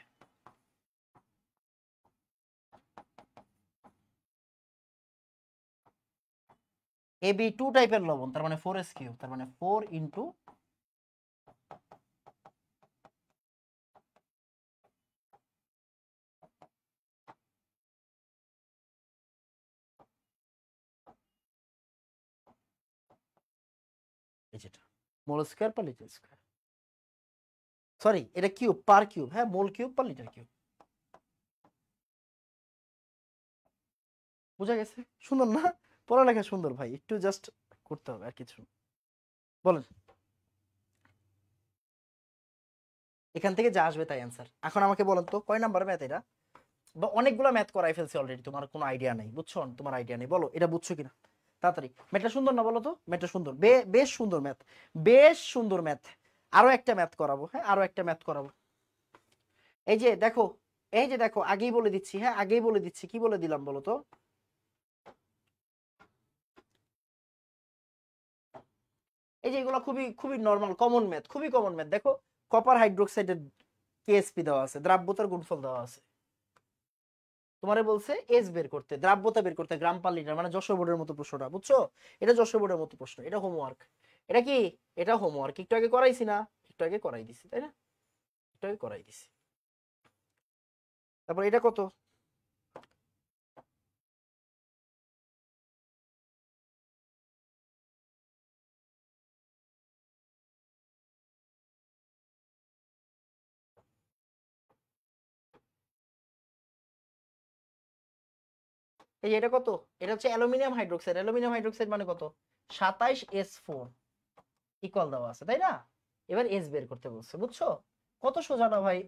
AB2 টাইপের লবণ, তার মানে 4s3, তার মানে 4 ইনটু এই যেটা mole square per litre square, sorry এটা কিউব পার কিউব, হ্যাঁ mole cube per litre cube. বুঝা গেছে? সুন্দর না? পড়ালেখা সুন্দর ভাই, একটু জাস্ট করতে হবে আর কিছু। বলেন। এখান থেকে যা আসবে তাই অ্যান্সার। এখন আমাকে বলেন তো কয় নাম্বার ম্যাথ এটা? বা অনেকগুলো ম্যাথ করাই ফেলছি অলরেডি, তোমার কোনো আইডিয়া নেই, বুঝছো? তোমার আইডিয়া নেই, বলো এটা বুঝছো কিনা তাড়াতাড়ি। ম্যাথটা সুন্দর না বলো তো? ম্যাথটা সুন্দর, বেশ সুন্দর ম্যাথ, বেশ সুন্দর ম্যাথ। আরো একটা ম্যাথ করাবো, হ্যাঁ আরো একটা ম্যাথ করাবো। এই যে দেখো, এই যে দেখো, আগেই বলে দিচ্ছি, হ্যাঁ আগেই বলে দিচ্ছি, কি বলে দিলাম বলো তো? এই যে এগুলো খুবই খুবই নরমাল কমন ম্যাথ, খুবই কমন ম্যাথ। দেখো কপার হাইড্রোক্সাইডের কেএসপি দেওয়া আছে, দ্রাব্যতার গুণফল দেওয়া আছে, তোমারে বলছে এস বের করতে, দ্রাব্যতা বের করতে, গ্রাম পার লিটার, মানে যশোর বোর্ডের মতো প্রশ্নটা, বুঝছো? এটা যশোর বোর্ডের মতো প্রশ্ন, এটা হোমওয়ার্ক। এটা কি? এটা হোমওয়ার্ক, একটু আগে করাইছি না? একটু আগে করাই দিছি, তাই না? একটু আগে করাই দিছি। তারপর এটা কত? এই যে এটা কত? এটা হচ্ছে অ্যালুমিনিয়াম হাইড্রোক্সাইড। অ্যালুমিনিয়াম হাইড্রোক্সাইড মানে কত? 27S4 ইকুয়াল দেওয়া আছে, তাই না? এবার এস বের করতে বলছে, বুঝছো? কত সোজা না ভাই,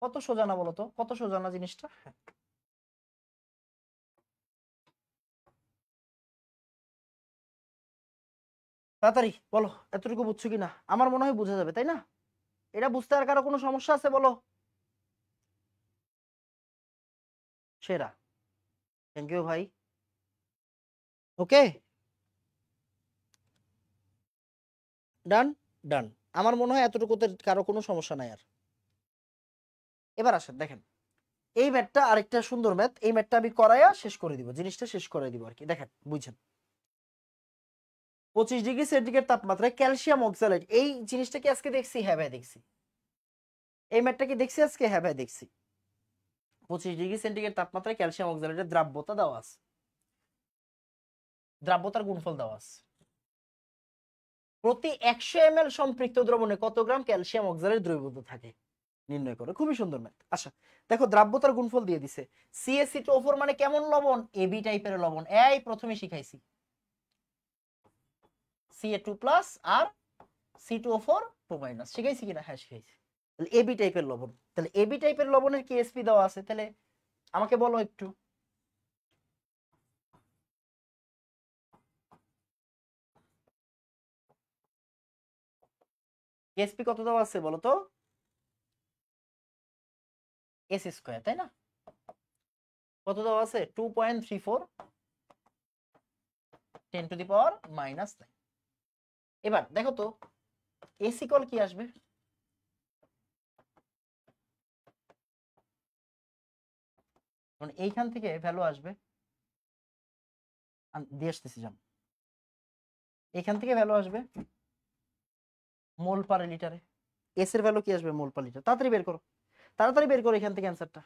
কত সোজা না বলো তো, কত সোজা না জিনিসটা? তাড়াতাড়ি বলো এতটুকু বুঝছো কিনা, আমার মনে হয় বোঝা যাবে, তাই না? এটা বুঝতে আর কারো কোনো সমস্যা আছে বলো? সেরা, থ্যাংক ইউ ভাই। ওকে, ডান, ডান। আমার মনে হয় এতটুকুতে কারো কোনো সমস্যা নাই আর। এবার আসেন দেখেন, এই ম্যাথটা আরেকটা সুন্দর ম্যাথ, এই ম্যাথটা আমি করাইয়া শেষ করে দিব, জিনিসটা শেষ করে দিব আর কি। দেখেন বুঝছেন, 25°C তাপমাত্রায় ক্যালসিয়াম অক্সালেট, এই জিনিসটা কি আজকে দেখছি? হ্যাঁ ভাই দেখছি। এই ম্যাথটা কি দেখছি আজকে? হ্যাঁ ভাই দেখছি। 25°C তাপমাত্রায় ক্যালসিয়াম অক্সালেটের দ্রাব্যতা দেওয়া আছে, দ্রাব্যতার গুণফল দেওয়া আছে। প্রতি 100 ml সম্পৃক্ত দ্রবণে কত গ্রাম ক্যালসিয়াম অক্সালেট দ্রবীভূত থাকে নির্ণয় করে। খুবই সুন্দর ম্যাথ। আচ্ছা দেখো, দ্রাব্যতার গুণফল দিয়ে দিছে। CaCO4 মানে কেমন লবণ? এবি টাইপের লবণ, এই প্রথমে শিখাইছি। Ca2+ আর C2O4 2- শিখাইছি কিনা? হ্যাঁ শিখাইছি। তাহলে এবি টাইপের লবণ, তাহলে এবি টাইপের লবণের কেএসপি দেওয়া আছে, তাহলে আমাকে বলো একটু কেএসপি কত দেওয়া আছে বলো তো? এস স্কয়ার, তাই না? কত দেওয়া আছে? 2.34 10⁻⁻9। এবার দেখো তো এসি কল কি আসবে? মানে এইখান থেকে ভ্যালু আসবে, দিয়ে আসতেছি যান, এখান থেকে ভ্যালু আসবে মোল পার লিটারে। এস এর ভ্যালু কি আসবে? মোল পার লিটার। তাড়াতাড়ি বের করো, তাড়াতাড়ি বের করো এখান থেকে অ্যান্সারটা,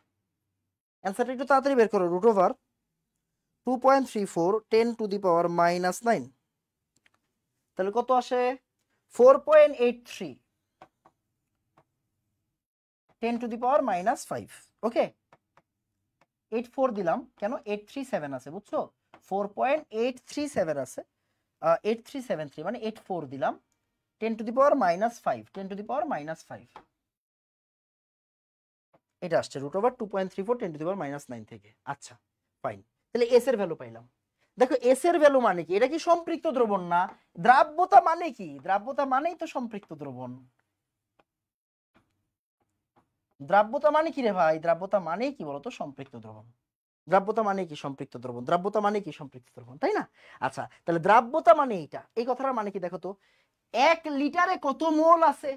অ্যান্সারটা একটু তাড়াতাড়ি বের করো। √2.34 10⁻⁻9, তাহলে কত আসে? 4.83 10⁻⁻5। ওকে, 84 দিলাম কেন? 837 আছে, বুঝছো? 4.837 আছে, 8373 মানে 84 দিলাম, 10⁻⁻5, 10⁻⁻5 এটা আসছে √2.34 10⁻⁻9 থেকে। আচ্ছা ফাইন, তাহলে এস এর ভ্যালু পাইলাম। দেখো এস এর ভ্যালু মানে কি? এটা কি সম্পৃক্ত দ্রবণ না? দ্রাব্যতা মানে কি? দ্রাব্যতা মানেই তো সম্পৃক্ত দ্রবণ। দ্রাব্যতা মানে কি রে ভাই? দ্রাব্যতা মানে কি বলতো? সম্পৃক্ত দ্রবণ। দ্রাব্যতা মানে কি? সম্পৃক্ত দ্রবণ। দ্রাব্যতা মানে কি? সম্পৃক্ত দ্রবণ, তাই না? আচ্ছা তাহলে দ্রাব্যতা মানে এইটা, এই কথাটার মানে কি দেখো তো, 1 লিটারে কত মোল আছে?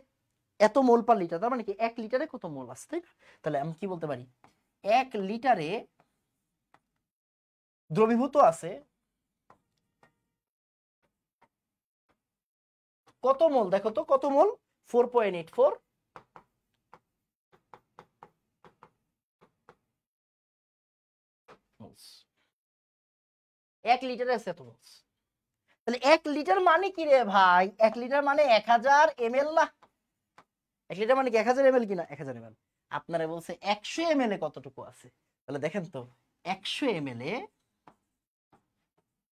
এত মোল পার লিটার, তার মানে কি 1 লিটারে কত মোল আছে, তাই না? তাহলে আমি কি বলতে পারি, 1 লিটারে দ্রবীভূত আছে কত মোল? দেখো তো কত মোল? 4.84 মোলস। 1 লিটারে আছে এত মোলস। তাহলে 1 লিটার মানে কি রে ভাই? 1 লিটার মানে 1000 ml না? 1 লিটার মানে কি 1000 ml কিনা? 1000 ml। আপনারা বলছে 100 ml এ কতটুকু আছে, তাহলে দেখেন তো 100 ml এ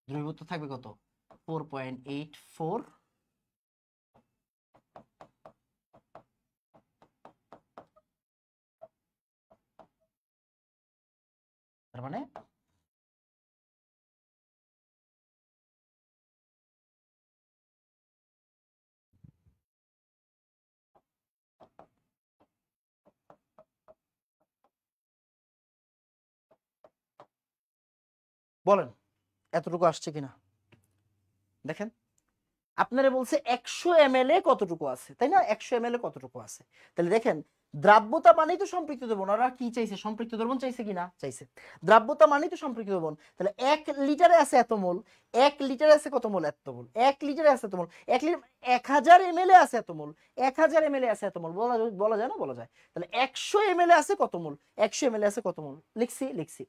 দ্রবীভূত থাকবে কত? 4.84 তার মানে বলেন এতটুকু আসছে কিনা দেখেন আপনারা বলছে 100 ml এ কতটুকু আছে তাই না 100 ml এ কতটুকু আছে তাহলে দেখেন দ্রাব্যতা মানেই তো সম্পৃক্ত দ্রবণ ওরা কি চাইছে সম্পৃক্ত দ্রবণ চাইছে কিনা চাইছে দ্রাব্যতা মানেই তো সম্পৃক্ত দ্রবণ তাহলে 1 লিটারে আছে এত মোল 1 লিটারে আছে কত মোল এত মোল 1 লিটারে আছে এত মোল 1 লিটার 1000 ml এ আছে এত মোল 1000 ml এ আছে এত মোল বলা যায় না বলা যায় তাহলে 100 ml এ আছে কত মোল 100 ml এ আছে কত মোল লিখছি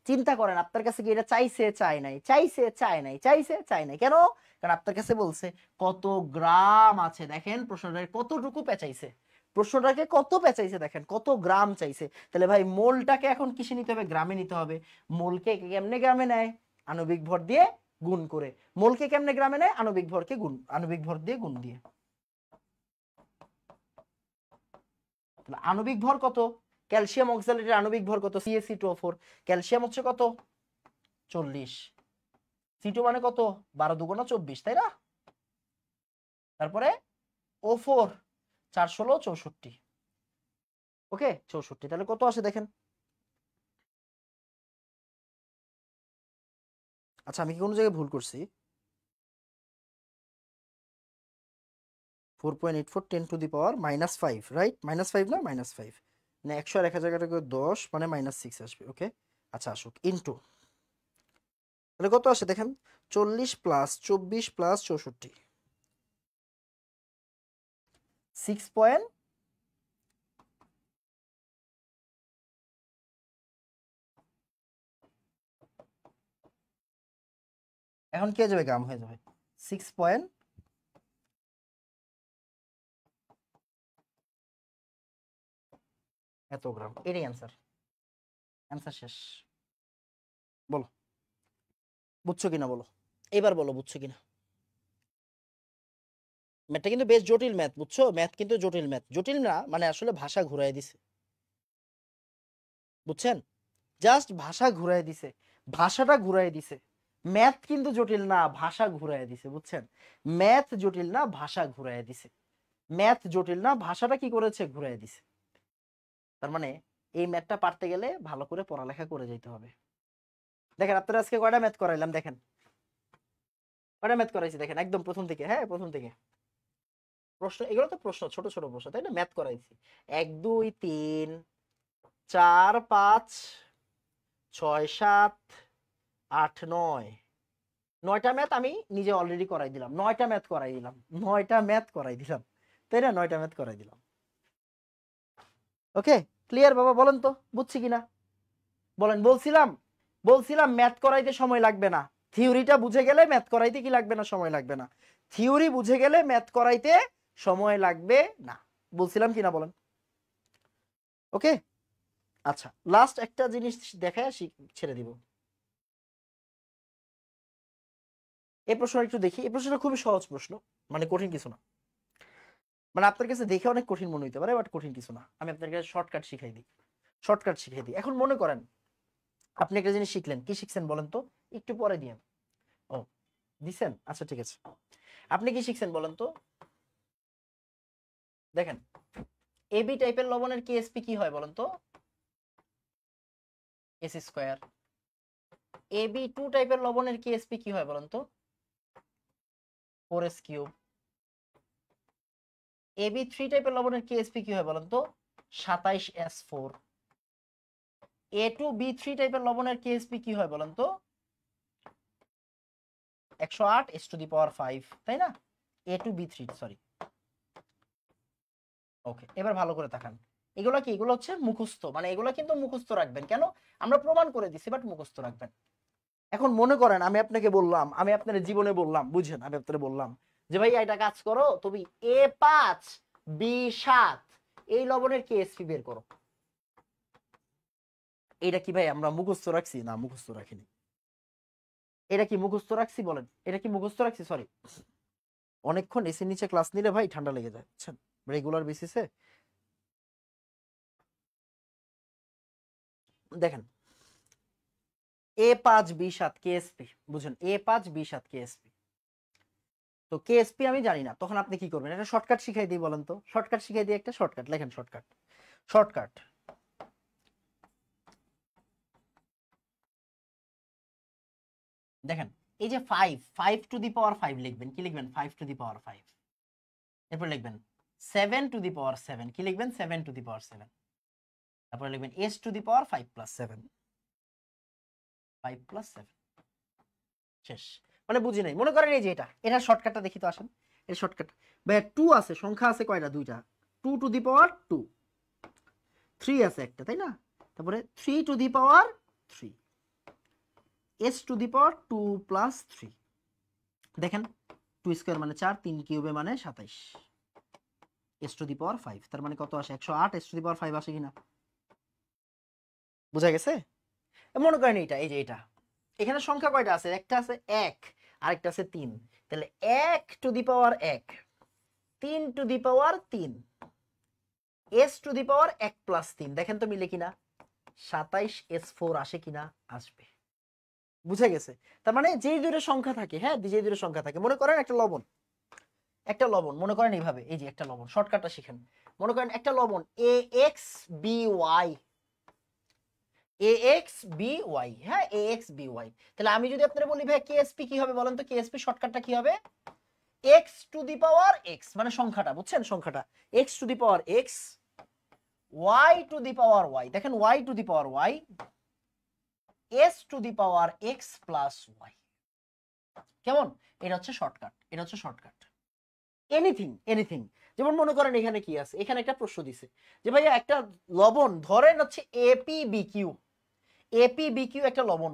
চিন্তা করেন আপনার কাছে কি এটা চাইছে চাই নাই চাইছে চাই নাই চাইছে চাই নাই কেন কারণ আপনার কাছে বলছে কত গ্রাম আছে দেখেন প্রশ্নটাকে কতটুকু পেঁচাইছে প্রশ্নটাকে কত পেঁচাইছে দেখেন কত গ্রাম চাইছে তাহলে ভাই মোলটাকে এখন কিসে নিতে হবে গ্রামে নিতে হবে মোলকে কেমনে গ্রামে নেয় আণবিক ভর দিয়ে গুণ করে মোলকে কেমনে গ্রামে নেয় আণবিক ভরকে গুণ আণবিক ভর দিয়ে গুণ দিয়ে তাহলে আণবিক ভর কত ক্যালসিয়াম অক্সালেটের আণবিক ভর কত CaC2O4 ক্যালসিয়াম হচ্ছে কত 40 C2 মানে কত 12 দুগুণা 24 তাই না তারপরে O4 4 16 64 ওকে 64 তাহলে কত আসে দেখেন আচ্ছা আমি কি কোনো জায়গায় ভুল করছি 4.84 10 টু দি পাওয়ার -5 রাইট -5 না -5 মানে 100 আর 1000 জায়গাটাকে 10 মানে -6 আসবে ওকে আচ্ছা আসুক ইনটু তাহলে কত আসে দেখেন 40 প্লাস 24 প্লাস 64 6 পয়েন্ট এখন কি হয়ে যাবে গ্রাম হয়ে যাবে 6 পয়েন্ট এত গ্রাম এটাই অ্যান্সার অ্যান্সার শেষ বলো বুঝছো কিনা বলো এবার বলো বুঝছো কিনা ম্যাথটা কিন্তু বেশ জটিল ম্যাথ বুঝছো ম্যাথ কিন্তু জটিল ম্যাথ জটিল না মানে আসলে ভাষা ঘুরাই দিছে বুঝছেন জাস্ট ভাষা ঘুরাই দিছে ভাষাটা ঘুরাই দিছে ম্যাথ কিন্তু জটিল না ভাষা ঘুরাই দিছে বুঝছেন ম্যাথ জটিল না ভাষা ঘুরাই দিছে ম্যাথ জটিল না ভাষাটা কি করেছে ঘুরাই দিছে তার মানে এই ম্যাথটা পারতে গেলে ভালো করে পড়ালেখা করে যেতে হবে দেখেন আপনারা আজকে কয়টা ম্যাথ করাইলাম দেখেন কয়টা ম্যাথ করাইছি দেখেন একদম প্রথম থেকে হ্যাঁ প্রথম থেকে প্রশ্ন এগুলো তো প্রশ্ন ছোট ছোট প্রশ্ন তাই না ম্যাথ করাইছি 1 2 3 4 5 6 7 8 9 9টা ম্যাথ আমি নিজে অলরেডি করাই দিলাম 9টা ম্যাথ করাই দিলাম 9টা ম্যাথ করাই দিলাম তাই না 9টা ম্যাথ করাই দিলাম ওকে ক্লিয়ার বাবা বলেন তো বুঝছি কিনা বলেন বলছিলাম ম্যাথ করাইতে সময় লাগবে না থিওরিটা বুঝে গেলে ম্যাথ করাইতে কি লাগবে না সময় লাগবে না থিওরি বুঝে গেলে ম্যাথ করাইতে সময় লাগবে না বলছিলাম কিনা বলেন ওকে আচ্ছা লাস্ট একটা জিনিস দেখায় ছেড়ে দিব এই প্রশ্নটা একটু দেখি এই প্রশ্নটা খুবই সহজ প্রশ্ন মানে কঠিন কিছু না মানে আপনার কাছে দেখে অনেক কঠিন মনে হইতে পারে বাট কঠিন কিছু না আমি আপনার কাছে শর্টকাট শিখাই দিই এখন মনে করেন আপনি একটা জিনিস শিখলেন কি শিখছেন বলেন তো একটু পরে দিয়ে ও দিছেন আচ্ছা ঠিক আছে আপনি কি শিখছেন বলেন তো দেখেন এবি টাইপের লবণের কেএসপি কি হয় বলেন তো এস স্কয়ার এবি 2 টাইপের লবণের কেএসপি কি হয় বলেন তো 4s কিউব এবি 3 টাইপের লবণের কেএসপি কি হয় বলেন তো 27s4 A2B3 টাইপের লবণের কেএসপি কি হয় বলেন তো 108s⁵ তাই না A2B3 সরি ওকে এবার ভালো করে তাকান এগুলো কি এগুলো হচ্ছে মুখস্থ মানে এগুলো কিন্তু মুখস্থ রাখবেন কেন আমরা প্রমাণ করে দিছি বাট মুখস্থ রাখবেন এখন মনে করেন আমি আপনাকে বললাম আমি আপনার জীবনে বললাম বুঝেন আমি আপনাকে বললাম যে ভাই এটা কাজ করো তুমি A5 B7 এই লবণের কেএসপি বের করো এটা কি ভাই আমরা মুখস্থ রাখছি না মুখস্থ রাখিনি এটা কি মুখস্থ রাখছি বলেন এটা কি মুখস্থ রাখছি সরি অনেকক্ষণ এসির নিচে ক্লাস নিলে ভাই ঠান্ডা লেগে যায় বুঝছেন রেগুলার বেসিসে দেখেন A5B7 কেএসপি, বুঝুন A5B7 কেএসপি। তো কেএসপি আমি জানি না, তখন আপনি কি করবেন? একটা শর্টকাট শিখাই দিই, বলেন তো, শর্টকাট শিখাই দিই, একটা শর্টকাট লেখেন, শর্টকাট শর্টকাট দেখেন, এই যে 5 টু দি পাওয়ার 5 লিখবেন, কি লিখবেন? 5 টু দি পাওয়ার 5। এরপর লিখবেন 7 টু দি পাওয়ার 7, কি লিখবেন? 7 টু দি পাওয়ার 7। তারপর লিখবেন s two the power 5 plus 7, 5 plus 7। শেষ। মানে বুঝি নাই, মনে করেন এই যে এটা শর্টকাটটা দেখি তো, আসেন এর শর্টকাট। ভাই 2 আছে, সংখ্যা আছে কয়টা? দুইটা। 2 টু দি পাওয়ার 2, 3 আছে একটা, তাই না? তারপরে 3 two the power 3, s two the power 2 plus 3। দেখেন 2 স্কয়ার মানে 4, 3 কিউবে মানে 27, s টু দি পাওয়ার 5, তার মানে কত আসে? 108 s টু দি পাওয়ার 5 আসে কিনা? বুঝা গেছে? মনে করেন এইটা, এই যে এটা, এখানে সংখ্যা কয়টা আছে? একটা আছে 1, আরেকটা আছে 3। তাহলে 1 two the power 1, 3 two the power 3, s two the power 1 plus 3। দেখেন তো মিলে কিনা? 27 s4 আসে কিনা? আসবে। বুঝা গেছে? তার মানে যেই দুটো সংখ্যা থাকে, হ্যাঁ, যেই দুটো সংখ্যা থাকে, মনে করেন একটা লবণ, একটা লবণ মনে করেন এইভাবে, এই যে একটা লবণ, শর্টকাটটা শিখেন। মনে করেন একটা লবণ AXBY, AXBY, হ্যাঁ, AXBY। তাহলে আমি যদি আপনারা বলি ভাই কেএসপি কি হবে বলেন তো? কেএসপি শর্টকাটটা কি হবে? x two the power x, মানে সংখ্যাটা, বুঝছেন? সংখ্যাটা x two the power x, y two the power y, দেখেন y two the power y, s two the power x plus y। কেমন? এটা হচ্ছে শর্টকাট, এটা হচ্ছে শর্টকাট। Anything anything. যেমন মনে করেন এখানে কি আছে? এখানে একটা প্রশ্ন দিছে যে ভাইয়া একটা লবণ ধরেন হচ্ছে APBQ, APBQ একটা লবণ,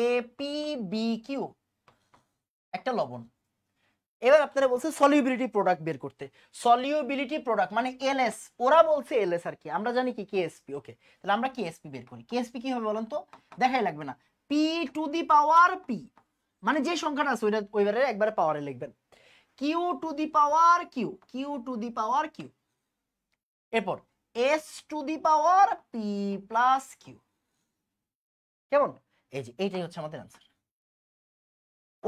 APBQ একটা লবণ। এবার আপনারা বলছে সলিউবিলিটি প্রোডাক্ট বের করতে। সলিউবিলিটি প্রোডাক্ট মানে এলএস, ওরা বলছে এলএস আর কি, আমরা জানি কি কেএসপি। ওকে, তাহলে আমরা কেএসপি বের করি। কেএসপি কি হবে বলেন তো? দেখাই লাগবে না, P to the power P, মানে যে সংখ্যাটা আছে ওইটা ওইবারে একবারে পাওয়ারে লিখবেন। Q to the power Q, Q to the power Q. এরপর S to the power P plus Q. কেমন? এই যে এইটাই হচ্ছে আমাদের আনসার।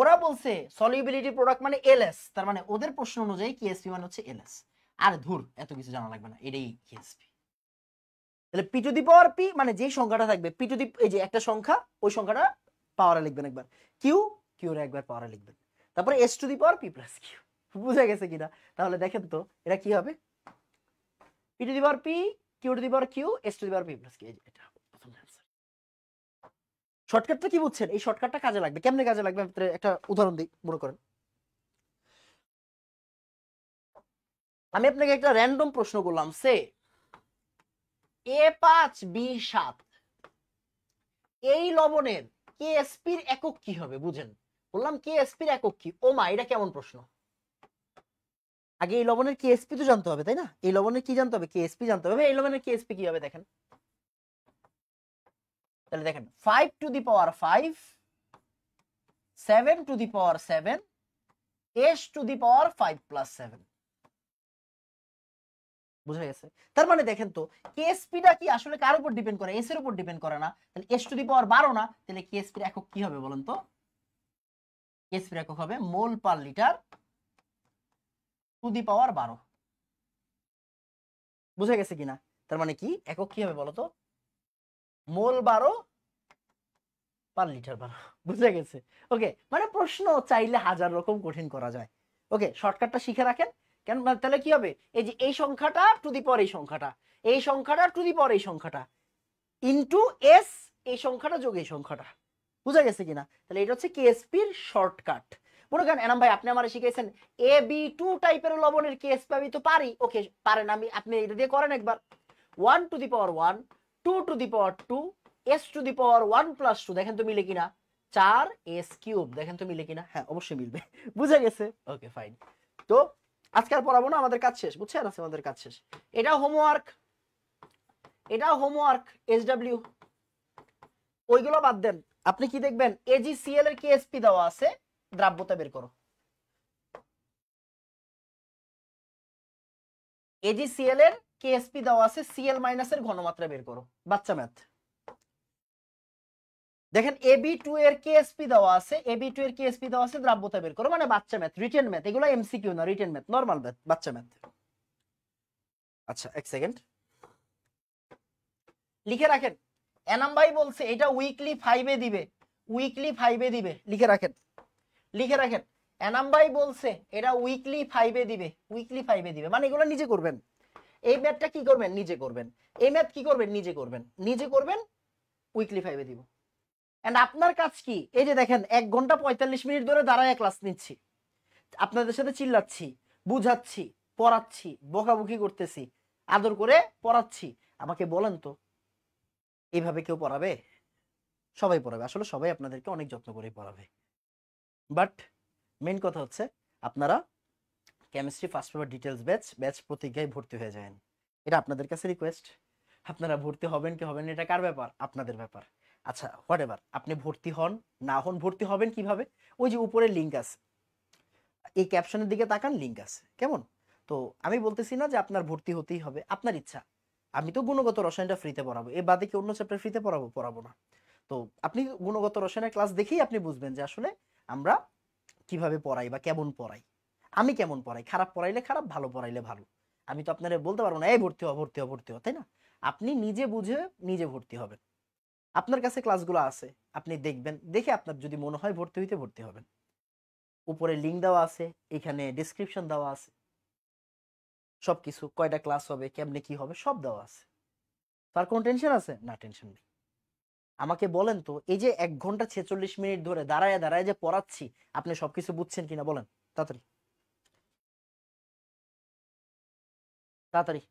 ওরা বলছে সলিউবিলিটি প্রোডাক্ট মানে এলএস, তার মানে ওদের প্রশ্ন অনুযায়ী কেএসপি মানে হচ্ছে এলএস। আর ধুর, এত কিছু জানা লাগবে না, এটাই কেএসপি। তাহলে P to the power P মানে যেই সংখ্যাটা থাকবে, পি টু দি, এই যে একটা সংখ্যা, ওই সংখ্যাটা পাওয়ারে লিখবেন একবার, কিউ কিউরে একবার পাওয়ারে লিখবেন, তারপরে S to the power P plus Q. বুঝা গেছে কিনা? তাহলে দেখেন তো এটা কি হবে? P to the power P, Q to the power Q, S to the power P plus Q. এটা প্রথম অ্যানসার। শর্টকাটটা কি বুঝছেন? এই শর্টকাটটা কাজে লাগবে। কেমনে কাজে লাগবে? একটা উদাহরণ দিই। মনে করেন আমি আপনাকে একটা র্যান্ডম প্রশ্ন করলাম, সে A5B7 এই লবণের কেএসপির একক কি হবে? বুঝেন, বললাম কেএসপির একক কি। ও মা, এটা কেমন প্রশ্ন? আগে এই লবণের কেএসপি তো জানতে হবে, তাই না? এই লবণের কি জানতে হবে? কেএসপি জানতে হবে। এই লবণের কেএসপি কি হবে দেখেন। তাহলে দেখেন 5 two the power 5, 7 two the power 7, s two the power 5 plus 7। বুঝা গেছে? তার মানে দেখেন তো কেএসপিটা কি আসলে কার উপর ডিপেন্ড করে? এস এর উপর ডিপেন্ড করে না। তাহলে s টু দি পাওয়ার 12 না, তাহলে কেএসপির একক কি হবে বলেন তো? কেএসপির একক হবে মোল পার লিটার টু দি পাওয়ার 12। বুঝা গেছে কিনা? তার মানে কি একক কি হবে বলতো? মোল 12 পার লিটার 12। বুঝা গেছে? ওকে, মানে প্রশ্ন চাইলে হাজার রকম কঠিন করা যায়। ওকে, শর্টকাটটা শিখে রাখেন। কেন? তাহলে কি হবে? এই যে এই সংখ্যাটা টু দি পাওয়ার এই সংখ্যাটা, এই সংখ্যাটা টু দি পাওয়ার এই সংখ্যাটা, ইনটু এস এই সংখ্যাটা যোগ এই সংখ্যাটা। বুঝা গেছে কিনা? তাহলে এটা হচ্ছে কেএসপির শর্টকাট। মনে করেন এনাম ভাই আপনি আমারে শিখাইছেন AB2 টাইপের লবণের কেএসপি, আমি তো পারি। ওকে, পারেন, আমি আপনি এটা দিয়ে করেন একবার। 1 two the power 1, 2 two the power 2, s two the power 1 plus 2। দেখেন তো মিলে কিনা? 4s cube. দেখেন তো মিলে কিনা? হ্যাঁ, অবশ্যই মিলবে। বুঝা গেছে? Okay, fine. তো আজকে আর পড়াবো না, আমাদের কাজ শেষ। বুঝছেন? আছে, আমাদের কাজ শেষ। এটা হোমওয়ার্ক, এটা হোমওয়ার্ক SW, ওইগুলো বাদ দেন। আপনি কি দেখবেন? AgCl এর কেএসপি দেওয়া আছে, দ্রাব্যতা বের করো। AgCl এর কেএসপি দেওয়া আছে, Cl- এর ঘনমাত্রা বের করো। বাচ্চা ম্যাথ। দেখেন AB2 এর কেএসপি দেওয়া আছে, AB2 এর কেএসপি দেওয়া আছে, দ্রাব্যতা বের করো, মানে বাচ্চা ম্যাথ, রিটেন ম্যাথ, এগুলো এমসিকিউ না, রিটেন ম্যাথ, নরমাল ম্যাথ, বাচ্চা ম্যাথ। আচ্ছা এক সেকেন্ড লিখে রাখেন। এনাম ভাই বলছে এটা উইকলি 5 এ দিবে, উইকলি 5 এ দিবে, লিখে রাখেন, লিখে রাখেন। এনাম ভাই বলছে এটা উইকলি 5 এ দিবে, উইকলি 5 এ দিবে, মানে এগুলো নিজে করবেন। এই ম্যাথটা কি করবেন, নিজে করবেন। এই ম্যাথ কি করবেন, নিজে করবেন, নিজে করবেন, উইকলি 5 এ দিব। এন্ড আপনার কাজ কি, এই যে দেখেন 1 ঘন্টা 45 মিনিট ধরে দাঁড়ায় ক্লাস নিচ্ছি, আপনাদের সাথে চিল্লাচ্ছি, বুঝাচ্ছি, পড়াচ্ছি, বকাবকি করতেছি, আদর করে পড়াচ্ছি। আমাকে বলেন তো এইভাবে কেউ পড়াবে? সবাই পড়াবে, আসলে সবাই আপনাদেরকে অনেক যত্ন করে পড়াবে। বাট মেইন কথা হচ্ছে আপনারা chemistry first paper details batch প্রতিজ্ঞায় ভর্তি হয়ে যাবেন। এটা আপনাদের কাছে রিকোয়েস্ট। আপনারা ভর্তি হবেন কি হবেন এটা কার ব্যাপার, আপনাদের ব্যাপার। আচ্ছা হোয়াটএভার, আপনি ভর্তি হন না হন, ভর্তি হবেন কিভাবে, ওই যে উপরে লিংক আছে, এই ক্যাপশনের দিকে তাকান, লিংক আছে, কেমন? তো আমি বলতেছি না যে আপনার ভর্তি হতেই হবে, আপনার ইচ্ছা। আমি তো গুণগত রসায়নটা ফ্রিতে পড়াবো, এর বাদে কি অন্য চ্যাপ্টার ফ্রিতে পড়াবো? পড়াবো না। তো আপনি গুণগত রসায়নের ক্লাস দেখেই আপনি বুঝবেন যে আসলে আমরা কিভাবে পড়াই বা কেমন পড়াই। আমি কেমন পড়াই, খারাপ পড়াইলে খারাপ, ভালো পড়াইলে ভালো। আমি তো আপনারা বলতে পারবো না এই ভর্তি হও ভর্তি হও ভর্তি হও, তাই না? আপনি নিজে বুঝে নিজে ভর্তি হবেন। আপনার কাছে ক্লাসগুলো আছে, আপনি দেখবেন, দেখে আপনার যদি মনে হয় ভর্তি হইতে ভর্তি হবেন। উপরে লিংক দেওয়া আছে, এখানে ডেসক্রিপশন দেওয়া আছে, সবকিছু, কয়টা ক্লাস হবে, কেমনে কি হবে, সব দেওয়া আছে। তার কোনো টেনশন আছে না? টেনশন নেই। আমাকে বলেন তো এই যে 1 ঘন্টা 46 মিনিট ধরে দাঁড়ায় দাঁড়ায় যে পড়াচ্ছি, আপনি সবকিছু বুঝছেন কিনা বলেন তাড়াতাড়ি, তাড়াতাড়ি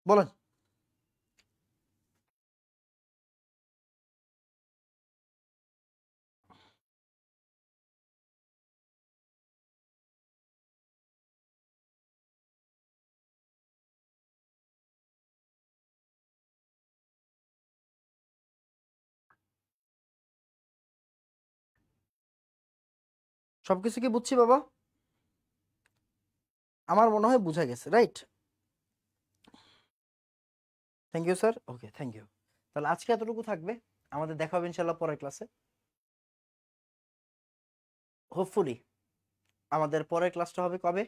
বলেন। সবকিছু কি বুঝছি বাবা? আমার মনে হয় বুঝা গেছে, right? Thank you sir, okay thank you. তাহলে আজকে এতটুকু থাকবে, আমাদের দেখা হবে ইনশাল্লাহ পরের ক্লাসে। হোপফুলি আমাদের পরের ক্লাসটা হবে কবে?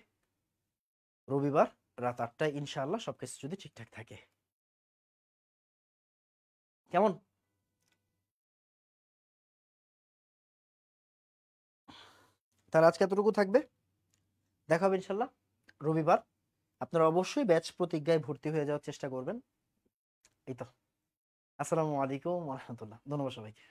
রবিবার রাত 8টায় ইনশাআল্লাহ, সবকিছু যদি ঠিকঠাক থাকে, কেমন? তাহলে আজকে এতটুকু থাকবে, দেখা হবে ইনশাল্লাহ রবিবার। আপনারা অবশ্যই ব্যাচ প্রতিজ্ঞায় ভর্তি হয়ে যাওয়ার চেষ্টা করবেন। এই তো, আসসালামু আলাইকুম ওয়া রাহমাতুল্লাহ, ধন্যবাদ সবাইকে।